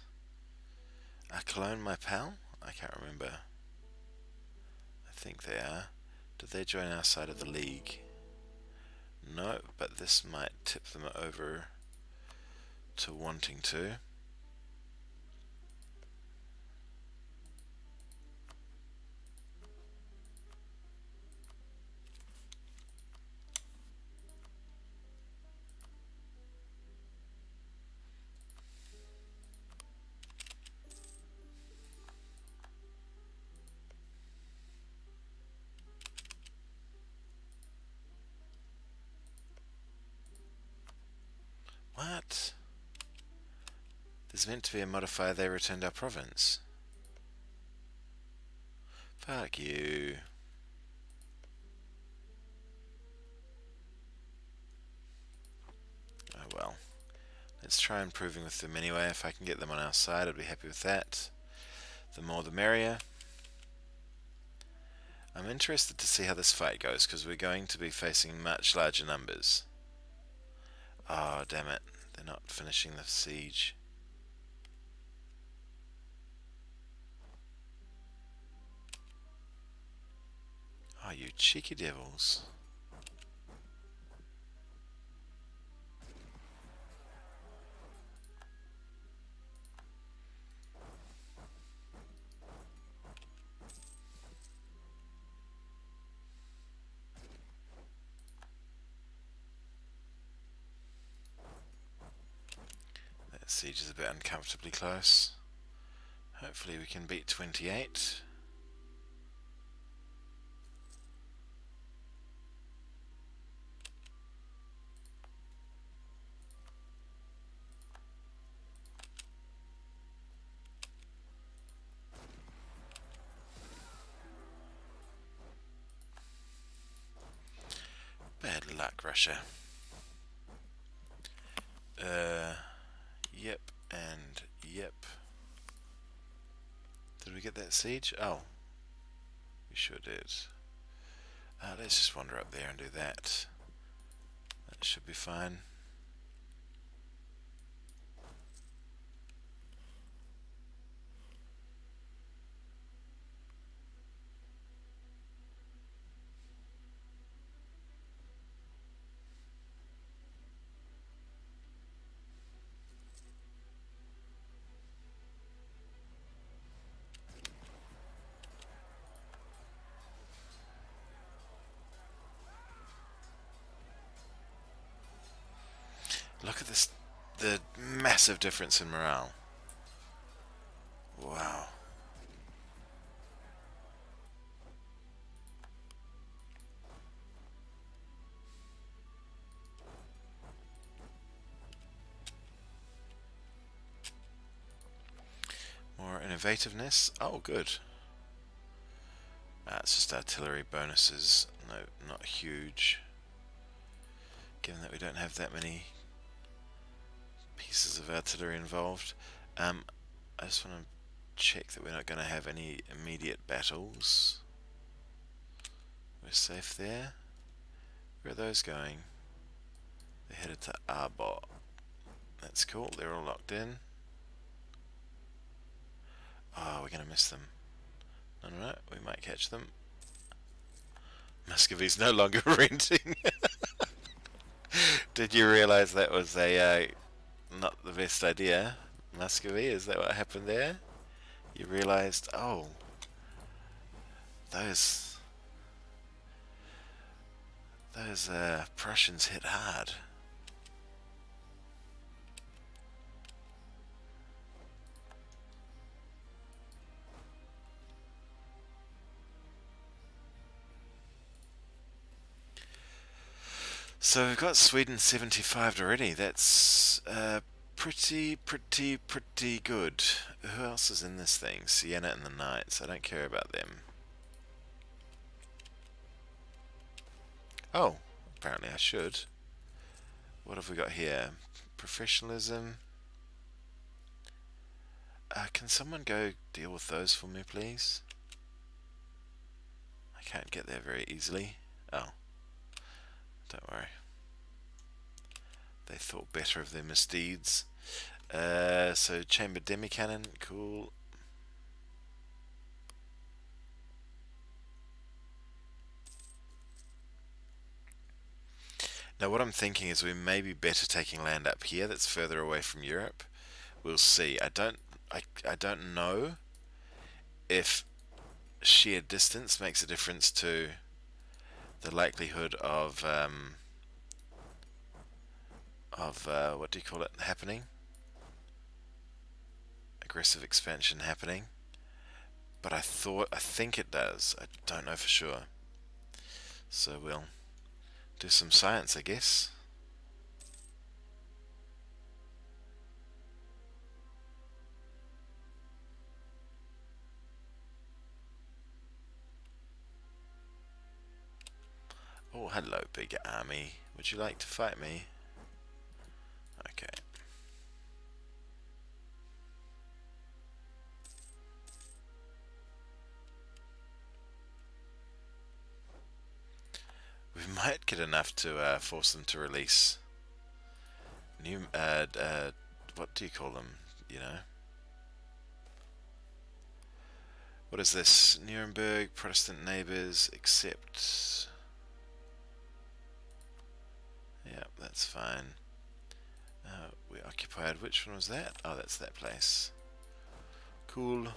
Cologne, my pal? I can't remember. I think they are. Did they join our side of the league? No, but this might tip them over to wanting to. What? There's meant to be a modifier they returned our province. Fuck you. Oh well. Let's try improving with them anyway. If I can get them on our side, I'd be happy with that. The more the merrier. I'm interested to see how this fight goes, because we're going to be facing much larger numbers. Oh, damn it. They're not finishing the siege. Oh, you cheeky devils. That siege is a bit uncomfortably close. Hopefully we can beat 28. Bad luck, Russia. Yep, and yep. Did we get that siege? Oh, we sure did. Let's just wander up there and do that. That should be fine. Look at this, the massive difference in morale. Wow. More innovativeness. Oh, good. It's just artillery bonuses. No, not huge. Given that we don't have that many pieces of artillery involved. I just want to check that we're not going to have any immediate battles. We're safe there. Where are those going? They're headed to Arbot. That's cool, they're all locked in. Oh, we're going to miss them. No, we might catch them. Muscovy's no longer renting. Did you realise that was a not the best idea? Muscovy, is that what happened there? You realised, oh, those Prussians hit hard. So we've got Sweden 75 already. That's pretty good. Who else is in this thing? Siena and the Knights. I don't care about them. Oh, apparently I should. What have we got here? Professionalism. Can someone go deal with those for me, please? I can't get there very easily. Oh. Don't worry. They thought better of their misdeeds. So chamber demi-cannon, cool. Now what I'm thinking is we may be better taking land up here that's further away from Europe. We'll see. I don't know if sheer distance makes a difference to the likelihood of what do you call it, happening? Aggressive expansion happening. But I think it does. I don't know for sure. So we'll do some science, I guess. big army. Would you like to fight me? Okay. We might get enough to force them to release new, what do you call them, you know? What is this? Nuremberg, Protestant neighbours, accept. Yeah, that's fine. We occupied, which one was that? Oh, that's that place. Cool.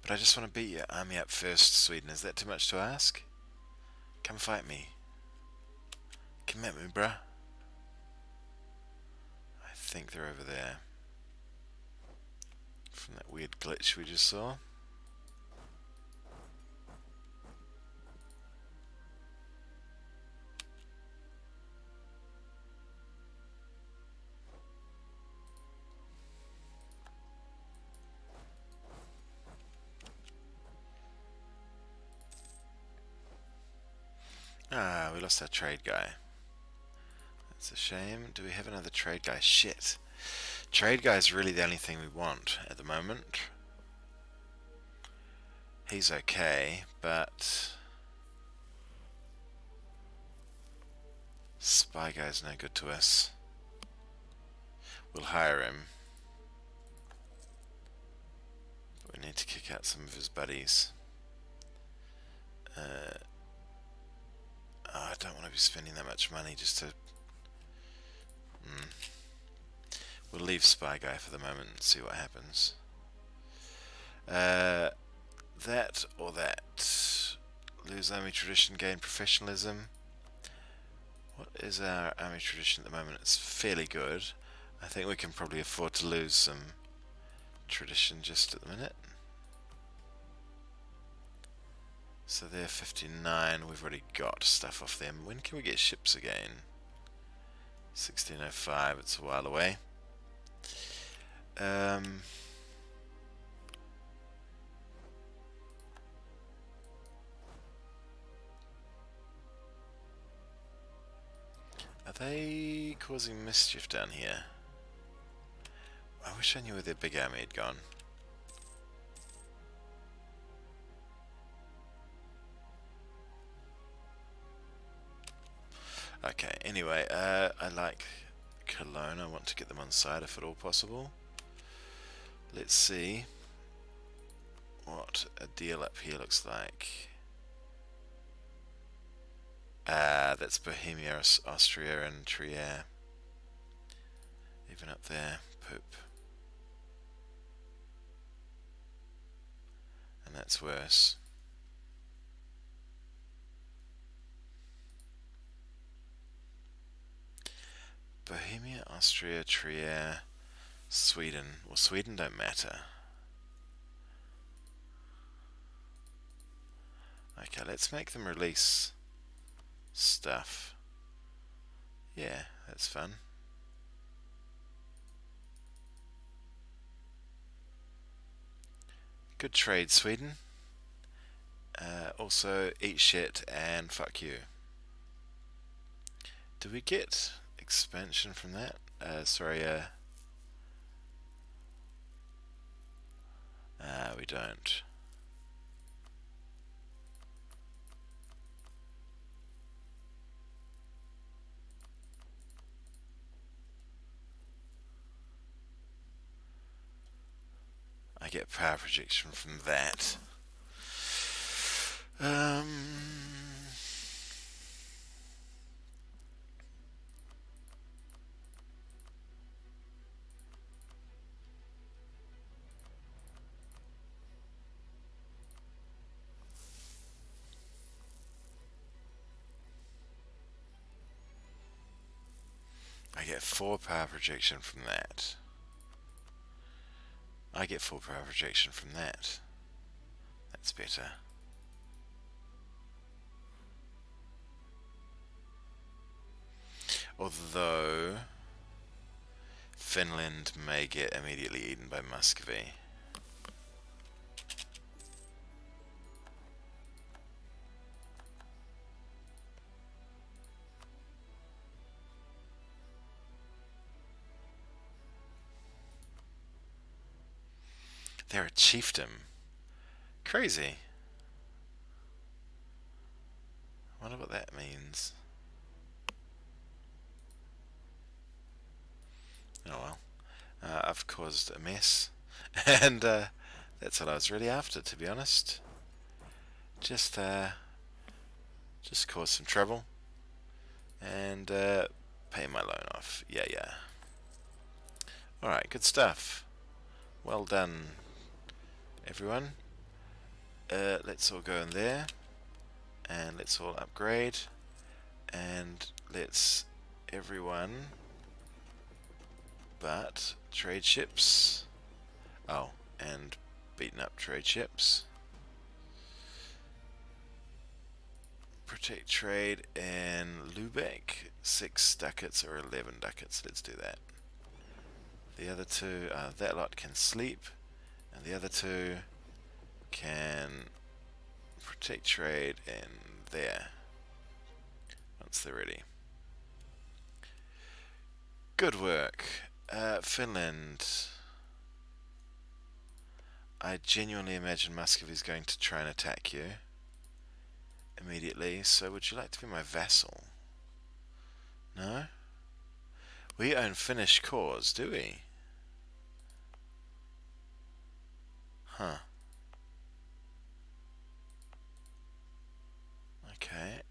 But I just want to beat your army up first, Sweden. Is that too much to ask? Come fight me. Come at me, bruh. I think they're over there. From that weird glitch we just saw. Ah, we lost our trade guy. That's a shame. Do we have another trade guy? Shit. Trade guy is really the only thing we want at the moment. He's okay, but spy guy's no good to us. We'll hire him. But we need to kick out some of his buddies. I don't want to be spending that much money just to... We'll leave spy guy for the moment and see what happens. That or that. Lose army tradition, gain professionalism. What is our army tradition at the moment? It's fairly good. I think we can probably afford to lose some tradition just at the minute. So they're 59, we've already got stuff off them. When can we get ships again? 1605, it's a while away. Are they causing mischief down here? I wish I knew where their big army had gone. Okay, anyway, I like Cologne. I want to get them on side if at all possible. Let's see what a deal up here looks like. That's Bohemia, Austria and Trier. Even up there, poop. And that's worse. Bohemia, Austria, Trier, Sweden. Well, Sweden don't matter. Okay, let's make them release stuff. Yeah, that's fun. Good trade, Sweden. Also, eat shit and fuck you. Do we get expansion from that? We don't. I get power projection from that. I get 4 power projection from that. I get full power projection from that. That's better. Although Finland may get immediately eaten by Muscovy. They're a chiefdom. Crazy. I wonder what that means. Oh well. I've caused a mess. And that's what I was really after, to be honest. Just cause some trouble. And pay my loan off. Yeah, yeah. Alright, good stuff. Well done, everyone. Let's all go in there. And let's all upgrade. And let's everyone but trade ships. Oh, and beaten up trade ships. Protect trade in Lubeck. 6 ducats or 11 ducats. Let's do that. The other two, that lot can sleep. And the other two can protect trade in there. Once they're ready. Good work. Finland. I genuinely imagine Muscovy is going to try and attack you immediately, so would you like to be my vassal? No? We own Finnish cores, do we? Huh. Okay.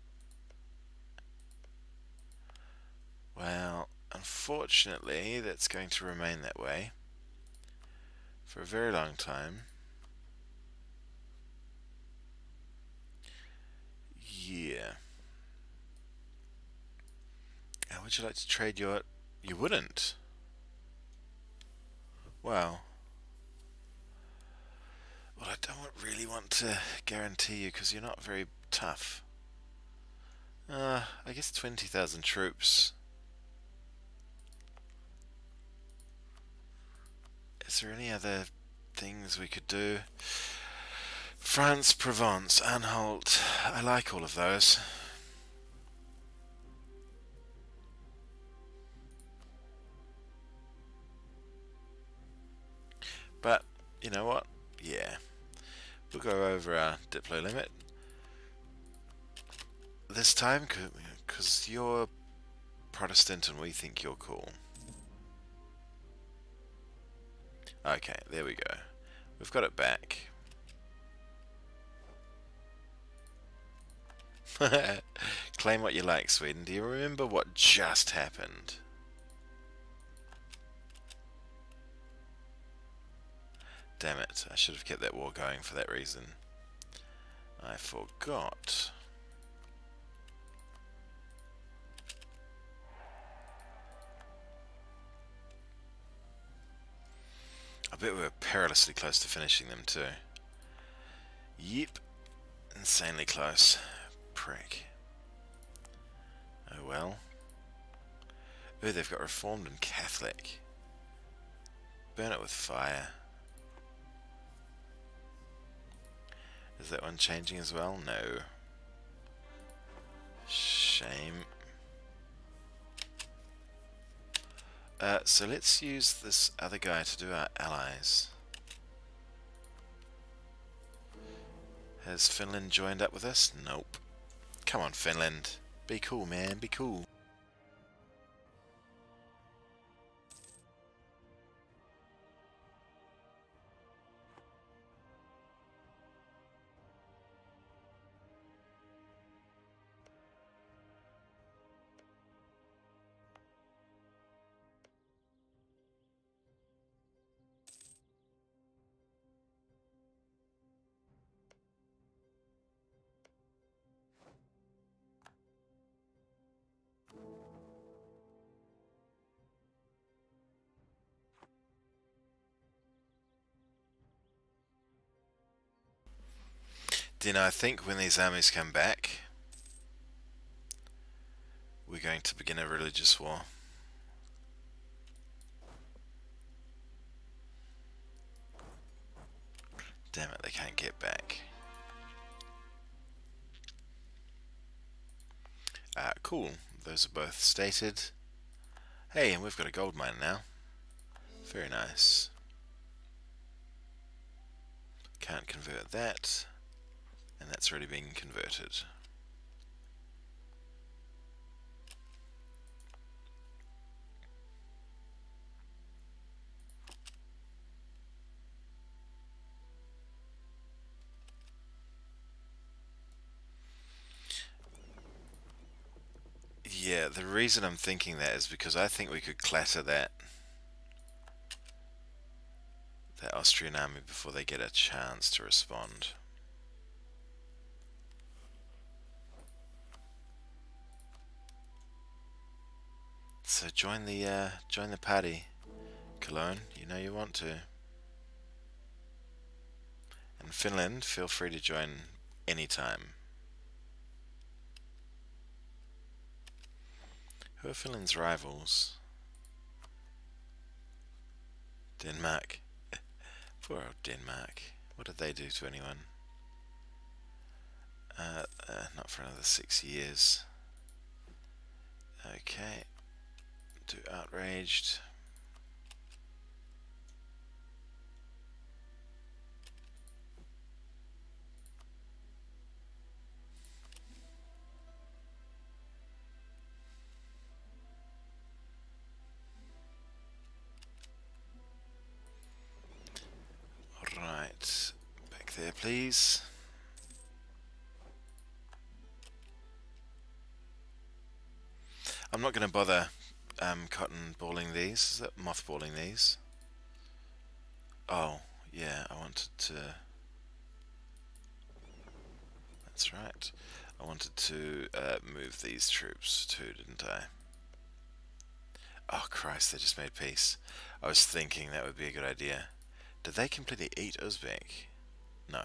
Well, unfortunately, that's going to remain that way for a very long time. Yeah. How would you like to trade your... You wouldn't? Well, I don't really want to guarantee you because you're not very tough. I guess 20,000 troops. Is there any other things we could do? France, Provence, Anhalt. I like all of those. But, you know what? Yeah. We'll go over our Diplo limit. This time, because you're Protestant and we think you're cool. Okay, there we go. We've got it back. Claim what you like, Sweden. Do you remember what just happened? Damn it, I should have kept that war going for that reason. I forgot. I bet we were perilously close to finishing them too. Yep. Insanely close. Prick. Oh well. Ooh, they've got Reformed and Catholic. Burn it with fire. Is that one changing as well? No. Shame. So let's use this other guy to do our allies. Has Finland joined up with us? Nope. Come on, Finland. Be cool, man. Be cool. You know, I think when these armies come back, we're going to begin a religious war. Damn it, they can't get back. Cool. Those are both stated. Hey, and we've got a gold mine now. Very nice. Can't convert that. And that's already been converted. Yeah, the reason I'm thinking that is because I think we could clatter that Austrian army before they get a chance to respond. So join the party, Cologne. You know you want to. And Finland, feel free to join anytime. Who are Finland's rivals? Denmark. Poor old Denmark. What did they do to anyone? Not for another 6 years. Okay. Do outraged. Right. Back there, please. I'm not going to bother cotton balling these. Is that mothballing these? Oh, yeah, I wanted to... That's right. I wanted to move these troops too, didn't I? Oh Christ, they just made peace. I was thinking that would be a good idea. Did they completely eat Uzbek? No.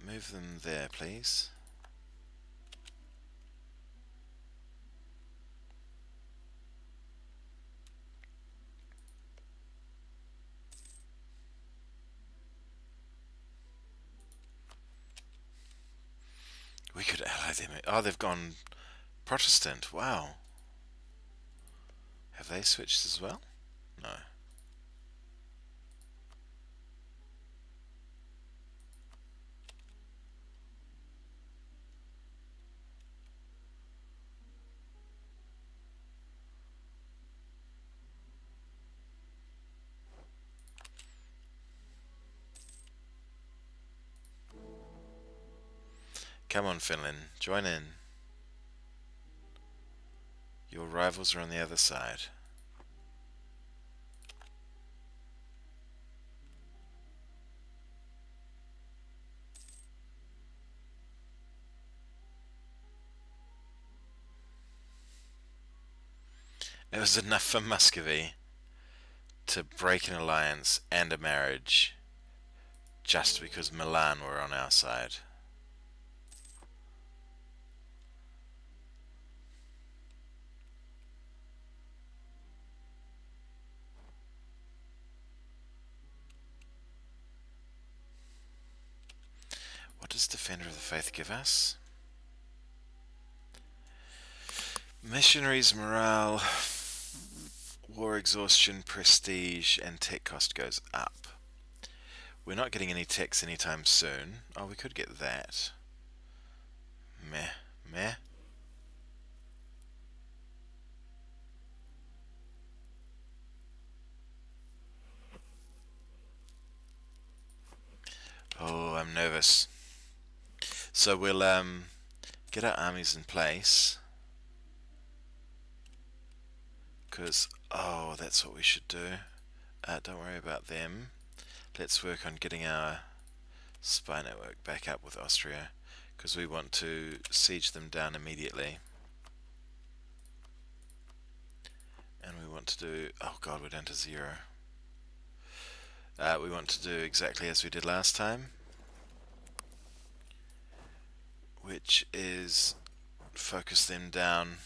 Move them there, please. We could ally them. Oh, they've gone Protestant. Wow. Have they switched as well? No. Come on, Finland. Join in. Your rivals are on the other side. It was enough for Muscovy to break an alliance and a marriage just because Milan were on our side. What does Defender of the Faith give us? Missionaries, morale, war exhaustion, prestige, and tech cost goes up. We're not getting any techs anytime soon. Oh, we could get that. Meh. Meh. Oh, I'm nervous. So we'll get our armies in place. Because, oh, that's what we should do. Don't worry about them. Let's work on getting our spy network back up with Austria. Because we want to siege them down immediately. And we want to do... Oh god, we're down to 0. We want to do exactly as we did last time, which is focus them down,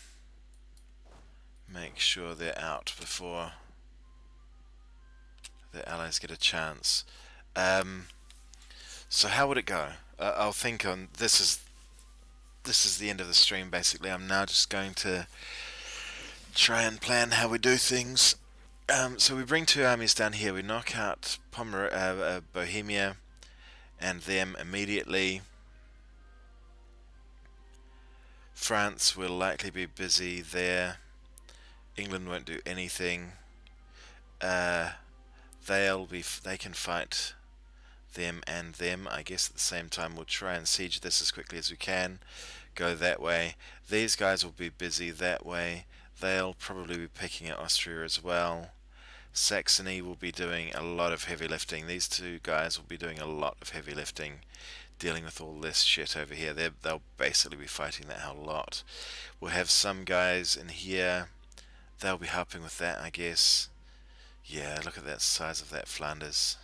make sure they're out before the allies get a chance. Um, so how would it go? I'll think on this is the end of the stream basically. I'm now just going to try and plan how we do things. So we bring two armies down here. We knock out Bohemia and them immediately. France will likely be busy there. England won't do anything. They can fight them and them. I guess at the same time we'll try and siege this as quickly as we can. Go that way. These guys will be busy that way. They'll probably be picking at Austria as well. Saxony will be doing a lot of heavy lifting. These two guys will be doing a lot of heavy lifting, dealing with all this shit over here. They'll basically be fighting that whole lot. We'll have some guys in here. They'll be helping with that, I guess. Yeah, look at that size of that Flanders.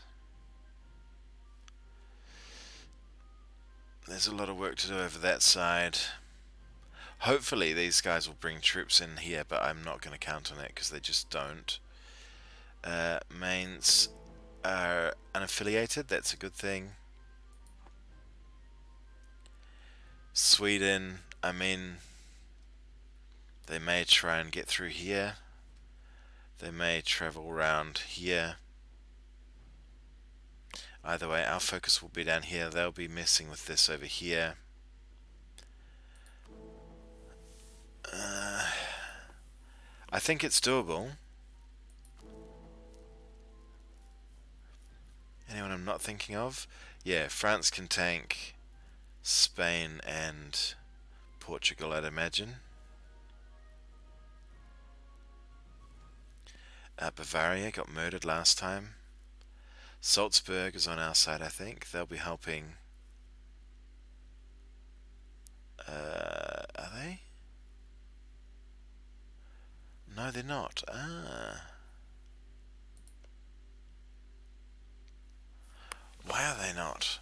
There's a lot of work to do over that side. Hopefully these guys will bring troops in here, but I'm not going to count on it because they just don't. Mainz are unaffiliated, that's a good thing. Sweden, I mean, they may try and get through here. They may travel around here. Either way, our focus will be down here. They'll be messing with this over here. I think it's doable. Anyone I'm not thinking of? Yeah, France can tank Spain and Portugal, I'd imagine. Bavaria got murdered last time. Salzburg is on our side, I think. They'll be helping. Are they? No, they're not. Why are they not?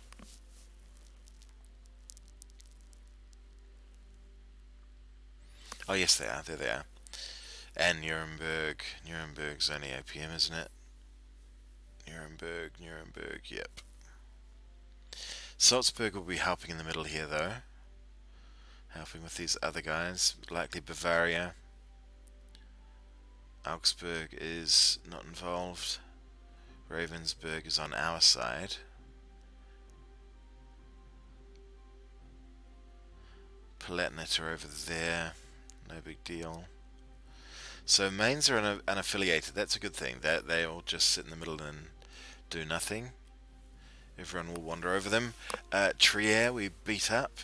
Oh, yes, they are. There they are. And Nuremberg. Nuremberg's only APM, isn't it? Nuremberg, yep. Salzburg will be helping in the middle here, though. Helping with these other guys. Likely Bavaria. Augsburg is not involved. Ravensburg is on our side. Palatinate are over there. No big deal. So Mainz are unaffiliated. That's a good thing. They all just sit in the middle and do nothing. Everyone will wander over them. Trier we beat up.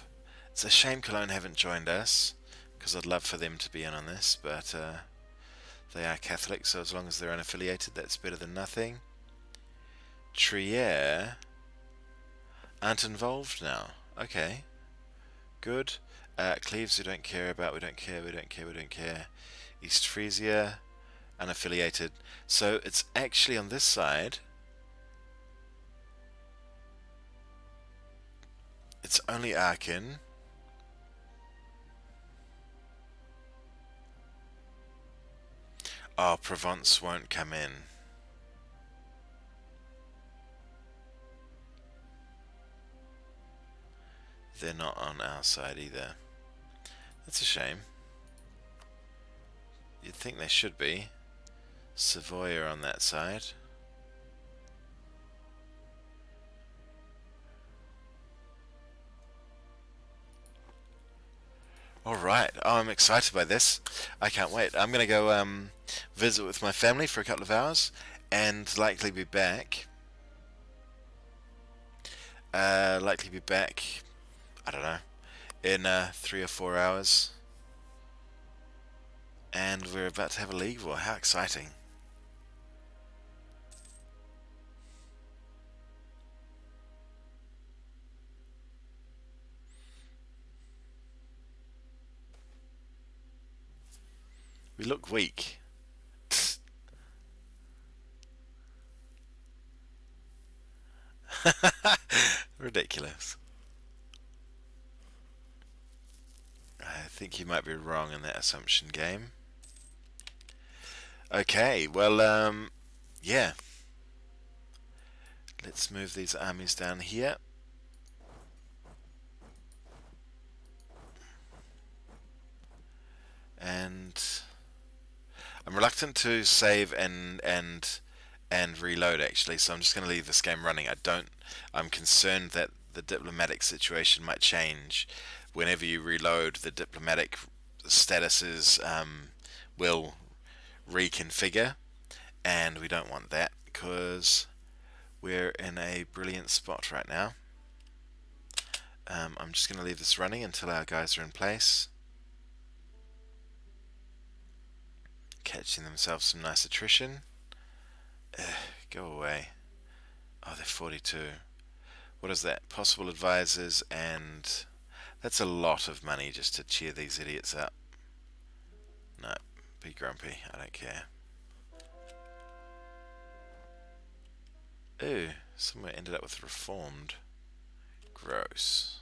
It's a shame Cologne haven't joined us, because I'd love for them to be in on this, but they are Catholic, so as long as they're unaffiliated, that's better than nothing. Trier aren't involved now. Okay, good. Cleves we don't care about. We don't care. East Frisia, unaffiliated. So it's actually on this side. It's only Aachen. Oh, Provence won't come in. They're not on our side either. That's a shame. You'd think they should be. Savoy are on that side. Alright, oh, I'm excited by this. I can't wait. I'm going to go visit with my family for a couple of hours and likely be back. I don't know, in 3 or 4 hours. And we're about to have a league war. How exciting. We look weak. ridiculous. I think you might be wrong in that assumption, game. Okay, well, yeah. Let's move these armies down here. And I'm reluctant to save and reload actually, so I'm just going to leave this game running. I'm concerned that the diplomatic situation might change. Whenever you reload, the diplomatic statuses will reconfigure, and we don't want that because we're in a brilliant spot right now. I'm just going to leave this running until our guys are in place, catching themselves some nice attrition. Go away. Oh, they're 42. What is that? Possible advisors, and that's a lot of money just to cheer these idiots up. No, be grumpy. I don't care. Ooh, somewhere ended up with reformed. Gross.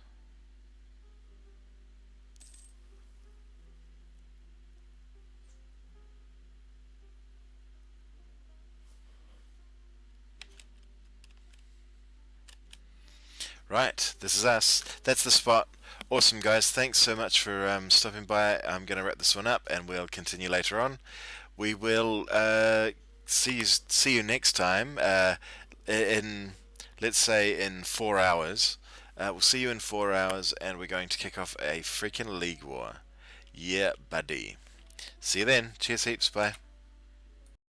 Right, this is us. That's the spot. Awesome, guys. Thanks so much for stopping by. I'm going to wrap this one up, and we'll continue later on. We will see you next time. In let's say in 4 hours. We'll see you in 4 hours, and we're going to kick off a freaking league war. Yeah, buddy. See you then. Cheers, heaps. Bye.